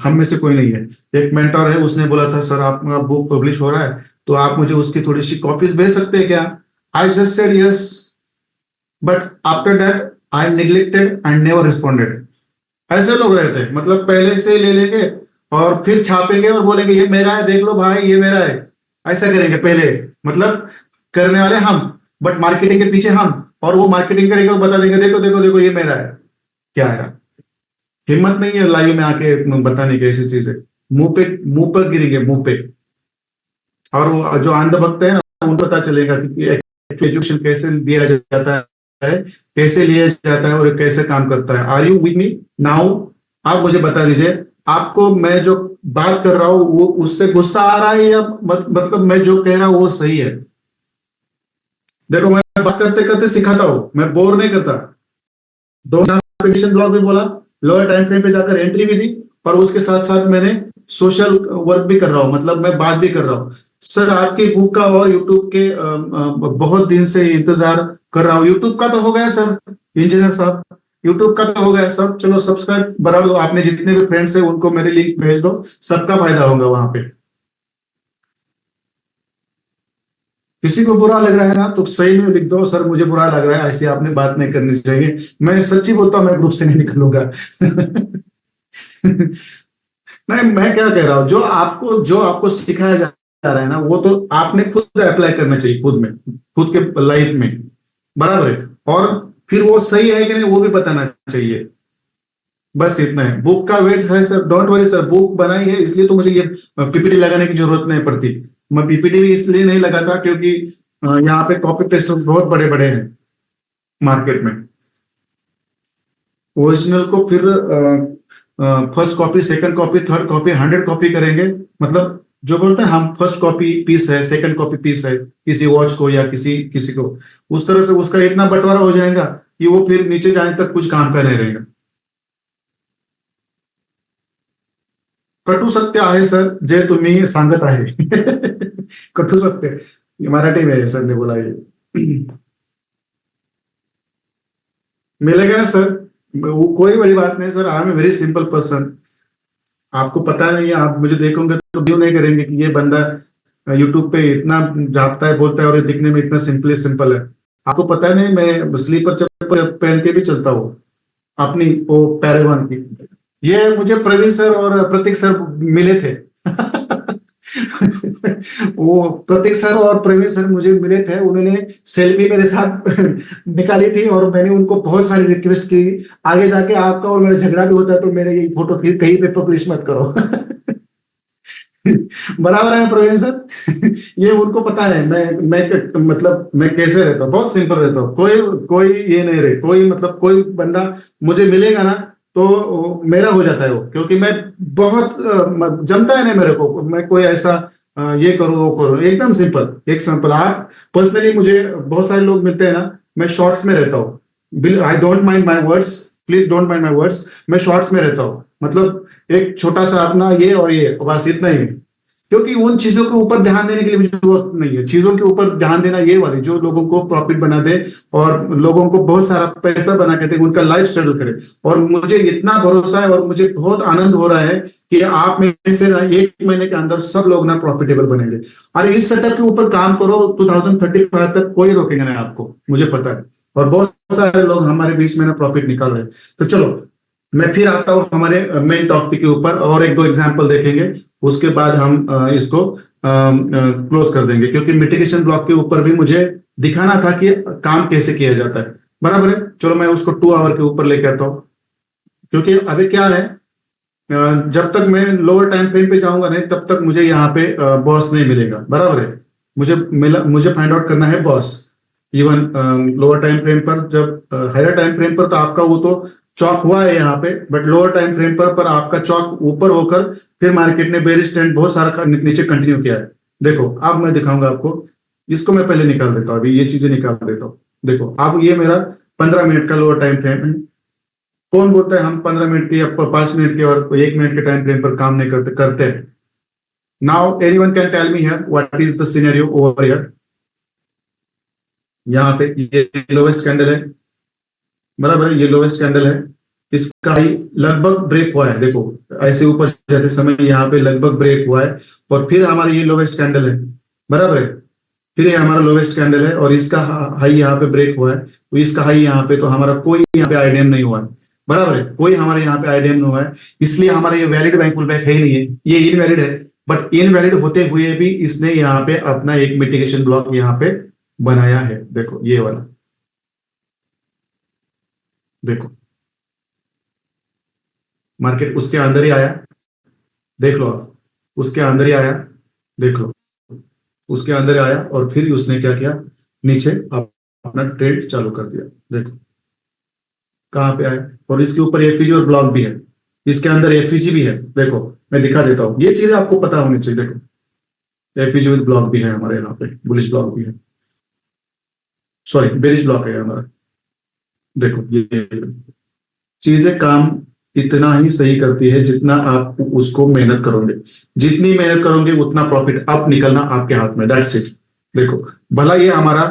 हम में से कोई नहीं है, एक मेंटोर है, उसने बोला था सर आपका बुक पब्लिश हो रहा है तो आप मुझे उसकी थोड़ी सी कॉपीज भेज सकते हैं क्या? I just said yes, but after that I neglected and never responded. ऐसे लोग रहते हैं, मतलब पहले से ले लेंगे और फिर छापेंगे और बोलेंगे ये मेरा है, देख लो भाई ये मेरा है। ऐसा करेंगे पहले, मतलब करने वाले हम, बट मार्केटिंग के पीछे हम, और वो मार्केटिंग करेंगे और बता देंगे देखो देखो देखो ये मेरा है। क्या है, हिम्मत नहीं है लाइव में आके बताने की ऐसी चीजें, मुंह पर गिरेंगे मुंह पे। और वो जो अंधभक्त है ना, उनको पता चलेगा कि एजुकेशन कैसे दिया जाता है, कैसे लिया जाता है, और कैसे काम करता है। Are you with me now? आप मुझे बता दीजिए, आपको मैं जो बात कर रहा हूं वो उससे गुस्सा आ रहा है, या मतलब मैं जो कह रहा हूं वो सही है? देखो मैं बात करते करते सिखाता हूं, मैं बोर नहीं करता। दो ब्लॉक भी बोला, लोअर टाइम फ्रेम पे जाकर एंट्री भी दी, और उसके साथ साथ मैंने सोशल वर्क भी कर रहा हूं, मतलब मैं बात भी कर रहा हूं। सर आपकी बुक का और यूट्यूब के बहुत दिन से इंतजार कर रहा हूँ। यूट्यूब का तो हो गया सर, इंजीनियर साहब, यूट्यूब का तो हो गया सब, चलो सब्सक्राइब बढ़ा दो, आपने जितने भी फ्रेंड्स है उनको मेरे लिंक भेज दो, सबका फायदा होगा वहां पे। किसी को बुरा लग रहा है ना तो सही में लिख दो सर मुझे बुरा लग रहा है, ऐसी आपने बात नहीं करनी चाहिए। मैं सच्ची बोलता हूँ, मैं ग्रुप से नहीं निकलूंगा। नहीं, मैं क्या कह रहा हूँ, जो आपको सिखाया जा रहा है ना, वो तो आपने खुद अप्लाई करना चाहिए, खुद में, खुद के लाइफ में, बराबर है। और फिर वो सही है कि नहीं वो भी बताना चाहिए, बस इतना है। बुक का वेट है sir, don't worry sir, book बनाई है इसलिए तो मुझे ये पीपीटी लगाने की जरूरत नहीं पड़ती। मैं पीपीटी भी इसलिए नहीं लगाता क्योंकि यहाँ पे कॉपी पेस्टर्स बहुत बड़े बड़े हैं मार्केट में। ओरिजिनल को फिर first copy, second copy, third copy, 100 copy करेंगे, मतलब जो बोलते हैं हम फर्स्ट कॉपी पीस है, सेकंड कॉपी पीस है, किसी वॉच को या किसी किसी को, उस तरह से उसका इतना बंटवारा हो जाएगा कि वो फिर नीचे जाने तक कुछ काम का नहीं रहेगा। कटू सत्य आहे सर जे तुम्ही सांगत आहे. कटू सत्य मराठी में सर ने बोला ये. मिलेगा ना सर. कोई बड़ी बात नहीं sir. I am a very simple person. आपको पता नहीं है, आप मुझे देखोगे तो व्यू नहीं करेंगे कि ये बंदा यूट्यूब पे इतना जागता है बोलता है और ये दिखने में इतना सिंपल सिंपल है. आपको पता नहीं मैं स्लीपर चप्पल पहन के भी चलता हूँ अपनी वो पैरेगॉन की. ये मुझे प्रवीण सर और प्रतीक सर मिले थे. वो प्रतीक सर और प्रवीण सर मुझे मिले थे. उन्होंने सेल्फी मेरे साथ निकाली थी और मैंने उनको बहुत सारी रिक्वेस्ट की, आगे जाके आपका और मेरा झगड़ा भी होता है तो मेरे ये फोटो कहीं पे पब्लिश मत करो. बराबर है प्रवीण सर. ये उनको पता है मतलब मैं कैसे रहता हूँ. बहुत सिंपल रहता हूँ. कोई कोई ये नहीं रहे. कोई मतलब कोई बंदा मुझे मिलेगा ना तो मेरा हो जाता है वो, क्योंकि मैं बहुत जमता है नहीं मेरे को. मैं कोई ऐसा ये करूँ वो करूँ. एकदम सिंपल एक सिंपल. आप पर्सनली मुझे बहुत सारे लोग मिलते हैं ना, मैं शॉर्ट्स में रहता हूँ. I don't mind my words. Please don't mind my words. मैं शॉर्ट्स में रहता हूँ. मतलब एक छोटा सा अपना ये और ये बस इतना ही. क्योंकि उन चीजों के ऊपर ध्यान देने के लिए मुझे जरूरत नहीं है. चीजों के ऊपर ध्यान देना ये वाली जो लोगों को प्रॉफिट बना दे और लोगों को बहुत सारा पैसा बना के दे, उनका लाइफ सेटल करे. और मुझे इतना भरोसा है और मुझे बहुत आनंद हो रहा है कि आप में से ना 1 महीने के अंदर सब लोग ना प्रॉफिटेबल बनेंगे. और इस सेटअप के ऊपर काम करो. 2035 तक कोई रोकेगा नहीं आपको, मुझे पता है. और बहुत सारे लोग हमारे बीच में ना प्रॉफिट निकाल रहे हैं. तो चलो मैं फिर आता हूँ हमारे मेन टॉपिक के ऊपर और एक दो एग्जांपल देखेंगे. उसके बाद हम इसको क्लोज कर देंगे, क्योंकि मिटिगेशन ब्लॉक के ऊपर भी मुझे दिखाना था कि काम कैसे किया जाता है. बराबर है. चलो मैं उसको 2 आवर के ऊपर लेके आता हूँ. क्योंकि अभी क्या है, जब तक मैं लोअर टाइम फ्रेम पे जाऊंगा नहीं तब तक मुझे यहाँ पे बॉस नहीं मिलेगा. बराबर है. मुझे फाइंड आउट करना है boss. Even lower time frame पर, जब हायर टाइम फ्रेम पर तो आपका वो तो चौक हुआ है यहाँ पे, बट लोअर टाइम फ्रेम पर आपका चौक ऊपर होकर फिर मार्केट ने बेरिश ट्रेंड बहुत सारा नीचे कंटिन्यू किया है. देखो अब मैं दिखाऊंगा आपको. इसको मैं पहले निकाल देता हूँ. अभी ये चीजें निकाल देता हूँ. देखो अब ये मेरा 15 मिनट का लोअर टाइम फ्रेम है. कौन बोलता है हम 15 मिनट के या 5 मिनट के और 1 मिनट के टाइम फ्रेम पर काम नहीं करते हैं. Now anyone can tell me here what is the scenario over here. यहाँ पे ये लोवेस्ट कैंडल है. बराबर है. ये लोवेस्ट कैंडल है. इसका हाई लगभग ब्रेक हुआ है. देखो ऐसे ऊपर जाते समय यहाँ पे लगभग ब्रेक हुआ है और फिर हमारा ये लोवेस्ट कैंडल है. बराबर है. फिर ये हमारा लोवेस्ट कैंडल है और इसका हाई यहाँ पे ब्रेक हुआ है. तो इसका हाई यहाँ पे, तो हमारा कोई यहाँ पे आईडीएम नहीं हुआ है. बराबर है. कोई हमारे यहाँ पे आईडीएम नहीं हुआ है. इसलिए हमारा ये वैलिड बैंक पुल बैक है ही नहीं है. ये इनवैलिड है. बट इनवैलिड होते हुए भी इसने यहाँ पे अपना एक मिटिगेशन ब्लॉक यहाँ पे बनाया है. देखो ये वाला. देखो मार्केट उसके अंदर ही आया. देख लो आप. उसके अंदर ही आया. देख लो उसके अंदर आया और फिर उसने क्या किया, नीचे अपना ट्रेड चालू कर दिया. देखो कहाँ पे आया. और इसके ऊपर एफईजी और ब्लॉक भी है. इसके अंदर एफईजी भी है. देखो मैं दिखा देता हूँ. ये चीजें आपको पता होनी चाहिए. देखो एफईजी विद ब्लॉक भी है हमारे यहाँ पे. बुलिश ब्लॉक भी है. सॉरी बेरिश ब्लॉक है हमारा. देखो ये चीजें काम इतना ही सही करती है जितना आप उसको मेहनत करोगे. जितनी मेहनत करोगे उतना प्रॉफिट अप निकलना आपके हाथ में. That's it. देखो भला ये हमारा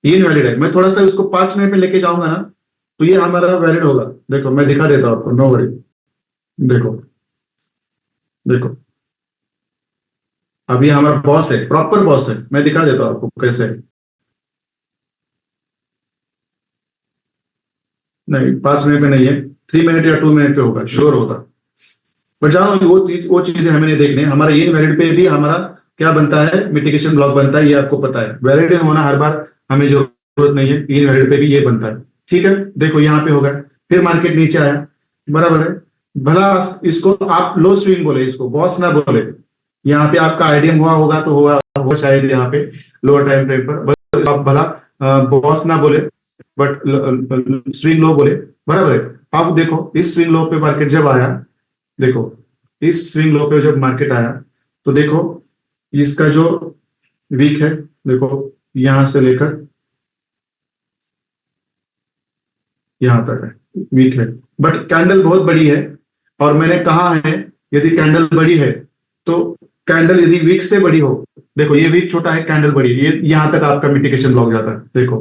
इनवैलिड है. मैं थोड़ा सा इसको 5 मिनट में लेके जाऊंगा ना तो ये हमारा वैलिड होगा. देखो मैं दिखा देता हूं आपको. No worry. देखो देखो अब ये हमारा बॉस है. प्रॉपर बॉस है. मैं दिखा देता हूं आपको कैसे है. नहीं 5 मिनट में नहीं है. 3 मिनट या 2 मिनट पे होगा. श्योर होगा. बट जानो वो चीजें हमें नहीं देखने. हमारा ये वैलिड पे भी हमारा क्या बनता है, मिटिगेशन ब्लॉक बनता है. ये आपको पता है. वैलिड होना हर बार हमें जरूरत नहीं है. इनवैलिड पे भी ये बनता है. ठीक है. देखो यहाँ पे होगा. फिर मार्केट नीचे आया. बराबर है. भला इसको आप लो स्विंग बोले, इसको बॉस ना बोले. यहाँ पे आपका आईडीएम हुआ होगा तो हुआ शायद यहाँ पे लोअर टाइम फ्रेम पर. आप भला बॉस ना बोले बट स्विंग लो बोले. बराबर है. अब देखो इस स्विंग लो पे मार्केट जब आया, देखो इस स्विंग लो पे जब मार्केट आया तो देखो इसका जो वीक है, देखो यहां से लेकर यहां तक है वीक है. बट कैंडल बहुत बड़ी है और मैंने कहा है यदि कैंडल बड़ी है तो कैंडल यदि वीक से बड़ी हो, देखो ये वीक छोटा है, कैंडल बड़ी है, ये यहां तक आपका मिटिगेशन ब्लॉक जाता है। देखो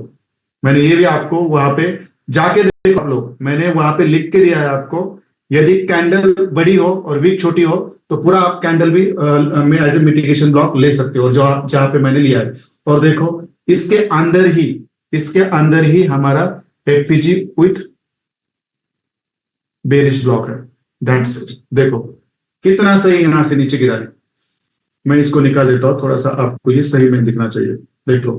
मैंने ये भी आपको वहां पे जाके देखो आप लोग, मैंने वहां पे लिख के दिया है आपको, यदि कैंडल बड़ी हो और वीक छोटी हो तो पूरा आप कैंडल भी में एज ए मिटिगेशन ब्लॉक ले सकते हो, और जो जहां पे मैंने लिया है। और देखो इसके अंदर ही हमारा एफपीजी विथ बेरिश ब्लॉक है। That's it. देखो कितना सही यहां से नीचे गिरा है। मैं इसको निकाल देता हूं, थोड़ा सा आपको ये सही में दिखना चाहिए। देखो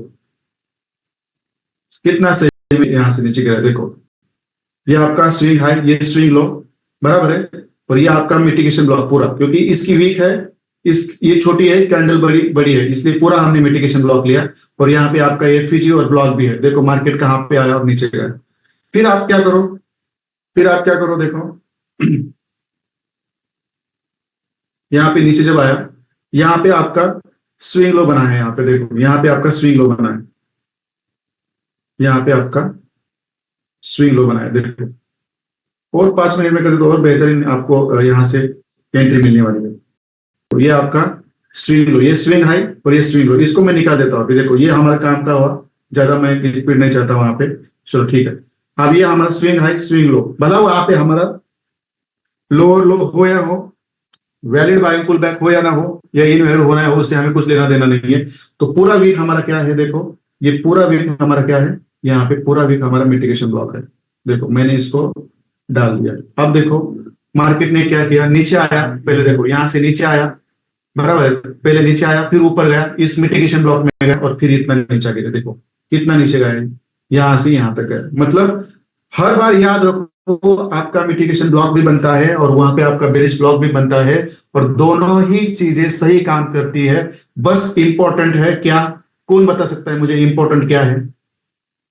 कितना सही में यहां से नीचे गिरा है। देखो ये आपका स्विंग हाई, ये स्विंग लो, बराबर है, और ये आपका मिटिगेशन ब्लॉक पूरा, क्योंकि इसकी वीक है, ये छोटी है, कैंडल बड़ी बड़ी है, इसलिए पूरा हमने मिटिगेशन ब्लॉक लिया। और यहाँ पे आपका एफईजी और ब्लॉक भी है। देखो मार्केट कहां पे आया और नीचे गया। फिर आप क्या करो, देखो यहाँ पे नीचे जब आया, यहाँ पे आपका स्विंग लो बना है। यहाँ पे देखो, यहाँ पे आपका स्विंग लो बना है, यहाँ पे आपका स्विंग लो बना है। देखो और 5 मिनट में कर दो तो और बेहतरीन आपको यहाँ से एंट्री मिलने वाली है। तो ये आपका स्विंग लो, ये स्विंग हाई और ये स्विंग लो, इसको मैं निकाल देता हूँ। अभी देखो ये हमारा काम का हुआ, ज्यादा मैं रिपीट नहीं चाहता वहां पे। चलो ठीक है, अब ये हमारा स्विंग हाई स्विंग लो, भला वहां पे हमारा लोअर लो हो या हो, वैलिड बाइंग पुल बैक हो या ना हो, या इनवैलिड होना है, उससे हमें कुछ लेना देना नहीं है। तो पूरा वीक हमारा क्या है, देखो ये पूरा वीक हमारा क्या है, यहाँ पे पूरा वीक हमारा मिटिगेशन ब्लॉक है। देखो मैंने इसको डाल दिया। अब देखो मार्केट ने क्या किया, नीचे आया, पहले देखो यहां से नीचे आया, बराबर है, पहले नीचे आया फिर ऊपर गया, इस मिटिगेशन ब्लॉक में गया और फिर इतना नीचे गया। देखो कितना नीचे गया, यहां से यहां तक गया। मतलब हर बार याद रखो, आपका मिटिगेशन ब्लॉक भी बनता है और वहां पे आपका बेरिश ब्लॉक भी बनता है, और दोनों ही चीजें सही काम करती है। बस इंपॉर्टेंट है क्या, कौन बता सकता है मुझे इंपॉर्टेंट क्या है,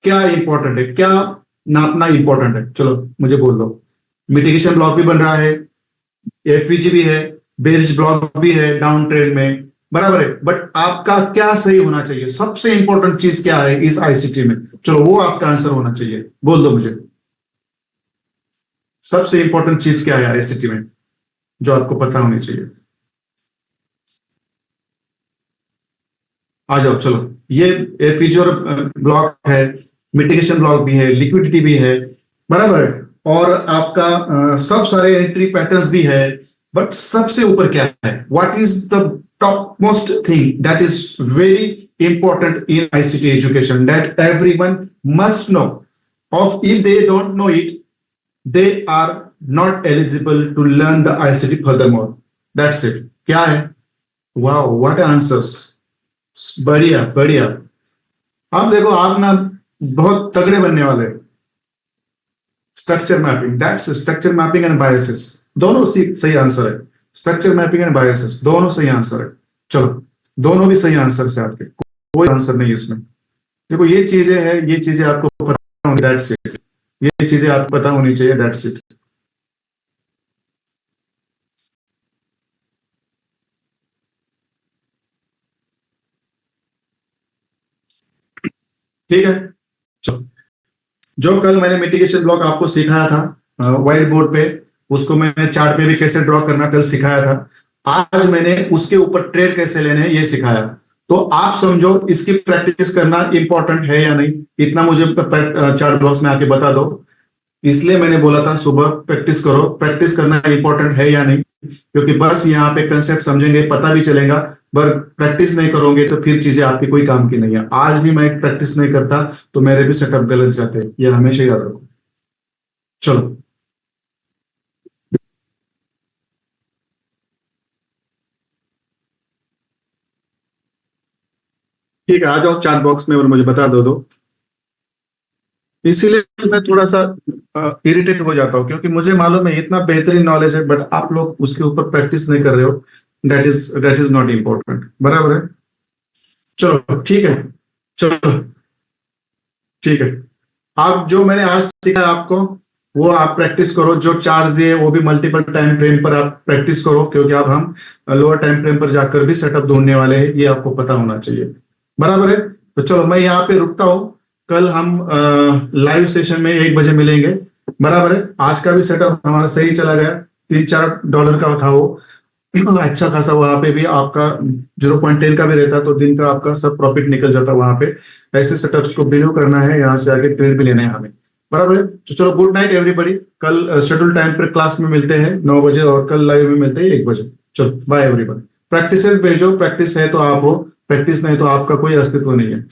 क्या इंपॉर्टेंट है, क्या नापना इंपॉर्टेंट है, चलो मुझे बोल दो। मिटिगेशन ब्लॉक भी बन रहा है, एफवीजी भी है, बेरिश ब्लॉक भी है डाउन ट्रेंड में, बराबर है, बट आपका क्या सही होना चाहिए, सबसे इंपॉर्टेंट चीज क्या है इस आईसीटी में, चलो वो आपका आंसर होना चाहिए, बोल दो मुझे। सबसे इंपॉर्टेंट चीज क्या है आईसीटी में जो आपको पता होनी चाहिए, आ जाओ चलो। ये एफवीजी और ब्लॉक है, मिटिगेशन ब्लॉक भी है, लिक्विडिटी भी है, बराबर है, और आपका सब सारे एंट्री पैटर्न्स भी है। बट सबसे ऊपर क्या है, what is the top most thing that is very important in ICT education that everyone must know of, if they don't know it they are not eligible to learn the ICT furthermore. That's it. क्या है, wow what answers, बढ़िया बढ़िया। अब देखो आप ना बहुत तगड़े बनने वाले। Structure mapping, that's structure mapping and biases, दोनों सही आंसर है। स्ट्रक्चर मैपिंग एंड बायसेस दोनों सही आंसर है। चलो दोनों भी सही आंसर से आपके, कोई आंसर नहीं इसमें। देखो ये चीजें हैं, ये चीजें आपको पता होनी, दैट्स इट। ये चीजें आपको पता होनी चाहिए, दैट्स इट। ठीक है, चलो जो कल मैंने मिटिगेशन ब्लॉक आपको सिखाया था व्हाइट बोर्ड पे, उसको मैंने चार्ट पे भी कैसे ड्रॉ करना कल सिखाया था। आज मैंने उसके ऊपर ट्रेड कैसे लेने हैं ये सिखाया। तो आप समझो इसकी प्रैक्टिस करना इंपॉर्टेंट है या नहीं, इतना मुझे चार्ट बॉक्स में आके बता दो। इसलिए मैंने बोला था सुबह प्रैक्टिस करो, प्रैक्टिस करना इंपॉर्टेंट है या नहीं, क्योंकि बस यहाँ पे कंसेप्ट समझेंगे पता भी चलेगा, पर प्रैक्टिस नहीं करोगे तो फिर चीजें आपकी कोई काम की नहीं है। आज भी मैं प्रैक्टिस नहीं करता तो मेरे भी सेटअप गलत जाते हैं, ये हमेशा याद रखो। चलो ठीक है, आ जाओ चार्ट बॉक्स में और मुझे बता दो। इसीलिए मैं थोड़ा सा इरिटेट हो जाता हूँ, क्योंकि मुझे मालूम है इतना बेहतरीन नॉलेज है, बट आप लोग उसके ऊपर प्रैक्टिस नहीं कर रहे हो। दैट इज नॉट इम्पोर्टेंट, बराबर है। चलो ठीक है, चलो ठीक है। आप जो मैंने आज सीखा आपको वो आप प्रैक्टिस करो, जो चार्ज दिए वो भी मल्टीपल टाइम फ्रेम पर आप प्रैक्टिस करो, क्योंकि अब हम लोअर टाइम फ्रेम पर जाकर भी सेटअप ढूंढने वाले हैं, ये आपको पता होना चाहिए, बराबर है। तो चलो मैं यहाँ पे रुकता हूँ, कल हम लाइव सेशन में 1 बजे मिलेंगे, बराबर है। आज का भी सेटअप हमारा सही चला गया, $3-4 का था वो, अच्छा खासा वहां पे भी आपका 0.10 का भी रहता तो दिन का आपका सब प्रॉफिट निकल जाता वहां पे। ऐसे सेटअप्स को बिलीव करना है, यहाँ से आगे ट्रेड भी लेना है हमें, बराबर है। तो चलो, गुड नाइट एवरीबॉडी। कल शेड्यूल टाइम पर क्लास में मिलते हैं 9 बजे, और कल लाइव में मिलते हैं 1 बजे। चलो बाय एवरीबॉडी। प्रैक्टिसेस भेजो, प्रैक्टिस है तो आप हो, प्रैक्टिस नहीं तो आपका कोई अस्तित्व नहीं है।